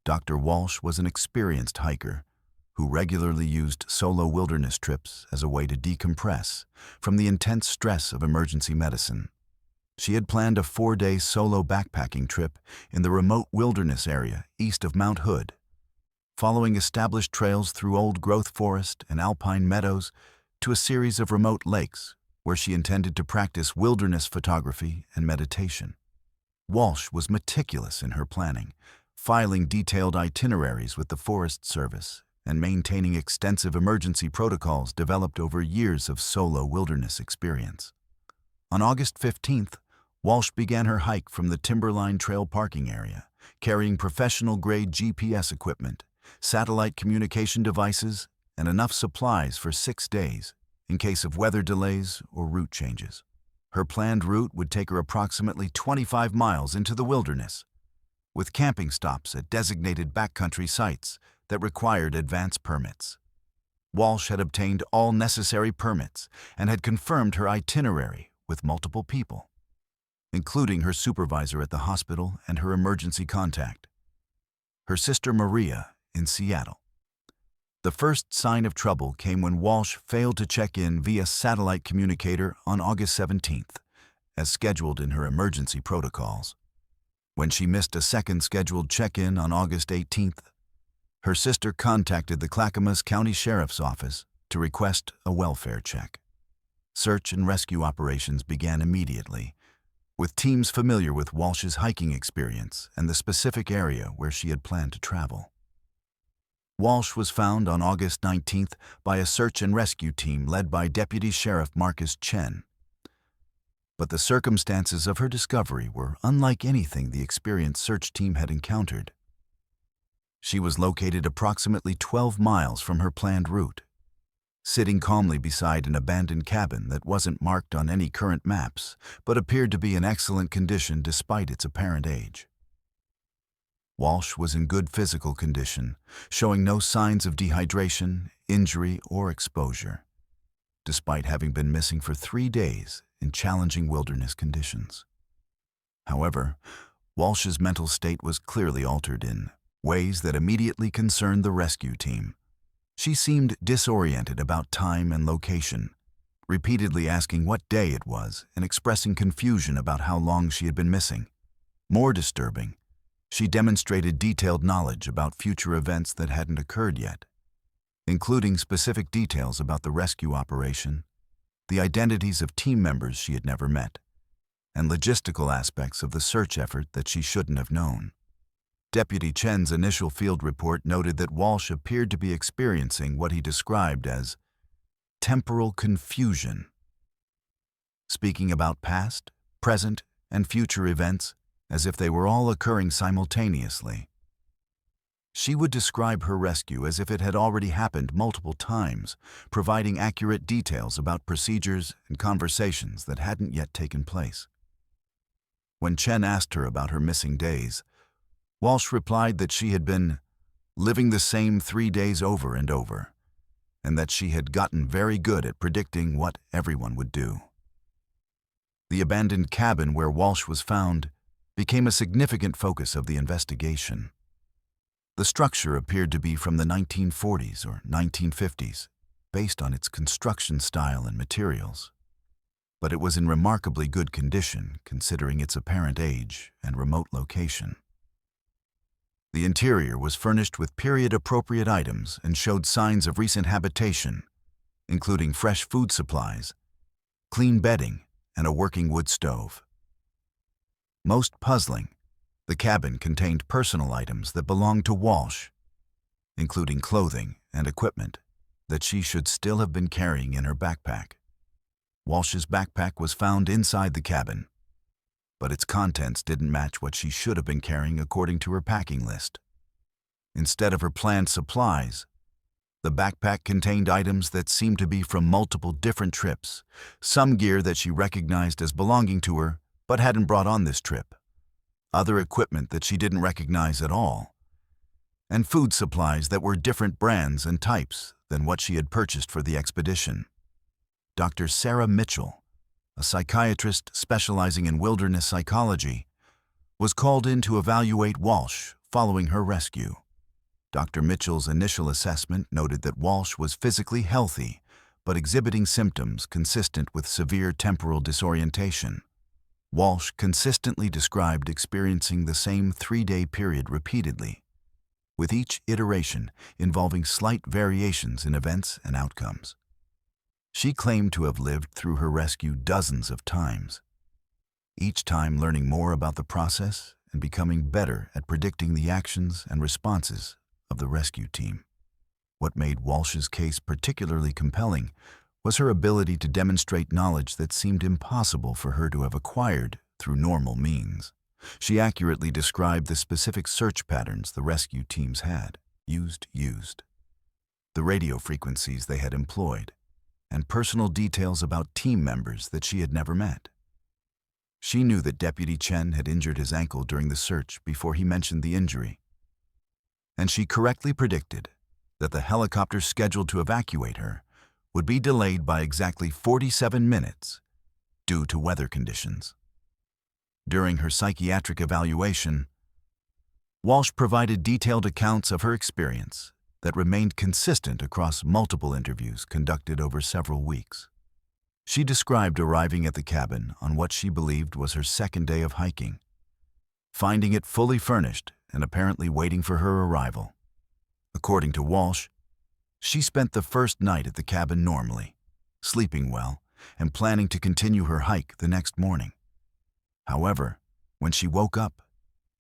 Dr. Walsh was an experienced hiker who regularly used solo wilderness trips as a way to decompress from the intense stress of emergency medicine. She had planned a 4-day solo backpacking trip in the remote wilderness area east of Mount Hood, following established trails through old-growth forest and alpine meadows to a series of remote lakes where she intended to practice wilderness photography and meditation. Walsh was meticulous in her planning, filing detailed itineraries with the Forest Service and maintaining extensive emergency protocols developed over years of solo wilderness experience. On August 15th, Walsh began her hike from the Timberline Trail parking area, carrying professional-grade GPS equipment, satellite communication devices, and enough supplies for 6 days in case of weather delays or route changes. Her planned route would take her approximately 25 miles into the wilderness, with camping stops at designated backcountry sites that required advance permits. Walsh had obtained all necessary permits and had confirmed her itinerary with multiple people, including her supervisor at the hospital and her emergency contact, her sister Maria in Seattle. The first sign of trouble came when Walsh failed to check in via satellite communicator on August 17th, as scheduled in her emergency protocols. When she missed a second scheduled check-in on August 18th, her sister contacted the Clackamas County Sheriff's Office to request a welfare check. Search and rescue operations began immediately, with teams familiar with Walsh's hiking experience and the specific area where she had planned to travel. Walsh was found on August 19th by a search and rescue team led by Deputy Sheriff Marcus Chen. But the circumstances of her discovery were unlike anything the experienced search team had encountered. She was located approximately 12 miles from her planned route, sitting calmly beside an abandoned cabin that wasn't marked on any current maps, but appeared to be in excellent condition despite its apparent age. Walsh was in good physical condition, showing no signs of dehydration, injury, or exposure, despite having been missing for 3 days in challenging wilderness conditions. However, Walsh's mental state was clearly altered in ways that immediately concerned the rescue team. She seemed disoriented about time and location, repeatedly asking what day it was and expressing confusion about how long she had been missing. More disturbing, she demonstrated detailed knowledge about future events that hadn't occurred yet, including specific details about the rescue operation, the identities of team members she had never met, and logistical aspects of the search effort that she shouldn't have known. Deputy Chen's initial field report noted that Walsh appeared to be experiencing what he described as temporal confusion, speaking about past, present, and future events as if they were all occurring simultaneously. She would describe her rescue as if it had already happened multiple times, providing accurate details about procedures and conversations that hadn't yet taken place. When Chen asked her about her missing days, Walsh replied that she had been living the same 3 days over and over, and that she had gotten very good at predicting what everyone would do. The abandoned cabin where Walsh was found became a significant focus of the investigation. The structure appeared to be from the 1940s or 1950s, based on its construction style and materials, but it was in remarkably good condition considering its apparent age and remote location. The interior was furnished with period-appropriate items and showed signs of recent habitation, including fresh food supplies, clean bedding, and a working wood stove. Most puzzling, the cabin contained personal items that belonged to Walsh, including clothing and equipment that she should still have been carrying in her backpack. Walsh's backpack was found inside the cabin, but its contents didn't match what she should have been carrying according to her packing list. Instead of her planned supplies, the backpack contained items that seemed to be from multiple different trips, some gear that she recognized as belonging to her but hadn't brought on this trip, other equipment that she didn't recognize at all, and food supplies that were different brands and types than what she had purchased for the expedition. Dr. Sarah Mitchell, a psychiatrist specializing in wilderness psychology, was called in to evaluate Walsh following her rescue. Dr. Mitchell's initial assessment noted that Walsh was physically healthy, but exhibiting symptoms consistent with severe temporal disorientation. Walsh consistently described experiencing the same 3-day period repeatedly, with each iteration involving slight variations in events and outcomes. She claimed to have lived through her rescue dozens of times, each time learning more about the process and becoming better at predicting the actions and responses of the rescue team. What made Walsh's case particularly compelling was her ability to demonstrate knowledge that seemed impossible for her to have acquired through normal means. She accurately described the specific search patterns the rescue teams had used, the radio frequencies they had employed, and personal details about team members that she had never met. She knew that Deputy Chen had injured his ankle during the search before he mentioned the injury, and she correctly predicted that the helicopter scheduled to evacuate her would be delayed by exactly 47 minutes due to weather conditions. During her psychiatric evaluation, Walsh provided detailed accounts of her experience that remained consistent across multiple interviews conducted over several weeks. She described arriving at the cabin on what she believed was her second day of hiking, finding it fully furnished and apparently waiting for her arrival. According to Walsh, she spent the first night at the cabin normally, sleeping well and planning to continue her hike the next morning. However, when she woke up,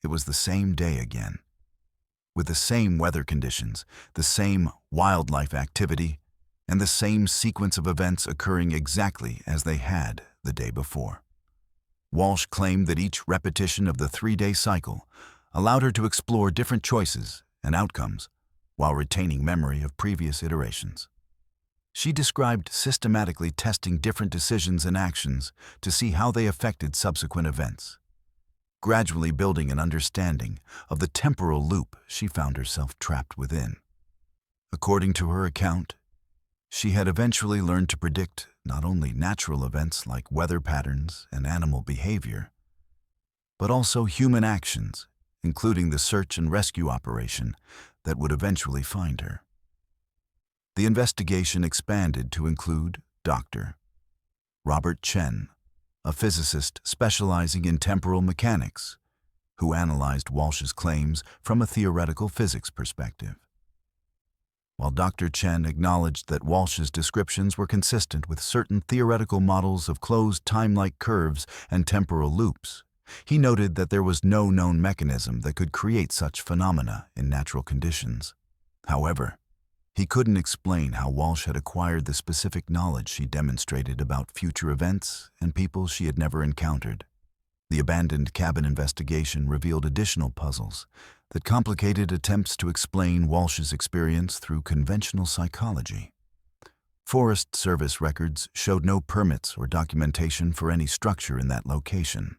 it was the same day again, with the same weather conditions, the same wildlife activity, and the same sequence of events occurring exactly as they had the day before. Walsh claimed that each repetition of the 3-day cycle allowed her to explore different choices and outcomes while retaining memory of previous iterations. She described systematically testing different decisions and actions to see how they affected subsequent events, gradually building an understanding of the temporal loop she found herself trapped within. According to her account, she had eventually learned to predict not only natural events like weather patterns and animal behavior, but also human actions, including the search and rescue operation that would eventually find her. The investigation expanded to include Dr. Robert Chen, a physicist specializing in temporal mechanics, who analyzed Walsh's claims from a theoretical physics perspective. While Dr. Chen acknowledged that Walsh's descriptions were consistent with certain theoretical models of closed time-like curves and temporal loops, he noted that there was no known mechanism that could create such phenomena in natural conditions. However, he couldn't explain how Walsh had acquired the specific knowledge she demonstrated about future events and people she had never encountered. The abandoned cabin investigation revealed additional puzzles that complicated attempts to explain Walsh's experience through conventional psychology. Forest Service records showed no permits or documentation for any structure in that location,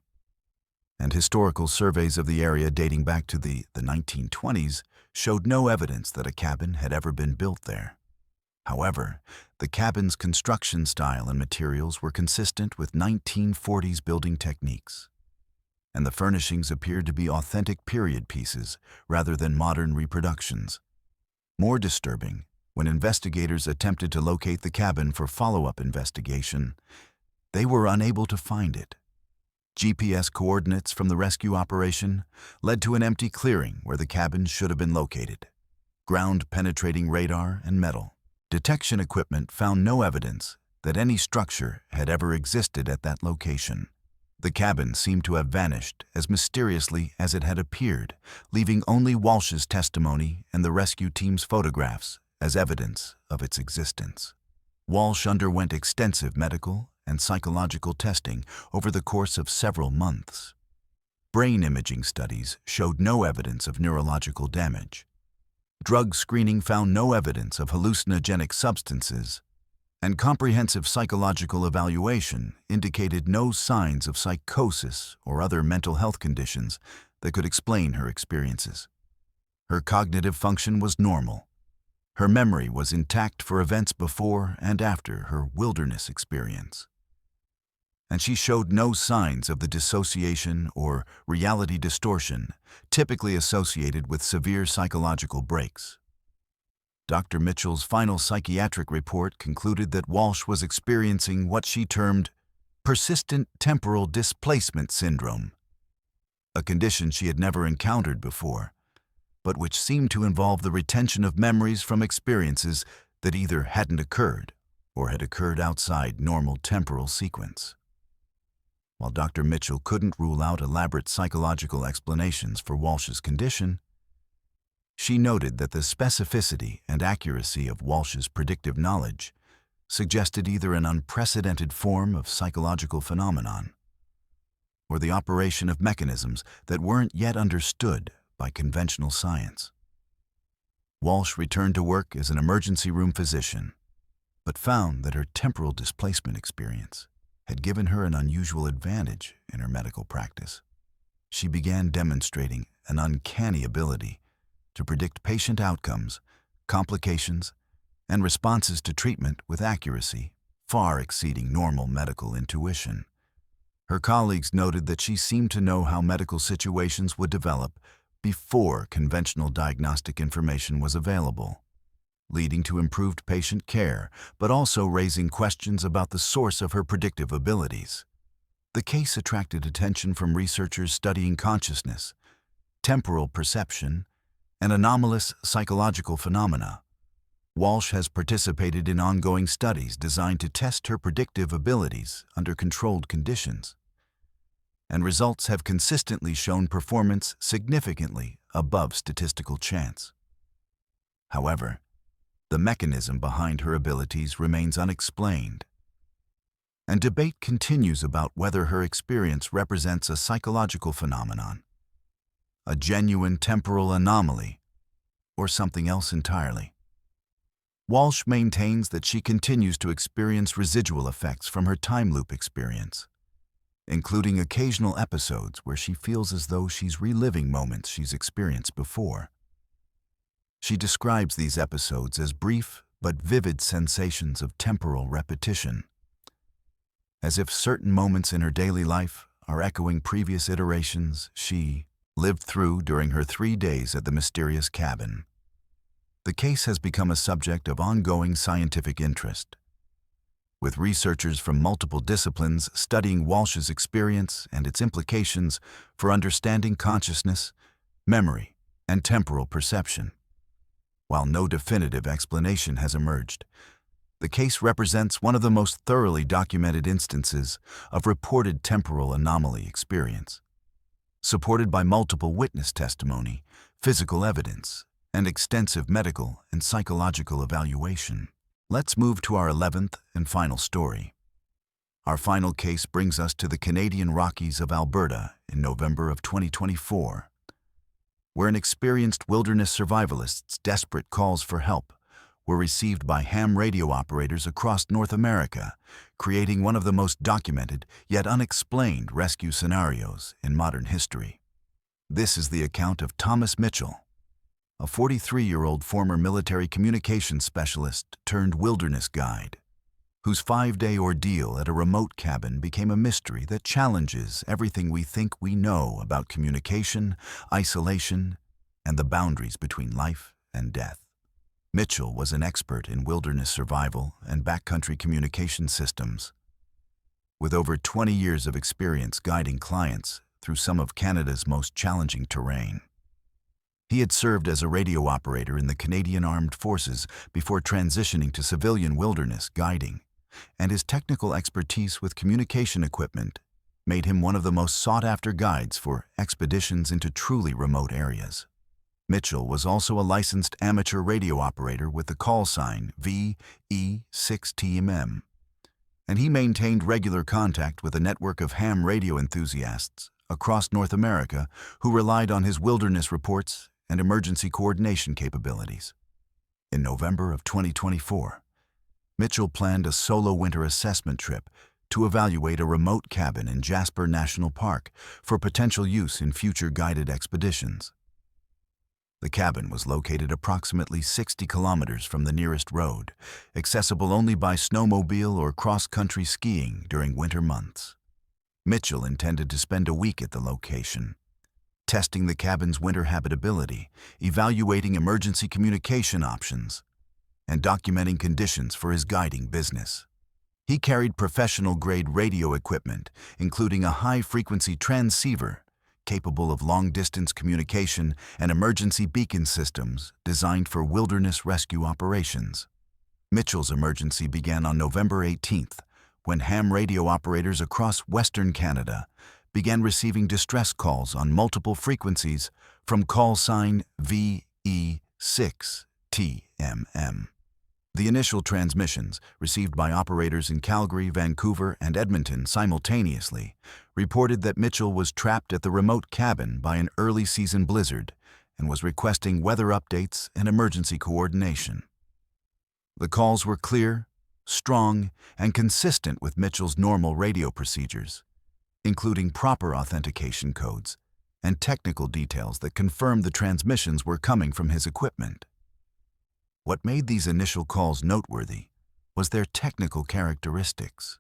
and historical surveys of the area dating back to the 1920s showed no evidence that a cabin had ever been built there. However, the cabin's construction style and materials were consistent with 1940s building techniques, and the furnishings appeared to be authentic period pieces rather than modern reproductions. More disturbing, when investigators attempted to locate the cabin for follow-up investigation, they were unable to find it. GPS coordinates from the rescue operation led to an empty clearing where the cabin should have been located. Ground-penetrating radar and metal detection equipment found no evidence that any structure had ever existed at that location. The cabin seemed to have vanished as mysteriously as it had appeared, leaving only Walsh's testimony and the rescue team's photographs as evidence of its existence. Walsh underwent extensive medical and psychological testing over the course of several months. Brain imaging studies showed no evidence of neurological damage. Drug screening found no evidence of hallucinogenic substances, and comprehensive psychological evaluation indicated no signs of psychosis or other mental health conditions that could explain her experiences. Her cognitive function was normal. Her memory was intact for events before and after her wilderness experience, and she showed no signs of the dissociation or reality distortion typically associated with severe psychological breaks. Dr. Mitchell's final psychiatric report concluded that Walsh was experiencing what she termed persistent temporal displacement syndrome, a condition she had never encountered before, but which seemed to involve the retention of memories from experiences that either hadn't occurred or had occurred outside normal temporal sequence. While Dr. Mitchell couldn't rule out elaborate psychological explanations for Walsh's condition, she noted that the specificity and accuracy of Walsh's predictive knowledge suggested either an unprecedented form of psychological phenomenon or the operation of mechanisms that weren't yet understood by conventional science. Walsh returned to work as an emergency room physician, but found that her temporal displacement experience had given her an unusual advantage in her medical practice. She began demonstrating an uncanny ability to predict patient outcomes, complications, and responses to treatment with accuracy far exceeding normal medical intuition. Her colleagues noted that she seemed to know how medical situations would develop before conventional diagnostic information was available, leading to improved patient care, but also raising questions about the source of her predictive abilities. The case attracted attention from researchers studying consciousness, temporal perception, and anomalous psychological phenomena. Walsh has participated in ongoing studies designed to test her predictive abilities under controlled conditions, and results have consistently shown performance significantly above statistical chance. However, the mechanism behind her abilities remains unexplained, and debate continues about whether her experience represents a psychological phenomenon, a genuine temporal anomaly, or something else entirely. Walsh maintains that she continues to experience residual effects from her time loop experience, including occasional episodes where she feels as though she's reliving moments she's experienced before. She describes these episodes as brief but vivid sensations of temporal repetition, as if certain moments in her daily life are echoing previous iterations she lived through during her 3 days at the mysterious cabin. The case has become a subject of ongoing scientific interest, with researchers from multiple disciplines studying Walsh's experience and its implications for understanding consciousness, memory, and temporal perception. While no definitive explanation has emerged, the case represents one of the most thoroughly documented instances of reported temporal anomaly experience, supported by multiple witness testimony, physical evidence, and extensive medical and psychological evaluation. Let's move to our 11th and final story. Our final case brings us to the Canadian Rockies of Alberta in November of 2024, where an experienced wilderness survivalist's desperate calls for help were received by ham radio operators across North America, creating one of the most documented yet unexplained rescue scenarios in modern history. This is the account of Thomas Mitchell, a 43-year-old former military communications specialist turned wilderness guide, whose 5-day ordeal at a remote cabin became a mystery that challenges everything we think we know about communication, isolation, and the boundaries between life and death. Mitchell was an expert in wilderness survival and backcountry communication systems, with over 20 years of experience guiding clients through some of Canada's most challenging terrain. He had served as a radio operator in the Canadian Armed Forces before transitioning to civilian wilderness guiding, and his technical expertise with communication equipment made him one of the most sought-after guides for expeditions into truly remote areas. Mitchell was also a licensed amateur radio operator with the call sign VE6TMM, and he maintained regular contact with a network of ham radio enthusiasts across North America who relied on his wilderness reports and emergency coordination capabilities. In November of 2024, Mitchell planned a solo winter assessment trip to evaluate a remote cabin in Jasper National Park for potential use in future guided expeditions. The cabin was located approximately 60 kilometers from the nearest road, accessible only by snowmobile or cross-country skiing during winter months. Mitchell intended to spend a week at the location, testing the cabin's winter habitability, evaluating emergency communication options, and documenting conditions for his guiding business. He carried professional-grade radio equipment, including a high-frequency transceiver capable of long-distance communication and emergency beacon systems designed for wilderness rescue operations. Mitchell's emergency began on November 18th, when ham radio operators across Western Canada began receiving distress calls on multiple frequencies from call sign VE6TMM. The initial transmissions, received by operators in Calgary, Vancouver, and Edmonton simultaneously, reported that Mitchell was trapped at the remote cabin by an early-season blizzard and was requesting weather updates and emergency coordination. The calls were clear, strong, and consistent with Mitchell's normal radio procedures, including proper authentication codes and technical details that confirmed the transmissions were coming from his equipment. What made these initial calls noteworthy was their technical characteristics.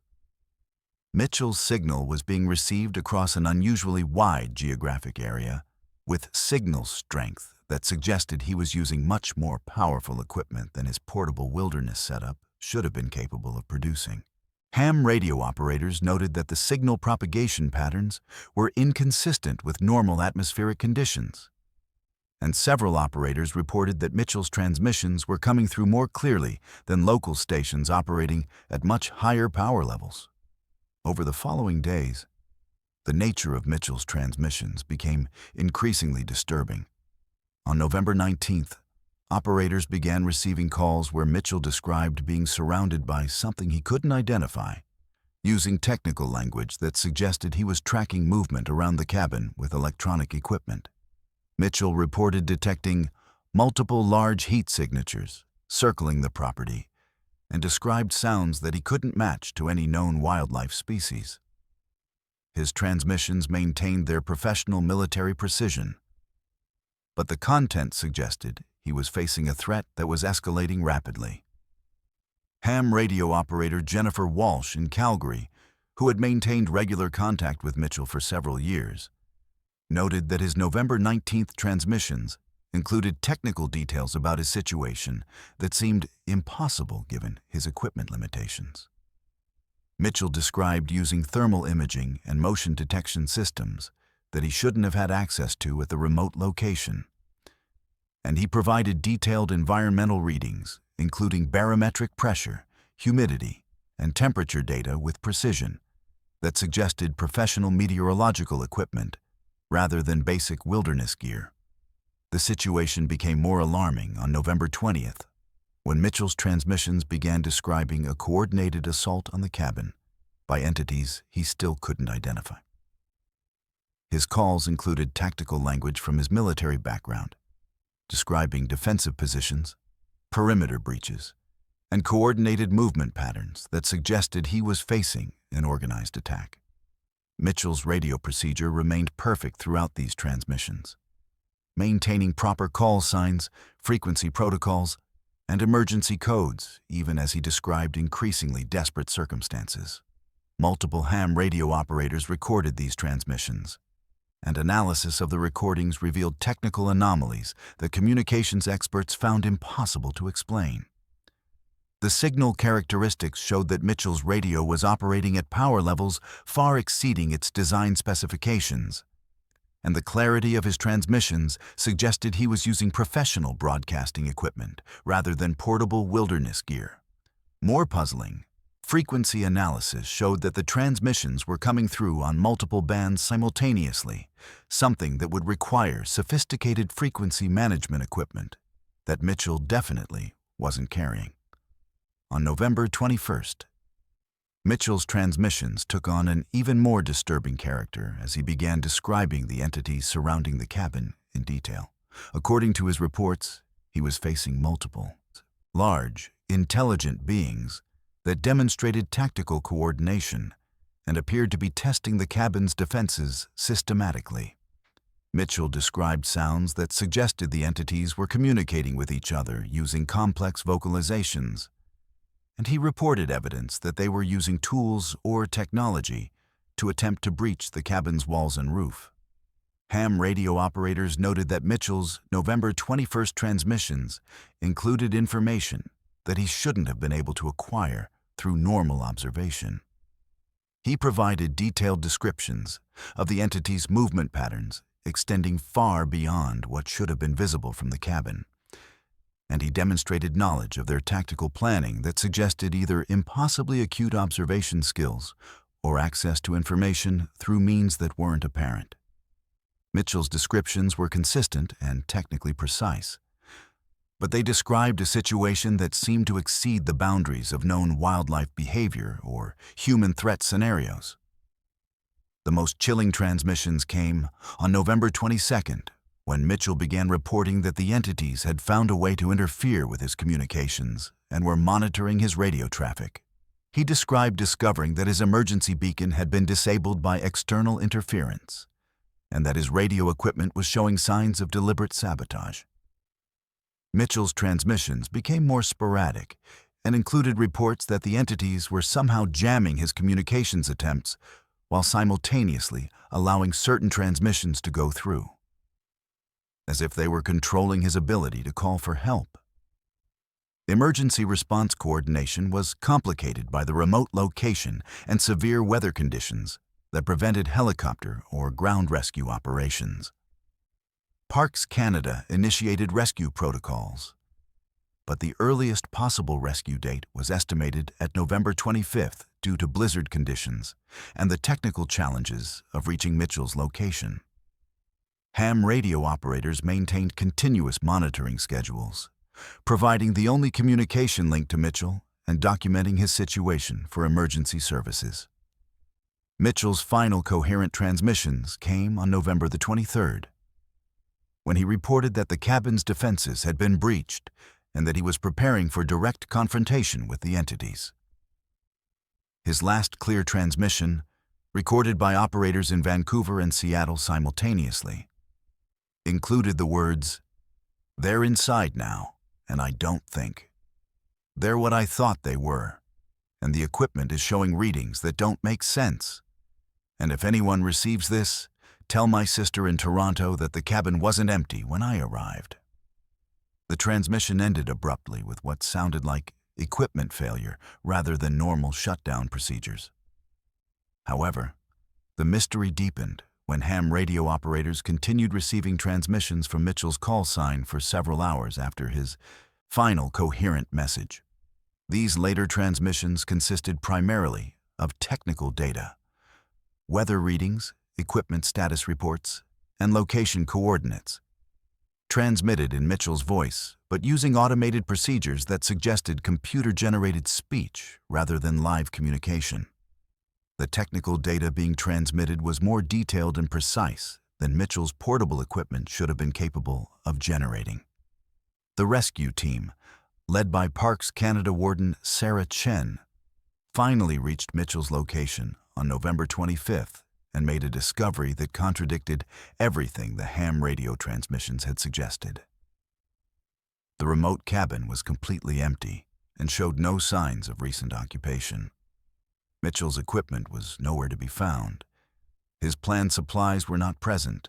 Mitchell's signal was being received across an unusually wide geographic area, with signal strength that suggested he was using much more powerful equipment than his portable wilderness setup should have been capable of producing. Ham radio operators noted that the signal propagation patterns were inconsistent with normal atmospheric conditions, and several operators reported that Mitchell's transmissions were coming through more clearly than local stations operating at much higher power levels. Over the following days, the nature of Mitchell's transmissions became increasingly disturbing. On November 19th, operators began receiving calls where Mitchell described being surrounded by something he couldn't identify, using technical language that suggested he was tracking movement around the cabin with electronic equipment. Mitchell reported detecting multiple large heat signatures circling the property, and described sounds that he couldn't match to any known wildlife species. His transmissions maintained their professional military precision, but the content suggested he was facing a threat that was escalating rapidly. Ham radio operator Jennifer Walsh in Calgary, who had maintained regular contact with Mitchell for several years, noted that his November 19th transmissions included technical details about his situation that seemed impossible given his equipment limitations. Mitchell described using thermal imaging and motion detection systems that he shouldn't have had access to at the remote location. And he provided detailed environmental readings, including barometric pressure, humidity, and temperature data with precision that suggested professional meteorological equipment rather than basic wilderness gear. The situation became more alarming on November 20th, when Mitchell's transmissions began describing a coordinated assault on the cabin by entities he still couldn't identify. His calls included tactical language from his military background, describing defensive positions, perimeter breaches, and coordinated movement patterns that suggested he was facing an organized attack. Mitchell's radio procedure remained perfect throughout these transmissions, maintaining proper call signs, frequency protocols, and emergency codes, even as he described increasingly desperate circumstances. Multiple ham radio operators recorded these transmissions, and analysis of the recordings revealed technical anomalies that communications experts found impossible to explain. The signal characteristics showed that Mitchell's radio was operating at power levels far exceeding its design specifications, and the clarity of his transmissions suggested he was using professional broadcasting equipment rather than portable wilderness gear. More puzzling, frequency analysis showed that the transmissions were coming through on multiple bands simultaneously, something that would require sophisticated frequency management equipment that Mitchell definitely wasn't carrying. On November 21st, Mitchell's transmissions took on an even more disturbing character as he began describing the entities surrounding the cabin in detail. According to his reports, he was facing multiple, large, intelligent beings that demonstrated tactical coordination and appeared to be testing the cabin's defenses systematically. Mitchell described sounds that suggested the entities were communicating with each other using complex vocalizations, and he reported evidence that they were using tools or technology to attempt to breach the cabin's walls and roof. Ham radio operators noted that Mitchell's November 21st transmissions included information that he shouldn't have been able to acquire through normal observation. He provided detailed descriptions of the entity's movement patterns extending far beyond what should have been visible from the cabin, and he demonstrated knowledge of their tactical planning that suggested either impossibly acute observation skills or access to information through means that weren't apparent. Mitchell's descriptions were consistent and technically precise, but they described a situation that seemed to exceed the boundaries of known wildlife behavior or human threat scenarios. The most chilling transmissions came on November 22nd, when Mitchell began reporting that the entities had found a way to interfere with his communications and were monitoring his radio traffic. He described discovering that his emergency beacon had been disabled by external interference, and that his radio equipment was showing signs of deliberate sabotage. Mitchell's transmissions became more sporadic and included reports that the entities were somehow jamming his communications attempts while simultaneously allowing certain transmissions to go through, as if they were controlling his ability to call for help. Emergency response coordination was complicated by the remote location and severe weather conditions that prevented helicopter or ground rescue operations. Parks Canada initiated rescue protocols, but the earliest possible rescue date was estimated at November 25th due to blizzard conditions and the technical challenges of reaching Mitchell's location. Ham radio operators maintained continuous monitoring schedules, providing the only communication link to Mitchell and documenting his situation for emergency services. Mitchell's final coherent transmissions came on November the 23rd. when he reported that the cabin's defenses had been breached and that he was preparing for direct confrontation with the entities. His last clear transmission, recorded by operators in Vancouver and Seattle simultaneously, included the words, "They're inside now, and I don't think. They're what I thought they were, and the equipment is showing readings that don't make sense. And if anyone receives this, tell my sister in Toronto that the cabin wasn't empty when I arrived." The transmission ended abruptly with what sounded like equipment failure rather than normal shutdown procedures. However, the mystery deepened when ham radio operators continued receiving transmissions from Mitchell's call sign for several hours after his final coherent message. These later transmissions consisted primarily of technical data, weather readings, equipment status reports, and location coordinates, transmitted in Mitchell's voice, but using automated procedures that suggested computer-generated speech rather than live communication. The technical data being transmitted was more detailed and precise than Mitchell's portable equipment should have been capable of generating. The rescue team, led by Parks Canada Warden Sarah Chen, finally reached Mitchell's location on November 25th and made a discovery that contradicted everything the ham radio transmissions had suggested. The remote cabin was completely empty and showed no signs of recent occupation. Mitchell's equipment was nowhere to be found. His planned supplies were not present,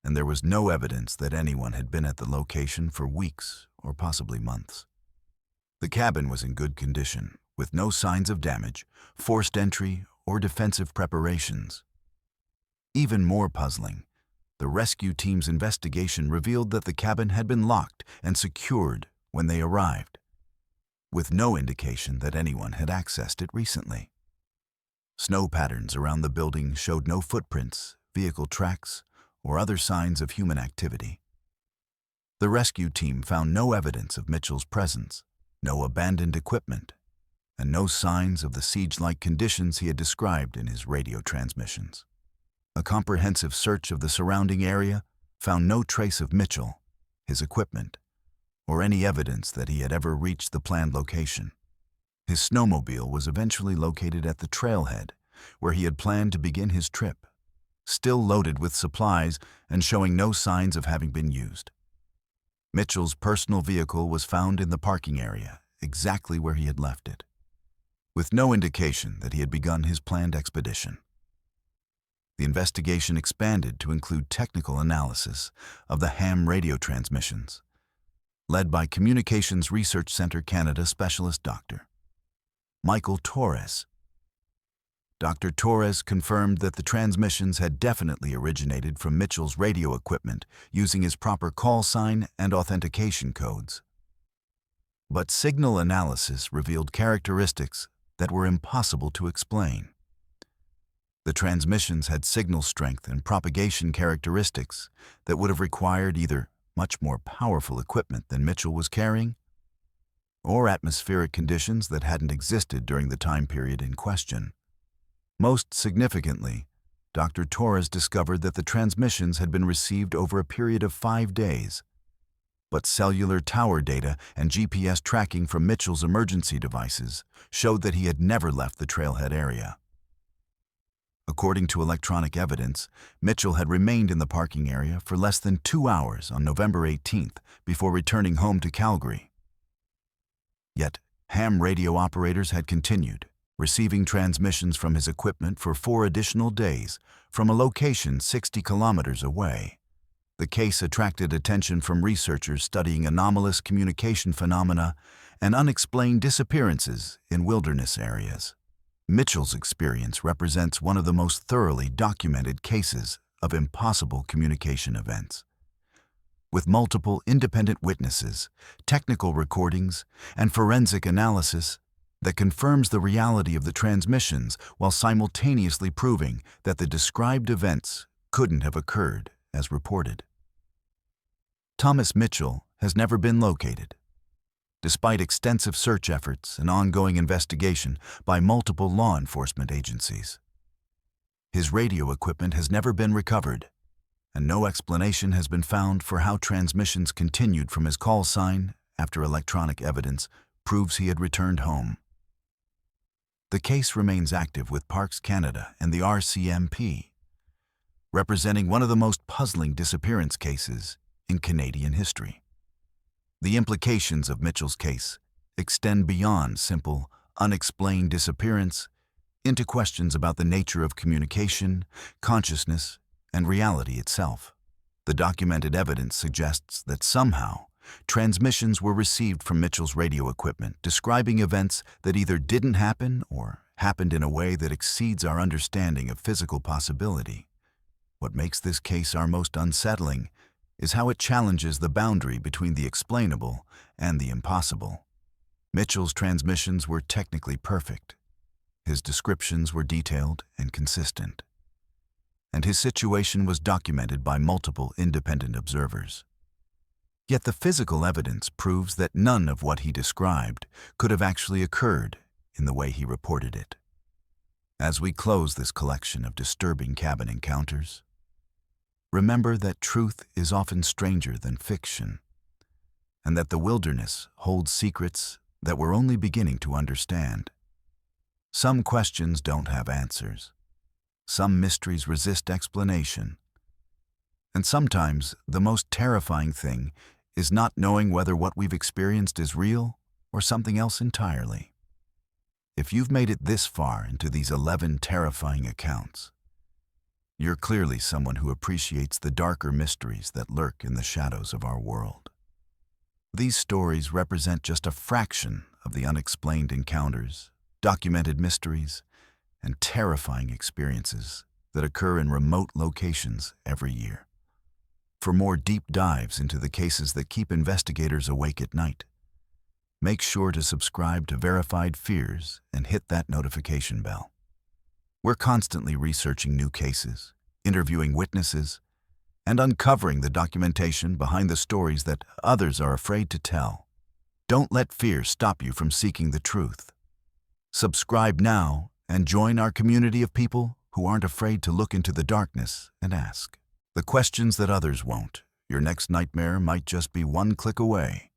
and there was no evidence that anyone had been at the location for weeks or possibly months. The cabin was in good condition, with no signs of damage, forced entry, or defensive preparations. Even more puzzling, the rescue team's investigation revealed that the cabin had been locked and secured when they arrived, with no indication that anyone had accessed it recently. Snow patterns around the building showed no footprints, vehicle tracks, or other signs of human activity. The rescue team found no evidence of Mitchell's presence, no abandoned equipment, and no signs of the siege-like conditions he had described in his radio transmissions. A comprehensive search of the surrounding area found no trace of Mitchell, his equipment, or any evidence that he had ever reached the planned location. His snowmobile was eventually located at the trailhead, where he had planned to begin his trip, still loaded with supplies and showing no signs of having been used. Mitchell's personal vehicle was found in the parking area, exactly where he had left it, with no indication that he had begun his planned expedition. The investigation expanded to include technical analysis of the ham radio transmissions, led by Communications Research Centre Canada Specialist Dr. Michael Torres. Dr. Torres confirmed that the transmissions had definitely originated from Mitchell's radio equipment using his proper call sign and authentication codes. But signal analysis revealed characteristics that were impossible to explain. The transmissions had signal strength and propagation characteristics that would have required either much more powerful equipment than Mitchell was carrying, or atmospheric conditions that hadn't existed during the time period in question. Most significantly, Dr. Torres discovered that the transmissions had been received over a period of 5 days, but cellular tower data and GPS tracking from Mitchell's emergency devices showed that he had never left the trailhead area. According to electronic evidence, Mitchell had remained in the parking area for less than 2 hours on November 18th before returning home to Calgary. Yet, ham radio operators had continued, receiving transmissions from his equipment for 4 additional days from a location 60 kilometers away. The case attracted attention from researchers studying anomalous communication phenomena and unexplained disappearances in wilderness areas. Mitchell's experience represents one of the most thoroughly documented cases of impossible communication events. With multiple independent witnesses, technical recordings, and forensic analysis that confirms the reality of the transmissions while simultaneously proving that the described events couldn't have occurred as reported. Thomas Mitchell has never been located, despite extensive search efforts and ongoing investigation by multiple law enforcement agencies. His radio equipment has never been recovered, and no explanation has been found for how transmissions continued from his call sign after electronic evidence proves he had returned home. The case remains active with Parks Canada and the RCMP, representing one of the most puzzling disappearance cases in Canadian history. The implications of Mitchell's case extend beyond simple, unexplained disappearance into questions about the nature of communication, consciousness, and reality itself. The documented evidence suggests that somehow transmissions were received from Mitchell's radio equipment describing events that either didn't happen or happened in a way that exceeds our understanding of physical possibility. What makes this case our most unsettling is how it challenges the boundary between the explainable and the impossible. Mitchell's transmissions were technically perfect. His descriptions were detailed and consistent, and his situation was documented by multiple independent observers. Yet the physical evidence proves that none of what he described could have actually occurred in the way he reported it. As we close this collection of disturbing cabin encounters, remember that truth is often stranger than fiction, and that the wilderness holds secrets that we're only beginning to understand. Some questions don't have answers. Some mysteries resist explanation. And sometimes the most terrifying thing is not knowing whether what we've experienced is real or something else entirely. If you've made it this far into these 11 terrifying accounts, you're clearly someone who appreciates the darker mysteries that lurk in the shadows of our world. These stories represent just a fraction of the unexplained encounters, documented mysteries, and terrifying experiences that occur in remote locations every year. For more deep dives into the cases that keep investigators awake at night, make sure to subscribe to Verified Fears and hit that notification bell. We're constantly researching new cases, interviewing witnesses, and uncovering the documentation behind the stories that others are afraid to tell. Don't let fear stop you from seeking the truth. Subscribe now and join our community of people who aren't afraid to look into the darkness and ask the questions that others won't. Your next nightmare might just be one click away.